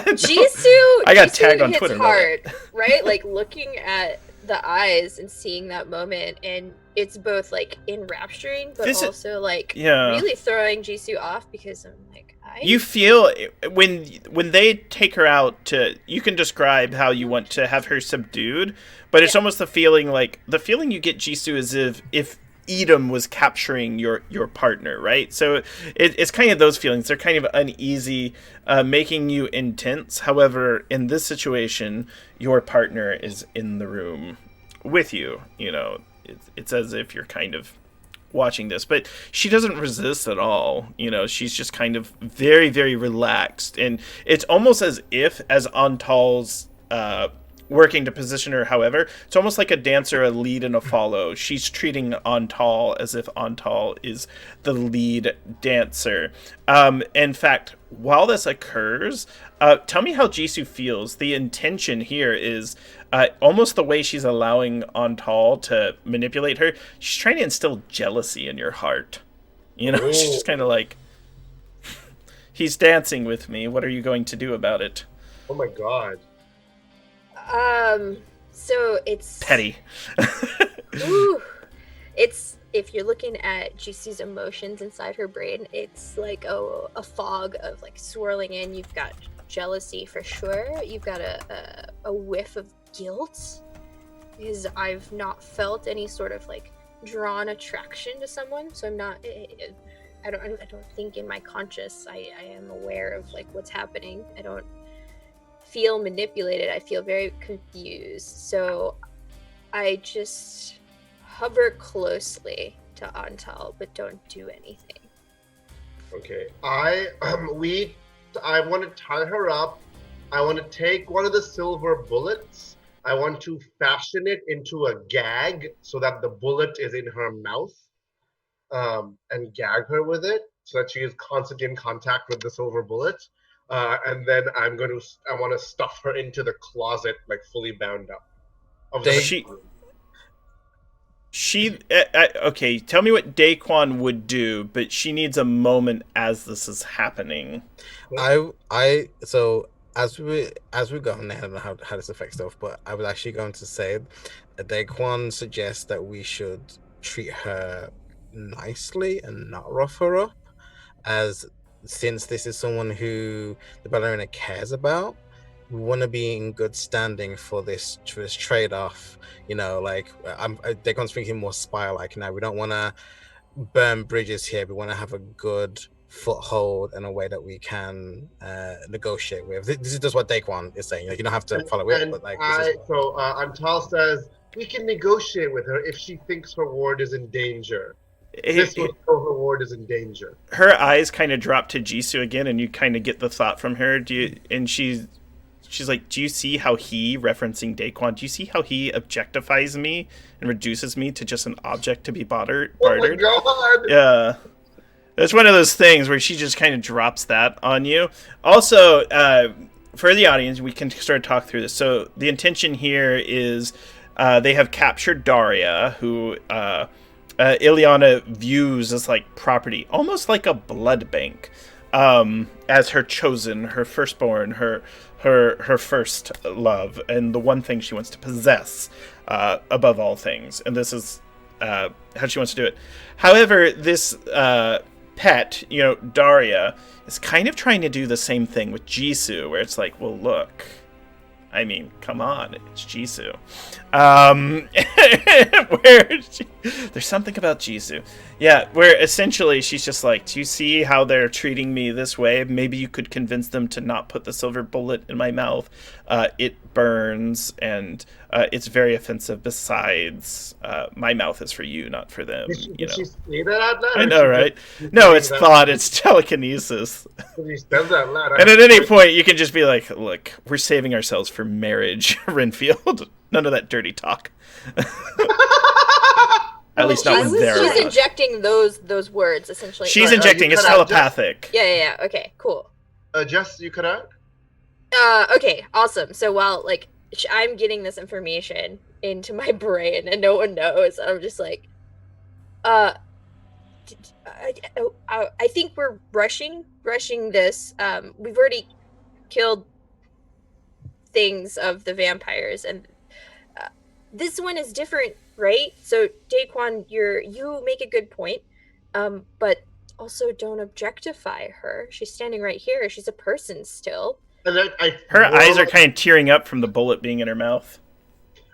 Jisoo, I got Jisoo tagged on hits Twitter. hard, right? Like looking at the eyes and seeing that moment, and it's both like enrapturing, but also like really throwing Jisoo off, because I'm like, you feel when they take her out to, you can describe how you want to have her subdued, but it's almost the feeling you get Jisoo is if Edom was capturing your partner, right? So it's kind of those feelings. They're kind of uneasy, making you intense. However, in this situation, your partner is in the room with you. You know, it's as if you're kind of watching this, but she doesn't resist at all. You know, she's just kind of very, very relaxed, and it's almost as if, as Antal's working to position her, however, it's almost like a dancer, a lead and a follow. She's treating Antal as if Antal is the lead dancer. In fact, while this occurs, tell me how Jisoo feels. The intention here is almost the way she's allowing Antal to manipulate her. She's trying to instill jealousy in your heart. You know, she's just kind of like, he's dancing with me. What are you going to do about it? Oh my god. So it's petty. It's, if you're looking at Jisoo's emotions inside her brain, it's like a fog of like swirling in. You've got jealousy for sure. You've got a whiff of guilt, because I've not felt any sort of like drawn attraction to someone. So I'm not. I don't think in my conscious I am aware of like what's happening. I don't feel manipulated. I feel very confused. So I just hover closely to Antal, but don't do anything. Okay. I want to tie her up. I want to take one of the silver bullets. I want to fashion it into a gag so that the bullet is in her mouth, and gag her with it so that she is constantly in contact with the silver bullet. And then I want to stuff her into the closet, like fully bound up. Okay, tell me what Daquan would do, but she needs a moment as this is happening. So as we go on, I don't know how this affects stuff, but I was actually going to say that Daquan suggests that we should treat her nicely and not rough her up, since this is someone who the ballerina cares about. We want to be in good standing for this trade-off. You know, like Daquan's thinking more spy-like now. We don't want to burn bridges here. We want to have a good foothold in a way that we can negotiate with. This is just what Daquan is saying. Like, you don't have to follow it, but like. Antal says we can negotiate with her if she thinks her ward is in danger. This will show her ward is in danger. Her eyes kind of drop to Jisoo again, and you kind of get the thought from her. She's like, do you see how he, referencing Daquan, do you see how he objectifies me and reduces me to just an object to be bartered? Oh my god! Yeah. It's one of those things where she just kind of drops that on you. Also, for the audience, we can sort of talk through this. So the intention here is they have captured Daria, who Ileana views as like property, almost like a blood bank, as her chosen, her firstborn, her first love, and the one thing she wants to possess above all things. And this is how she wants to do it. However, this pet, Daria, is kind of trying to do the same thing with Jisoo, where it's like, well, look, I mean, come on, it's Jisoo. There's something about Jisoo. Yeah, where essentially she's just like, do you see how they're treating me this way? Maybe you could convince them to not put the silver bullet in my mouth. It burns, and it's very offensive. Besides, my mouth is for you, not for them. Did she say that out loud? I know, right? No, it's thought. It's telekinesis. She says that loud. And at any point, you can just be like, look, we're saving ourselves for marriage, Renfield. None of that dirty talk. At least not with their She's injecting those words, essentially. She's injecting. It's telepathic. Yeah. Okay, cool. Jess, you cut out? Okay, awesome. So while, like, I'm getting this information into my brain and no one knows, I'm just like, I think we're rushing this. We've already killed things of the vampires, and this one is different, right? So Daquan, you make a good point, but also don't objectify her. She's standing right here. She's a person still. And her eyes are kind of tearing up from the bullet being in her mouth.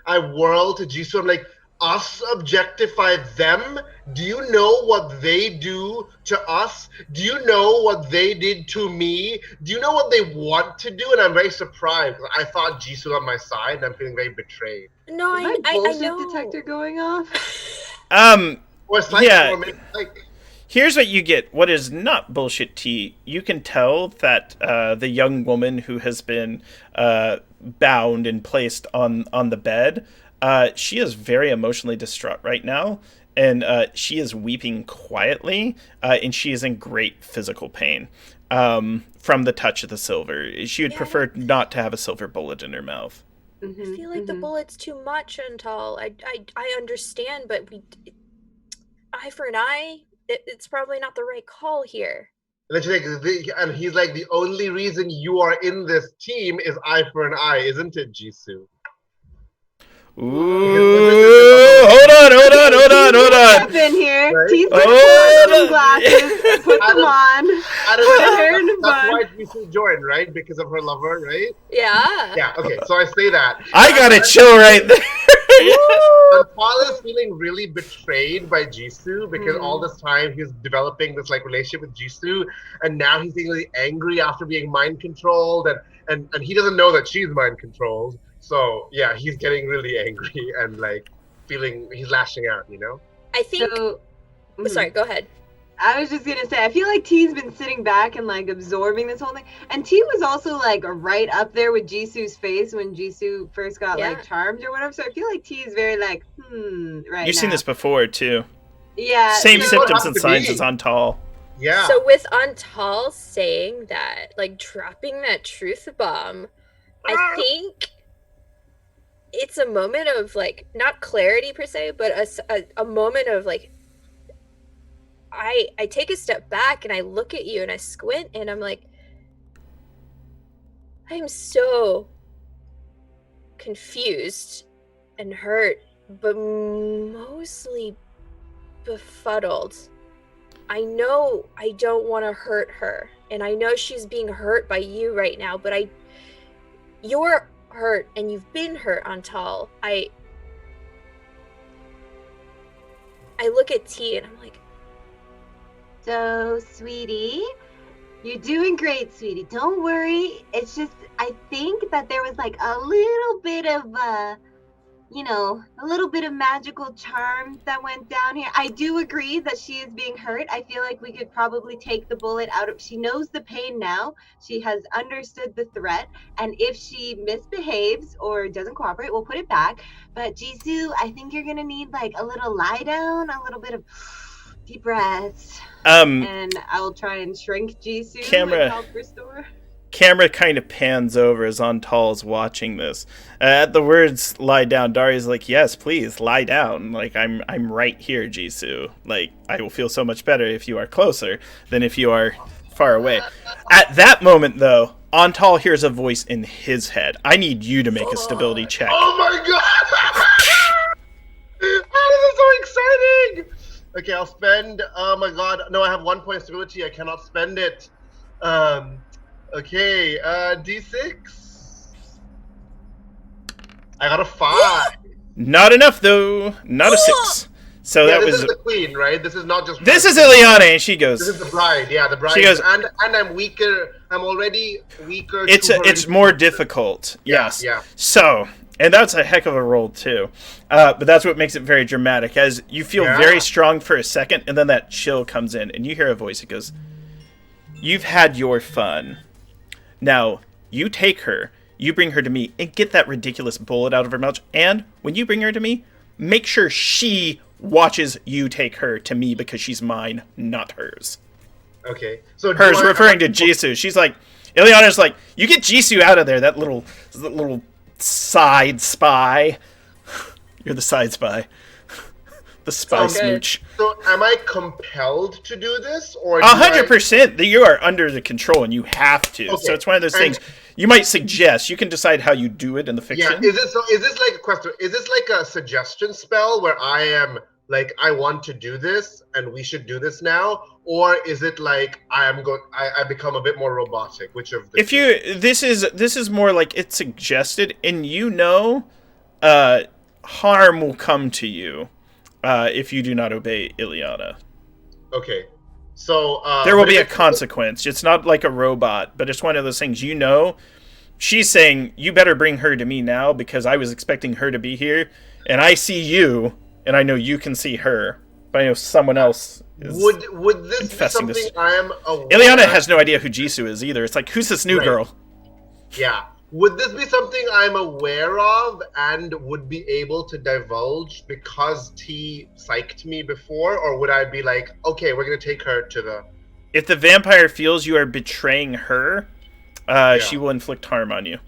I whirl to Jisoo. I'm like, us objectify them? Do you know what they do to us? Do you know what they did to me? Do you know what they want to do? And I'm very surprised. I thought Jisoo was on my side, and I'm feeling very betrayed. No, Is my bullshit detector going off? Or it's like, Yeah. or maybe like, Here's what you get. What is not bullshit tea. You can tell that the young woman who has been bound and placed on the bed, she is very emotionally distraught right now, and she is weeping quietly, and she is in great physical pain from the touch of the silver. She would prefer not to have a silver bullet in her mouth. I feel like the bullet's too much, Untal. I understand, but eye for an eye. It's probably not the right call here. and he's like, the only reason you are in this team is eye for an eye, isn't it, Jisoo? Ooh, hold on. Step in here. Right? Teeth some glasses. Put them on. That's why Jisoo joined, right? Because of her lover, right? Yeah. Yeah. Okay. So I say that. I got a chill right there. And Paul is feeling really betrayed by Jisoo because all this time he's developing this like relationship with Jisoo, and now he's feeling really angry after being mind controlled, and he doesn't know that she's mind controlled. So yeah, he's getting really angry and like he's lashing out, you know? I think. Sorry, go ahead. I was just gonna say, I feel like T's been sitting back and like absorbing this whole thing, and T was also like right up there with Jisoo's face when Jisoo first got like charmed or whatever. So I feel like T is very like right. You've seen this before too. Yeah. Same symptoms and signs as Untal. Yeah. So with Untal saying that, like dropping that truth bomb, I think it's a moment of like not clarity per se, but a moment of like. I take a step back and I look at you and I squint and I'm like, I am so confused and hurt, but mostly befuddled. I know I don't want to hurt her, and I know she's being hurt by you right now, but you're hurt and you've been hurt, Untal. I look at T and I'm like, so, sweetie, you're doing great, sweetie. Don't worry. It's just, I think that there was like a little bit of, a little bit of magical charm that went down here. I do agree that she is being hurt. I feel like we could probably take the bullet out of, she knows the pain now. She has understood the threat. And if she misbehaves or doesn't cooperate, we'll put it back. But Jisoo, I think you're going to need like a little lie down, a little bit of deep breaths. And I'll try and shrink Jisoo and help restore. Camera kind of pans over as Untal's watching this. At the words "lie down," Daria's like, "Yes, please lie down. Like I'm right here, Jisoo. Like I will feel so much better if you are closer than if you are far away." At that moment, though, Untal hears a voice in his head. I need you to make a stability check. Oh my god! Oh, this is so exciting! Okay, I'll spend. Oh my god! No, I have 1 point stability. I cannot spend it. Okay, D6. I got a 5. Not enough though. Not a 6. So Yeah, that this was. is the queen, right? This is not just. This is Ileana, and she This goes. is the bride. Yeah, the bride. She goes. And I'm weaker. I'm already weaker. It's more difficult. Yeah, Yes. yeah. So, and that's a heck of a roll too. But that's what makes it very dramatic. As you feel Yeah. very strong for a second, and then that chill comes in, and you hear a voice that goes, "You've had your fun. Now you take her. You bring her to me, and get that ridiculous bullet out of her mouth. And when you bring her to me, make sure she watches you take her to me because she's mine, not hers." Okay. So Hers referring to Jisoo. She's like, Ileana's like, you get Jisoo out of there, that little side spy. You're the side spy. The spy Okay. smooch. So am I compelled to do this, or do I- 100%. You are under the control, and you have to. Okay. So it's one of those And- things you might suggest. You can decide how you do it in the Yeah. fiction. Is this like a question? Is this like a suggestion spell where I am like I want to do this and we should do this now, or is it like I become a bit more robotic? Which of the If two? you this is more like it's suggested, and harm will come to you if you do not obey Ileana. Okay. So There will but be a if- consequence. It's not like a robot, but it's one of those things she's saying, you better bring her to me now because I was expecting her to be here, and I see you, and I know you can see her, but I know someone else is... Would this be confessing something this. I am aware? Ileana has no idea who Jisoo is either. It's like, who's this new Right. girl? Yeah. Would this be something I'm aware of and would be able to divulge because T psyched me before, or would I be like, okay, we're gonna take her to the? If the vampire feels you are betraying her, she will inflict harm on you.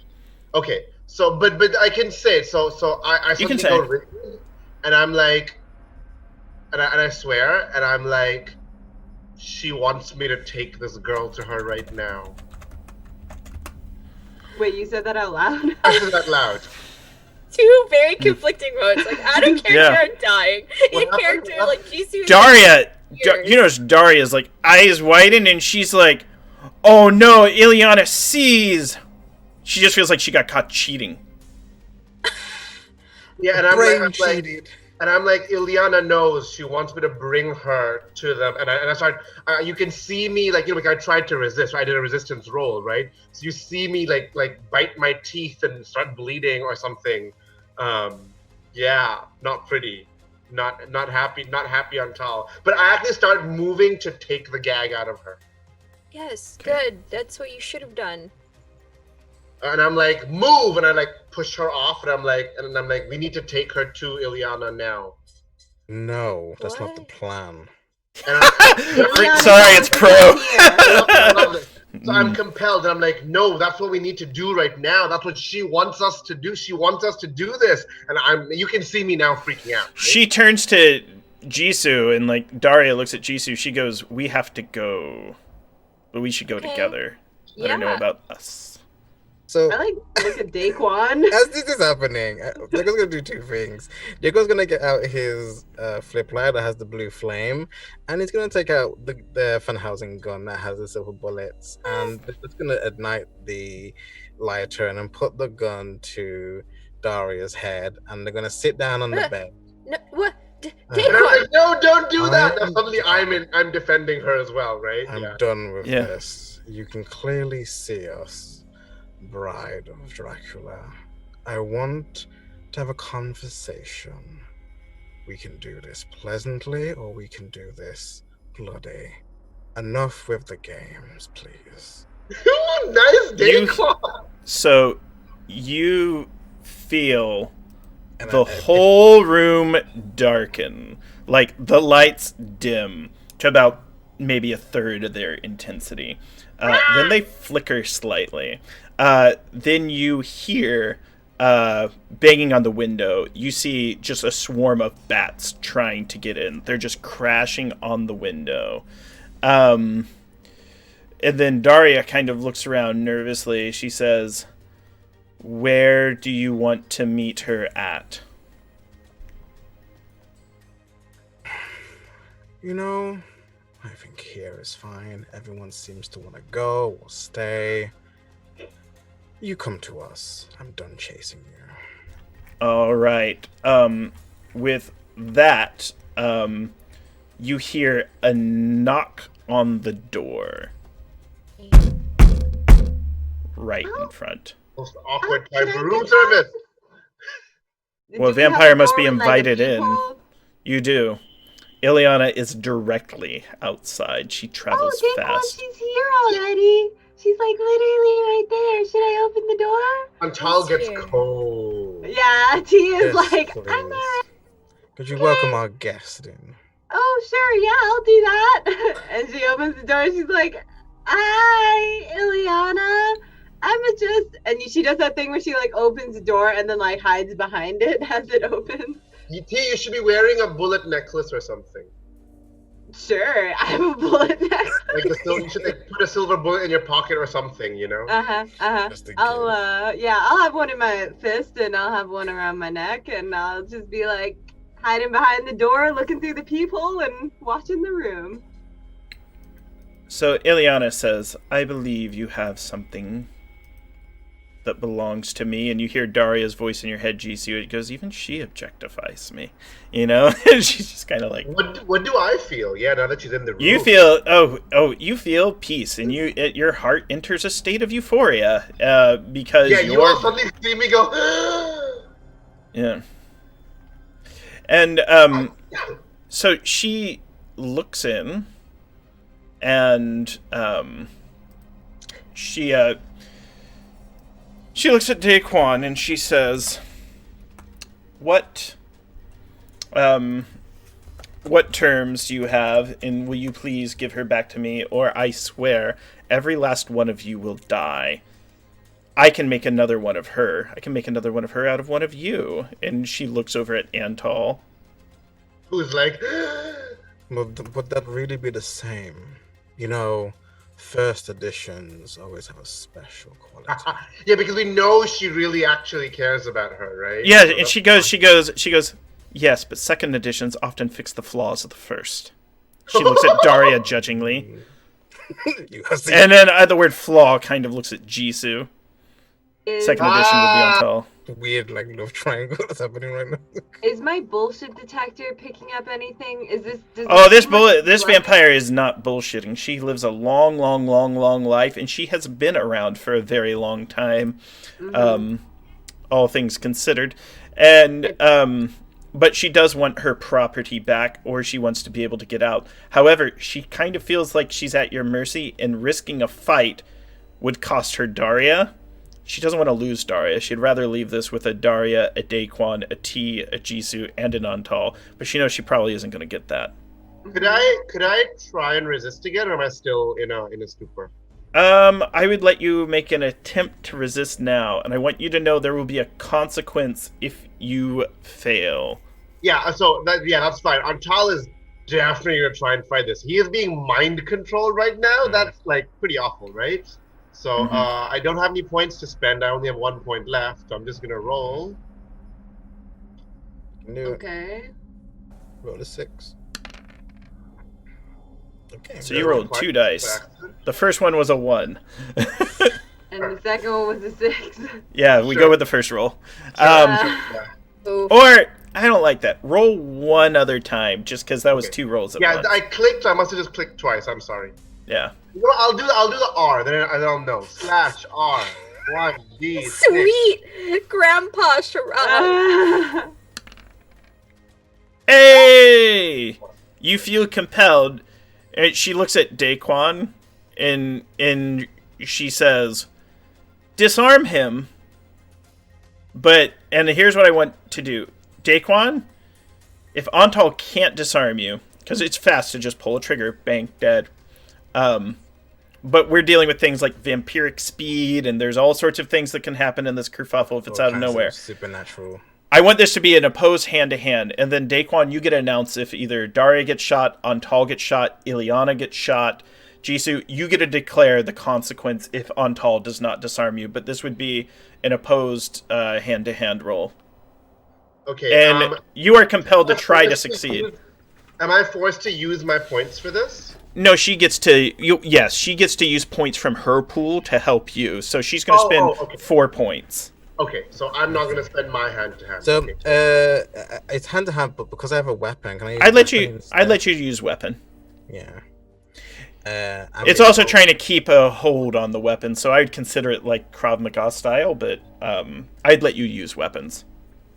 Okay. So, but I can say so. So I You can suddenly say. go written, and I'm like, and I swear, and I'm like, she wants me to take this girl to her right now. Wait, you said that out loud? I said that loud. Two very conflicting modes. Like out of character Yeah. and dying. What In character, happened? like Jisoo. Daria, Years. you notice Daria's like eyes widen, and she's like, "Oh no, Ileana sees." She just feels like she got caught cheating. Yeah, and I'm Brain like, cheated. and I'm like, Ileana knows she wants me to bring her to them, and I start. You can see me like like I tried to resist. Right? I did a resistance roll, right? So you see me like bite my teeth and start bleeding or something. Yeah, not pretty, not happy on Tal. But I actually start moving to take the gag out of her, Yes, Okay. good. That's what you should have done. and I'm like, move, and I like push her off, and I'm like, we need to take her to Ileana now. No, that's not the What? plan. And I'm, Sorry, it's pro. I love it. So I'm compelled, and I'm like, no, that's what we need to do right now. That's what she wants us to do. She wants us to do this, and you can see me now freaking out. Right? She turns to Jisoo, and like Daria looks at Jisoo. She goes, "We have to go, but we should go Okay. together. Let her know Yeah. about us." So I like look at Daquan. as this is happening, Diego's gonna do two things. Diego's gonna get out his flip light that has the blue flame, and he's gonna take out the fun housing gun that has the silver bullets, and it's gonna ignite the lighter and then put the gun to Daria's head, and they're gonna sit down on the bed. No, what? And I'm Daquan! like, no, don't do that. I'm And suddenly I'm defending her as well, right? I'm Yeah. done with Yeah. this. You can clearly see us, Bride of Dracula. I want to have a conversation. We can do this pleasantly, or we can do this bloody. Enough with the games, please. Nice day, You- Claw. So you feel And the I- whole room darken, like the lights dim to about maybe a third of their intensity. Then they flicker slightly. Then you hear banging on the window. You see just a swarm of bats trying to get in. They're just crashing on the window. And then Daria kind of looks around nervously. She says, "Where do you want to meet her at?" You know, I think here is fine. Everyone seems to want to go or stay. You come to us. I'm done chasing you. All right. With that, you hear a knock on the door right in front. Most awkward Can time I for room get service. Well, Do we have vampire a must door be with, like, a invited in. peephole? You do. Ileana is directly outside. She travels Oh, Daquan, fast. she's here already. She's like literally right there. Should I open the door? Antal gets here? cold. Yeah, T is Yes, like, please. I'm alright. Could you Okay. welcome our guest in? Oh, sure, yeah, I'll do that. And she opens the door and she's like, hi, Ileana. She does that thing where she like opens the door and then like hides behind it as it opens. T, you should be wearing a bullet necklace or something. Sure, I have a bullet necklace. Like you should like put a silver bullet in your pocket or something, you know? Just in I'll case. I'll have one in my fist and I'll have one around my neck and I'll just be like hiding behind the door, looking through the peephole and watching the room. So Ileana says, I believe you have something that belongs to me. And you hear Daria's voice in your head, Jisoo. It goes, even she objectifies me. You know? She's just kind of like... What do I feel? Yeah, now that she's in the room. You feel... you feel peace. And your heart enters a state of euphoria. Because Yeah, you're... you all suddenly see me go... Yeah. And, so she looks in, and, she looks at Daquan, and she says, what terms do you have, and will you please give her back to me, or I swear, every last one of you will die. I can make another one of her. I can make another one of her out of one of you. And she looks over at Antal. Who's like... Would that really be the same? You know, first editions always have a special quality. Yeah, because we know she really actually cares about her, right? Yeah, So and that's she goes, yes, but second editions often fix the flaws of the first. She looks at Daria judgingly. You have to- And then the word flaw kind of looks at Jisoo. Second edition would be Antal. weird like love triangle that's happening right now. Is my bullshit detector picking up anything? Oh, this vampire is not bullshitting. She lives a long life, and she has been around for a very long time, all things considered. And but she does want her property back, or she wants to be able to get out. However, she kind of feels like she's at your mercy, and risking a fight would cost her Daria. She doesn't want to lose Daria. She'd rather leave this with a Daria, a Daquan, a T, a Jisoo, and an Antal. But she knows she probably isn't going to get that. Could I try and resist again, or am I still in a stupor? I would let you make an attempt to resist now, and I want you to know there will be a consequence if you fail. Yeah, that's fine. Antal is definitely gonna try and fight this. He is being mind controlled right now. That's like pretty awful, right? So I don't have any points to spend. I only have 1 point left. So I'm just gonna roll. Okay. Roll a 6. Okay. So you rolled 2 dice. The first one was a 1. And the second one was a 6. Yeah, we go with the first roll. Oof. Or, I don't like that. Roll one other time, just because that was 2 rolls at Yeah, once. I clicked. I must have just clicked twice. I'm sorry. Yeah. You know, I'll do the R. Then I'll know. /R. 1D. Sweet Grandpa Sharad. Hey! You feel compelled. And she looks at Daquan, and she says, disarm him. And here's what I want to do. Daquan, if Antal can't disarm you, because it's fast to just pull a trigger, bang, dead. But we're dealing with things like vampiric speed, and there's all sorts of things that can happen in this kerfuffle if it's out of nowhere. Supernatural. I want this to be an opposed hand-to-hand, and then Daquan, you get to announce if either Daria gets shot, Antal gets shot, Ileana gets shot. Jisoo, you get to declare the consequence if Antal does not disarm you, but this would be an opposed hand-to-hand roll. Okay. And you are compelled to try to succeed. Am I forced to use my points for this? No, she gets to. Yes, she gets to use points from her pool to help you. So she's going to spend 4 points. Okay, so I'm not going to spend my hand to hand. So, Okay. it's hand to hand, but because I have a weapon, can I use I'd let weapon you. instead? I'd let you use weapon. Yeah. It's also trying to keep a hold on the weapon, so I'd consider it like Krav Maga style, but I'd let you use weapons.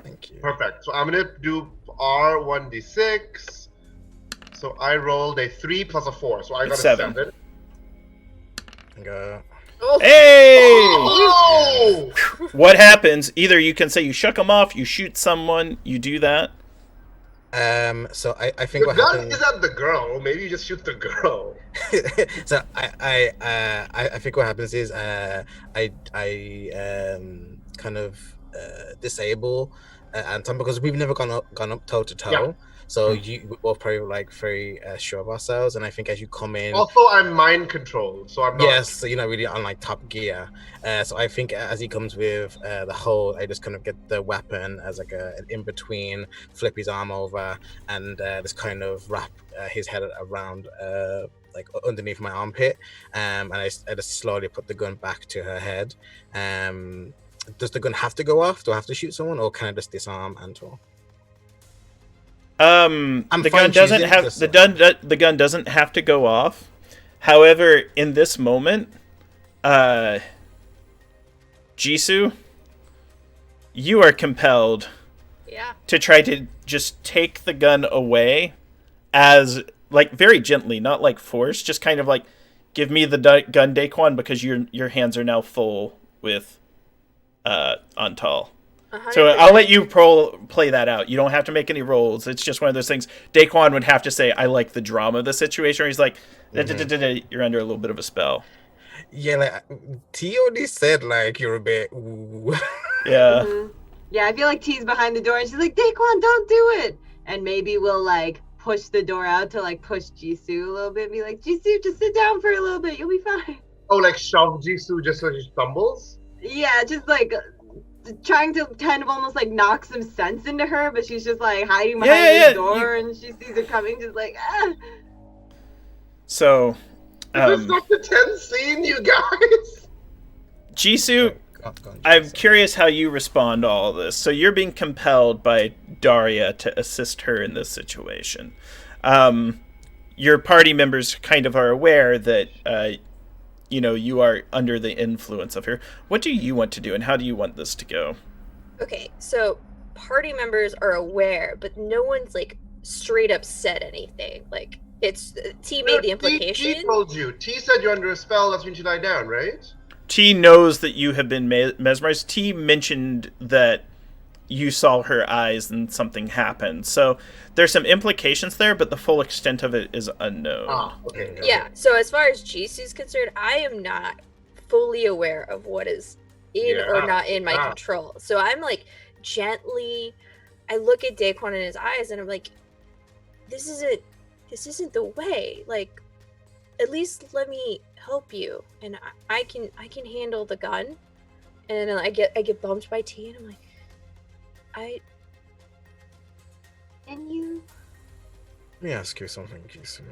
Thank you. Perfect. So I'm going to do R1d6. So I rolled a 3 plus a 4, so I got It's a 7. 7. Go. Oh, Hey! Oh! What happens? Either you can say you shuck them off, you shoot someone, you do that. So I think The what gun happens. is at the girl. Maybe you just shoot the girl. So I think what happens is I kind of disable Anton because we've never gone up toe to toe. Yeah. So we're both probably like very sure of ourselves, and I think as you come in, Also, I'm mind controlled, so I'm not. yes, so you're not really on like top gear. So I think as he comes with the hold, I just kind of get the weapon as like an in between, flip his arm over, and just kind of wrap his head around like underneath my armpit, and I just slowly put the gun back to her head. Does the gun have to go off? Do I have to shoot someone, or can I just disarm Antor? The gun doesn't have the gun doesn't have to go off. However, in this moment, Jisoo, you are compelled to try to just take the gun away as like very gently, not like force, just kind of like give me the gun, Daquan, because your hands are now full with Antal. 100%. So I'll let you play that out. You don't have to make any rolls. It's just one of those things. Daquan would have to say, I like the drama of the situation. Or he's like, you're under a little bit of a spell. Yeah, like T already said, like you're a bit. Ooh. Yeah. Mhm. Yeah, I feel like T's behind the door and she's like, Daquan, don't do it. And maybe we'll like push the door out to like push Jisoo a little bit and be like, Jisoo, just sit down for a little bit. You'll be fine. Oh, like shove Jisoo just so she stumbles? Yeah, just like trying to kind of almost like knock some sense into her, but she's just like hiding behind the door and she sees it coming, just like, ah. So, This is not the tense scene, you guys. Jisoo, Go on, I'm Jisoo. curious how you respond to all of this. So you're being compelled by Daria to assist her in this situation. Your party members kind of are aware that, you are under the influence of her. What do you want to do, and how do you want this to go? Okay, so party members are aware, but no one's like straight up said anything. Like it's T made the implication. T told you. T said you're under a spell. That's when you lie down, right? T knows that you have been mesmerized. T mentioned that you saw her eyes and something happened. So there's some implications there, but the full extent of it is unknown. Ah, okay. Yeah, so as far as Jisoo's concerned, I am not fully aware of what is in or not in my control. So I'm like gently, I look at Daquan in his eyes and I'm like, this isn't the way. Like, at least let me help you, and I can handle the gun. And then I get bumped by T, and I'm like, and you. Let me ask you something, Jisoo.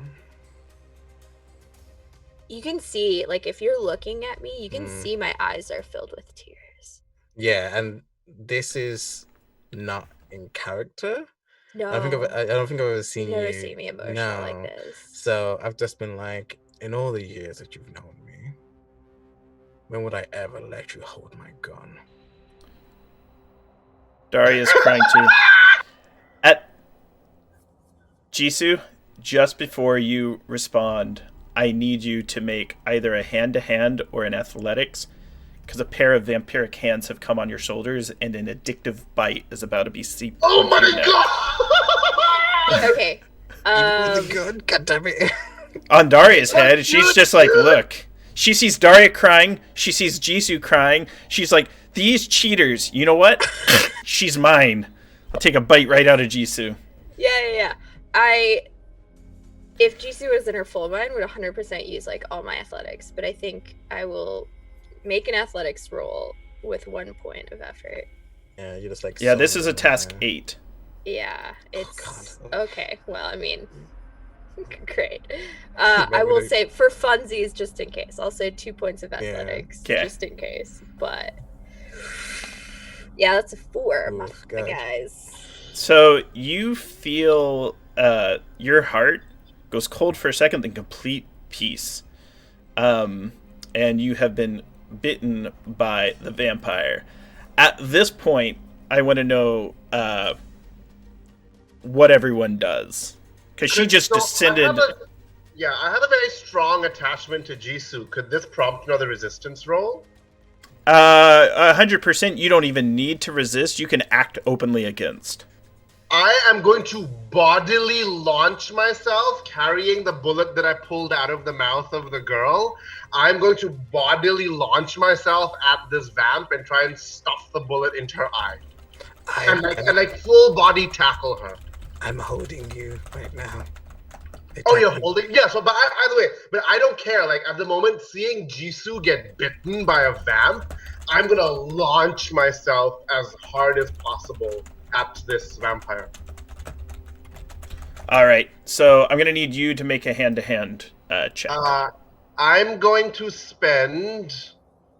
You can see, like, if you're looking at me, you can see my eyes are filled with tears. Yeah, and this is not in character. No, I don't think I've ever seen you've never you. seen me emotional No. like this. So I've just been like, in all the years that you've known me, when would I ever let you hold my gun? Daria's crying too. At Jisoo, just before you respond, I need you to make either a hand-to-hand or an athletics, because a pair of vampiric hands have come on your shoulders, and an addictive bite is about to be seeped Oh onto your my neck. god! Okay. Really good, God damn it. On Daria's head, she's just like, look. She sees Daria crying. She sees Jisoo crying. She's like, these cheaters, you know what? She's mine. I'll take a bite right out of Jisoo. Yeah. If Jisoo was in her full mind, would 100% use like all my athletics, but I think I will make an athletics roll with 1 point of effort. Yeah, you're just like. Yeah, this is a task 8. Yeah, it's God. okay. Well, I mean, great. I will say for funsies, just in case, I'll say 2 points of athletics, Okay. just in case. But Yeah, that's a 4, my Oof, God. guys. So you feel your heart goes cold for a second, then complete peace. And you have been bitten by the vampire. At this point, I want to know what everyone does. Because she just descended. I have a very strong attachment to Jisoo. Could this prompt another resistance roll? 100%, you don't even need to resist. You can act openly against. I am going to bodily launch myself, carrying the bullet that I pulled out of the mouth of the girl. I'm going to bodily launch myself at this vamp and try and stuff the bullet into her eye. And full body tackle her. I'm holding you right now. Oh, you're holding? Yeah, so, but either way, but I don't care. Like, at the moment, seeing Jisoo get bitten by a vamp, I'm gonna launch myself as hard as possible at this vampire. All right, so I'm going to need you to make a hand-to-hand check. I'm going to spend...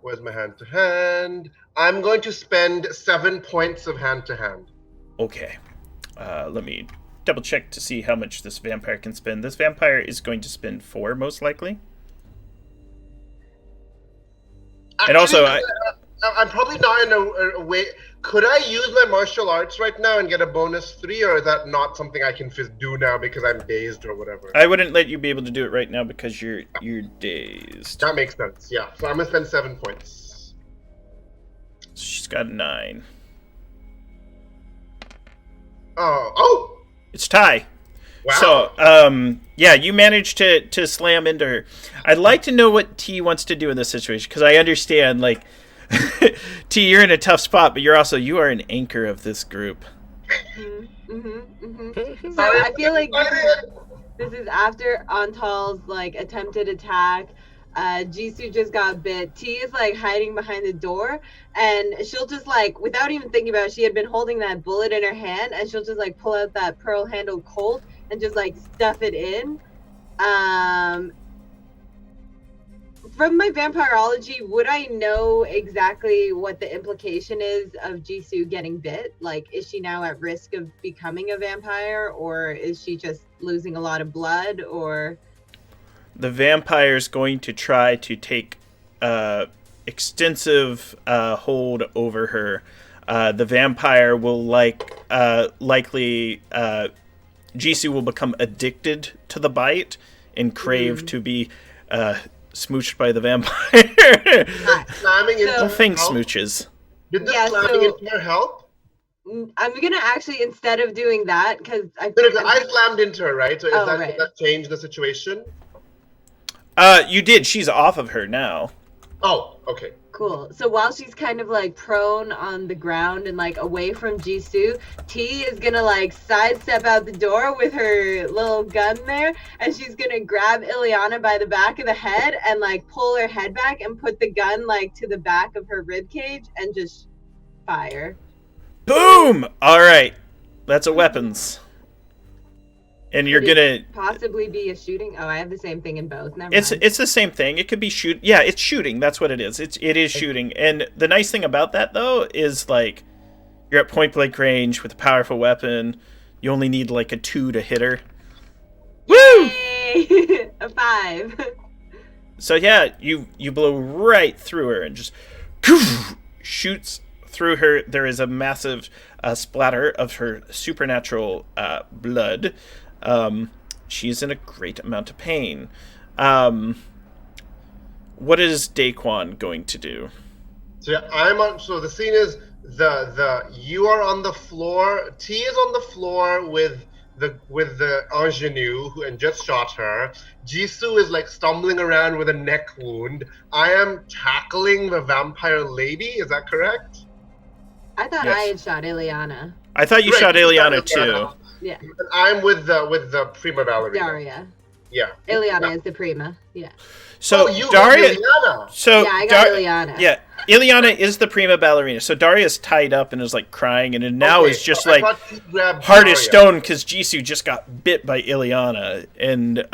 Where's my hand-to-hand? I'm going to spend 7 points of hand-to-hand. Okay. Let me double check to see how much this vampire can spend. This vampire is going to spend 4, most likely. Actually, And also, I'm probably not in a way... Could I use my martial arts right now and get a bonus 3, or is that not something I can do now because I'm dazed or whatever? I wouldn't let you be able to do it right now because you're dazed. That makes sense, yeah. So I'm going to spend 7 points. She's got a 9. Oh! It's tie. Wow. So, yeah, you managed to slam into her. I'd like to know what T wants to do in this situation, because I understand, like, T, you're in a tough spot, but you are an anchor of this group. So I feel like this is after Antal's, like, attempted attack. Jisoo just got bit. T is like hiding behind the door, and she'll just like, without even thinking about it, she had been holding that bullet in her hand, and she'll just like pull out that pearl handled Colt and just like stuff it in. From my vampirology, would I know exactly what the implication is of Jisoo getting bit? Like, is she now at risk of becoming a vampire, or is she just losing a lot of blood, or... The vampire's going to try to take extensive hold over her. The vampire will likely Jisoo will become addicted to the bite and crave to be smooched by the vampire. Slamming into The thing help? smooches. Did the Yeah, slamming so- into her help? I'm gonna actually, instead of doing that, because I slammed into her, right? So Oh, does that change the situation? You did. She's off of her now. Oh, okay. Cool. So while she's kind of like prone on the ground and like away from Jisoo, T is gonna like sidestep out the door with her little gun there, and she's gonna grab Ileana by the back of the head and like pull her head back and put the gun like to the back of her rib cage and just fire. Boom! All right. That's a weapons. And you're Could it gonna possibly be a shooting. Oh, I have the same thing in both. Never It's mind. Yay! A 5. So yeah, you blow right through her and just shoots through her. There is a massive splatter of her supernatural blood. She's in a great amount of pain. What is Daquan going to do? So yeah, I'm on. So the scene is you are on the floor. T is on the floor with the ingenue who and just shot her. Jisoo is like stumbling around with a neck wound. I am tackling the vampire lady. Is that correct? I thought Yes. I had shot Ileana. I thought you Right, shot you shot Ileana Ileana. too. Yeah. And I'm with the prima ballerina. Daria. Yeah. Ileana is the prima. Yeah. So Oh, you Daria. got Ileana. So Yeah, I got Ileana. Yeah, Ileana is the prima ballerina. So Daria's tied up and is like crying, and now Okay, is just so I like thought you grabbed hard as Daria. stone because Jisoo just got bit by Ileana, and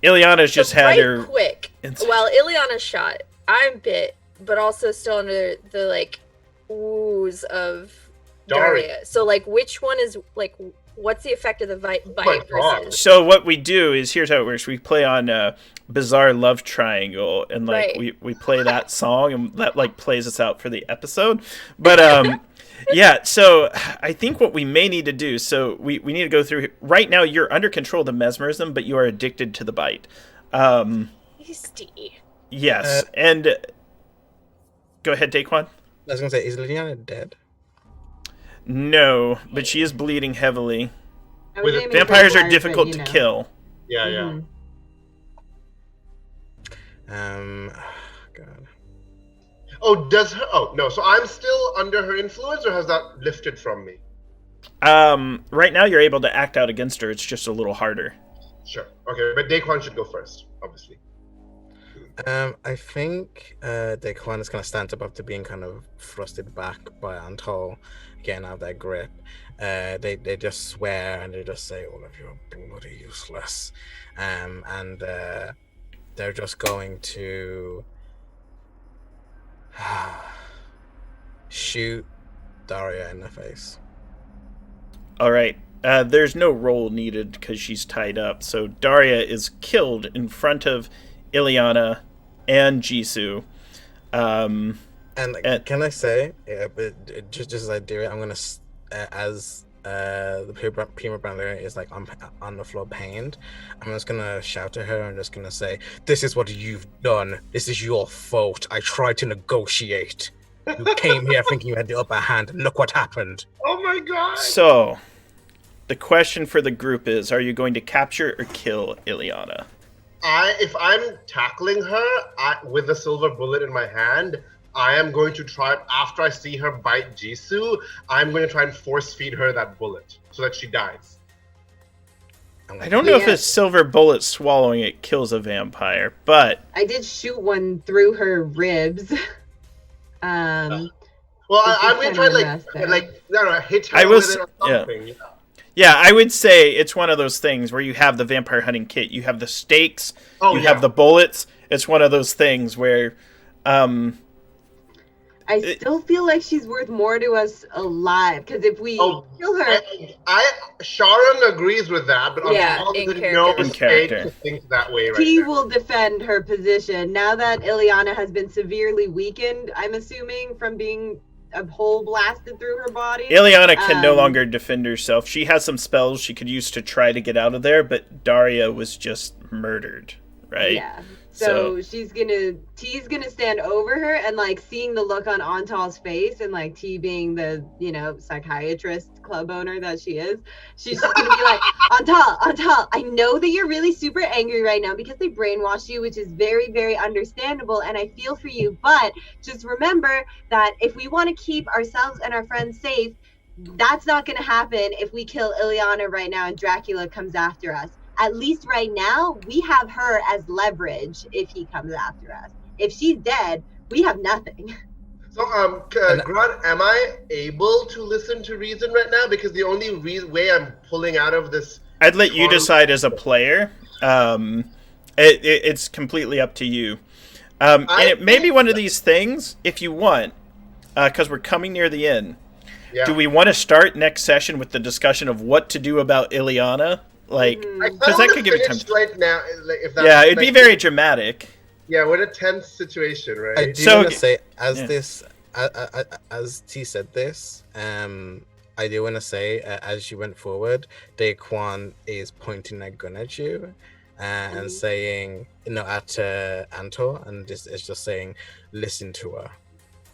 Ileana's just So had right her. quick. inside. While Ileana's shot, I'm bit, but also still under the like ooze of Daria. Daria. So, like, which one is, like, what's the effect of the bite my God. versus... So what we do is, here's how it works. We play on Bizarre Love Triangle, and like Right. we play that song, and that like plays us out for the episode. But yeah, so I think what we may need to do, so we need to go through. Right now, you're under control of the mesmerism, but you are addicted to the bite. Tasty. Yes, and go ahead, Daquan. I was gonna say, is Liliana dead? No, but she is bleeding heavily. I was With- aiming for Vampires are blood, difficult but, to you know. kill. Yeah, yeah. Mhm. God. Oh, does her? Oh no. So I'm still under her influence, or has that lifted from me? Right now you're able to act out against her. It's just a little harder. Sure. Okay, but Daquan should go first, obviously. I think Daquan is kind of stands up after being kind of thrusted back by Antol, getting out of their grip. They just swear and they just say, "All of you are bloody useless," and they're just going to shoot Daria in the face. All right. There's no roll needed because she's tied up. So Daria is killed in front of Ileana and Jisoo. And can I say, but just as I do it, I'm gonna as the prima ballerina is like on the floor pained. I'm just gonna shout to her and just gonna say, "This is what you've done. This is your fault. I tried to negotiate. You came here thinking you had the upper hand. And look what happened." Oh my God! So the question for the group is, are you going to capture or kill Ileana? If I'm tackling her with a silver bullet in my hand, I am going to try, after I see her bite Jisoo, I'm going to try and force feed her that bullet so that she dies. I don't know if Yeah. a silver bullet swallowing it kills a vampire, but I did shoot one through her ribs. Well, Which I'm is going to try kinda and messed no, hit her I was- with it or yeah. something. yeah, I would say it's one of those things where you have the vampire hunting kit, you have the stakes, Oh, you yeah. have the bullets. It's one of those things where I still feel like she's worth more to us alive, because if we Oh, kill her, Sharon agrees with that, but Yeah, I'm in no character. In mistake character. to think that way right T now. will defend her position. Now that Ileana has been severely weakened, I'm assuming, from being a hole blasted through her body. Ileana can no Um, longer defend herself. She has some spells she could use to try to get out of there, but Daria was just murdered, right? Yeah. So T's gonna stand over her, and like seeing the look on Antal's face, and like T being the psychiatrist club owner that she is, she's just gonna be like, Antal, I know that you're really super angry right now because they brainwashed you, which is very, very understandable, and I feel for you, but just remember that if we want to keep ourselves and our friends safe, that's not gonna happen if we kill Ileana right now and Dracula comes after us. At least right now, we have her as leverage if he comes after us. If she's dead, we have nothing. So, Grunt, am I able to listen to reason right now? Because the only way I'm pulling out of this... I'd let you decide as a player. It's completely up to you. And it may be one of these things, if you want, because we're coming near the end. Yeah. Do we want to start next session with the discussion of what to do about Ileana? Like, I because that could give it time. right now. Like, if that's, Yeah, it'd be very dramatic. Yeah, we're in a tense situation, right? I do So- want to say, yeah. as T said this, I do want to say, as you went forward, Daquan is pointing a gun at you, and saying, at Antor, and it's just saying, "Listen to her,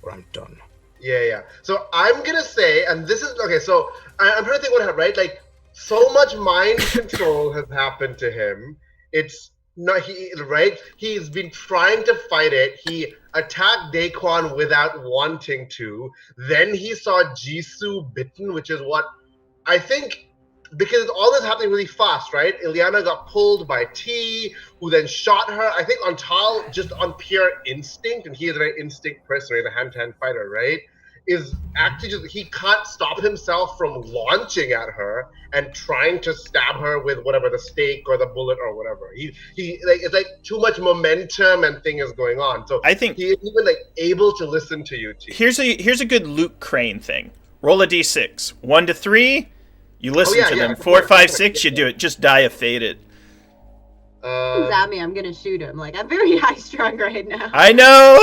or I'm done." Yeah. So I'm gonna say, and this is okay. So I'm trying to think what happened, right? Like, so much mind control has happened to him. It's not right. He's been trying to fight it. He attacked Daquan without wanting to. Then he saw Jisoo bitten, which is what I think. Because all this happening really fast, right? Ileana got pulled by T, who then shot her. I think Antal, just on pure instinct, and he is a very instinct person, he's a hand-to-hand fighter, right? is actually just, he can't stop himself from launching at her and trying to stab her with whatever, the stake or the bullet or whatever. He like, it's like too much momentum and thing is going on. So I think he isn't even like able to listen to you, T. here's a good Luke Crane thing. Roll a d6. 1 to 3, you listen to them. 4, 5, 6, you do it. Just die of fate it. Comes at me, I'm gonna shoot him. Like, I'm very high strung right now. I know.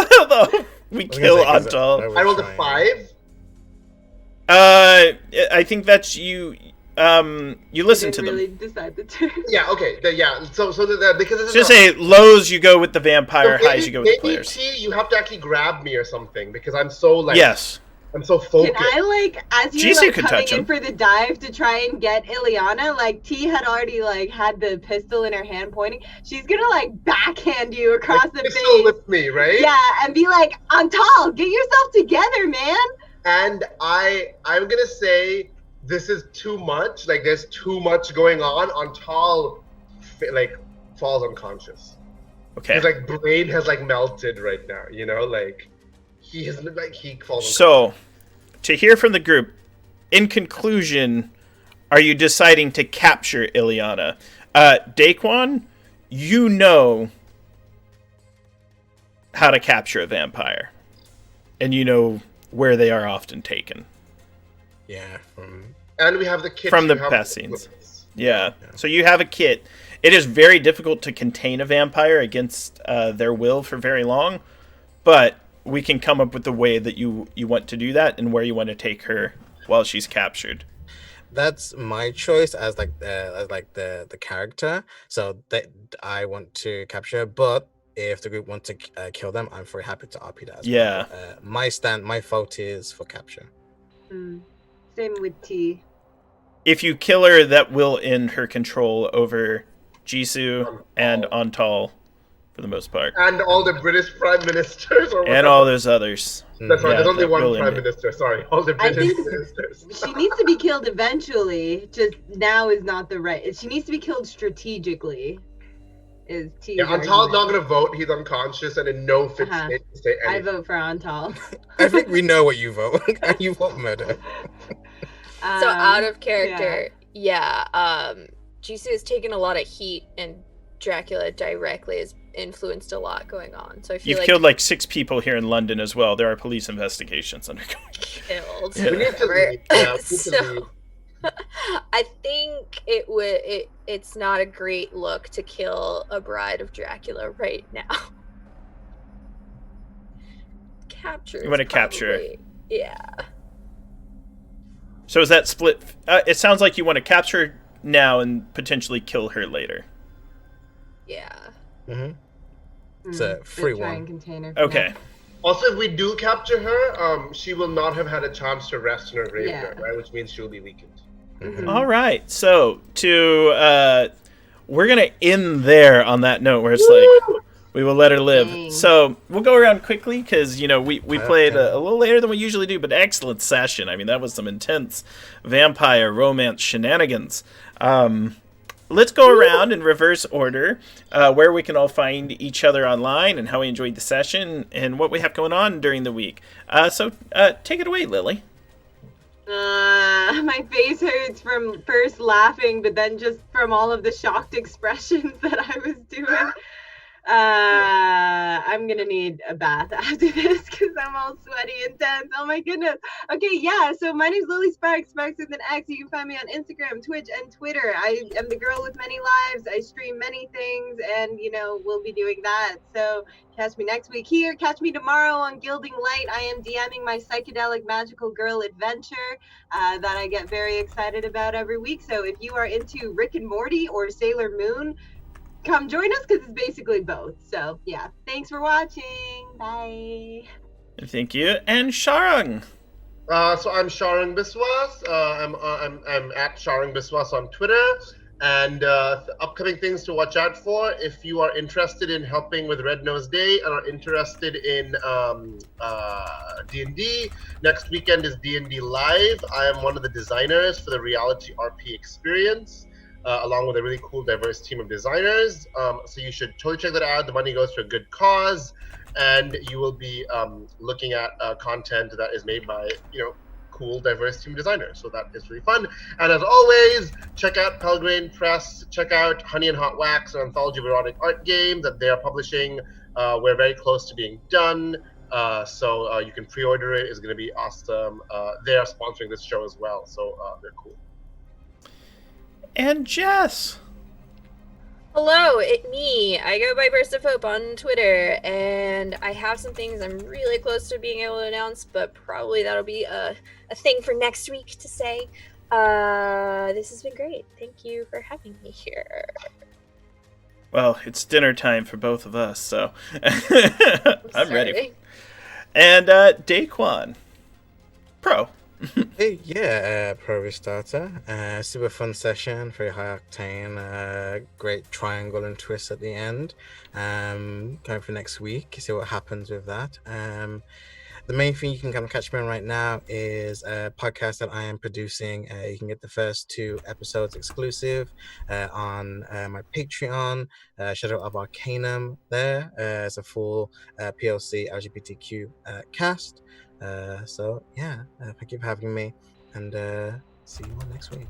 We was kill gonna say, 'cause Antal. I rolled a trying. 5. I think that's you. You listen to them. Really decide the turn. Yeah, okay. So because this is Just a- say lows you go with the vampire, so highs you go with the maybe players. T, you have to actually grab me or something because I'm so like Yes. I'm so Can focused. I, like, as you're Jisoo like could coming touch in him. for the dive to try and get Ileana, like T had already like had the pistol in her hand pointing. She's gonna like backhand you across Like, the pistol face. with me, right? Yeah, and be like, Antal, get yourself together, man. And I'm gonna say this is too much. Like there's too much going on. Antal like falls unconscious. Okay. His like brain has like melted right now. You know, like he has like he falls. So, to hear from the group, in conclusion, are you deciding to capture Ileana? Daquan, you know how to capture a vampire, and you know where they are often taken. Yeah, and we have the kit From to the help past with scenes. this. Yeah. So you have a kit. It is very difficult to contain a vampire against their will for very long, but we can come up with the way that you want to do that and where you want to take her while she's captured. that's my choice as the character. So that I want to capture, but if the group want to kill them, I'm very happy to RP that as Yeah. well. My vote is for capture. Same with T. If you kill her, that will end her control over Jisoo and Antal for the most part. And all the British prime ministers or And whatever. all those others. That's right. Yeah, There's only that one will prime end it. minister. Sorry, all the I British think ministers. she needs to be killed eventually. Just now is not the right. She needs to be killed strategically. Is T's Yeah, Antal's argument. not gonna vote. He's unconscious and in no fit Uh-huh. state to say I anything. vote for Antal. I think we know what you vote. You vote murder. So out of character, Jisoo has taken a lot of heat, and Dracula directly has influenced a lot going on. So I feel You've like killed like 6 people here in London as well. There are police investigations undergoing. killed. Yeah. We need to whatever. leave. Yeah, we need to So leave. I think it's not a great look to kill a Bride of Dracula right now. Capture. You wanna capture her. Yeah. So is that split? It sounds like you want to capture her now and potentially kill her later. Yeah. It's a free Try one. and contain her. Okay. Also, if we do capture her, she will not have had a chance to rest in her graveyard, Yeah. right? Which means she will be weakened. All right. So we're gonna end there on that note where it's like we will let her live. Dang. So we'll go around quickly because we played Okay. a little later than we usually do, but excellent session. I mean, that was some intense vampire romance shenanigans. Let's go around in reverse order, where we can all find each other online and how we enjoyed the session and what we have going on during the week. So take it away, Lily. My face hurts from first laughing, but then just from all of the shocked expressions that I was doing. I'm gonna need a bath after this because I'm all sweaty and tense. Oh my goodness. Okay, yeah. So my name's Lily Sparks, Sparks with an X. You can find me on Instagram, Twitch, and Twitter. I am the girl with many lives. I stream many things, and we'll be doing that. So catch me next week here. Catch me tomorrow on Gilding Light. I am DMing my psychedelic magical girl adventure that I get very excited about every week. So if you are into Rick and Morty or Sailor Moon, come join us because it's basically both. So yeah, thanks for watching. Bye. Thank you. And Sharang. So I'm Sharang Biswas. I'm at Sharang Biswas on Twitter. And upcoming things to watch out for if you are interested in helping with Red Nose Day and are interested in D&D. Next weekend is D&D Live. I am one of the designers for the Reality RP experience. along with a really cool, diverse team of designers. So you should totally check that out. The money goes to a good cause, and you will be looking at content that is made by, cool, diverse team designers. So that is really fun. And as always, check out Pelgrane Press. Check out Honey and Hot Wax, an anthology of erotic art game that they are publishing. We're very close to being done. So you can pre-order it. It's going to be awesome. They are sponsoring this show as well, so they're cool. And Jess. Hello, it's me. I go by Burst of Hope on Twitter, and I have some things I'm really close to being able to announce, but probably that'll be a thing for next week to say. This has been great. Thank you for having me here. Well, it's dinner time for both of us, so I'm ready. And Daquan. Pro. Hey, yeah, Pro Restarter. Super fun session, very high octane, great triangle and twist at the end. Going for next week, see what happens with that. The main thing you can kind of catch me on right now is a podcast that I am producing. You can get the first 2 episodes exclusive on my Patreon, Shadow of Arcanum there. It's a full PLC LGBTQ cast. So yeah, thank you for having me, and see you all next week.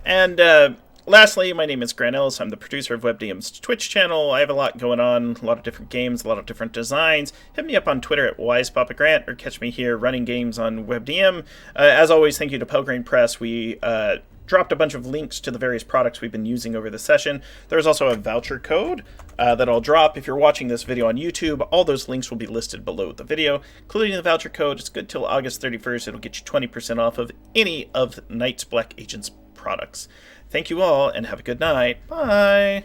And lastly, my name is Grant Ellis. I'm the producer of WebDM's Twitch channel. I have a lot going on, a lot of different games, a lot of different designs. Hit me up on Twitter at WisePapaGrant, or catch me here running games on WebDM. As always, thank you to Pelgrane Press. We dropped a bunch of links to the various products we've been using over the session. There's also a voucher code that I'll drop. If you're watching this video on YouTube, all those links will be listed below the video, including the voucher code. It's good till August 31st. It'll get you 20% off of any of Night's Black Agents products. Thank you all, and have a good night. Bye!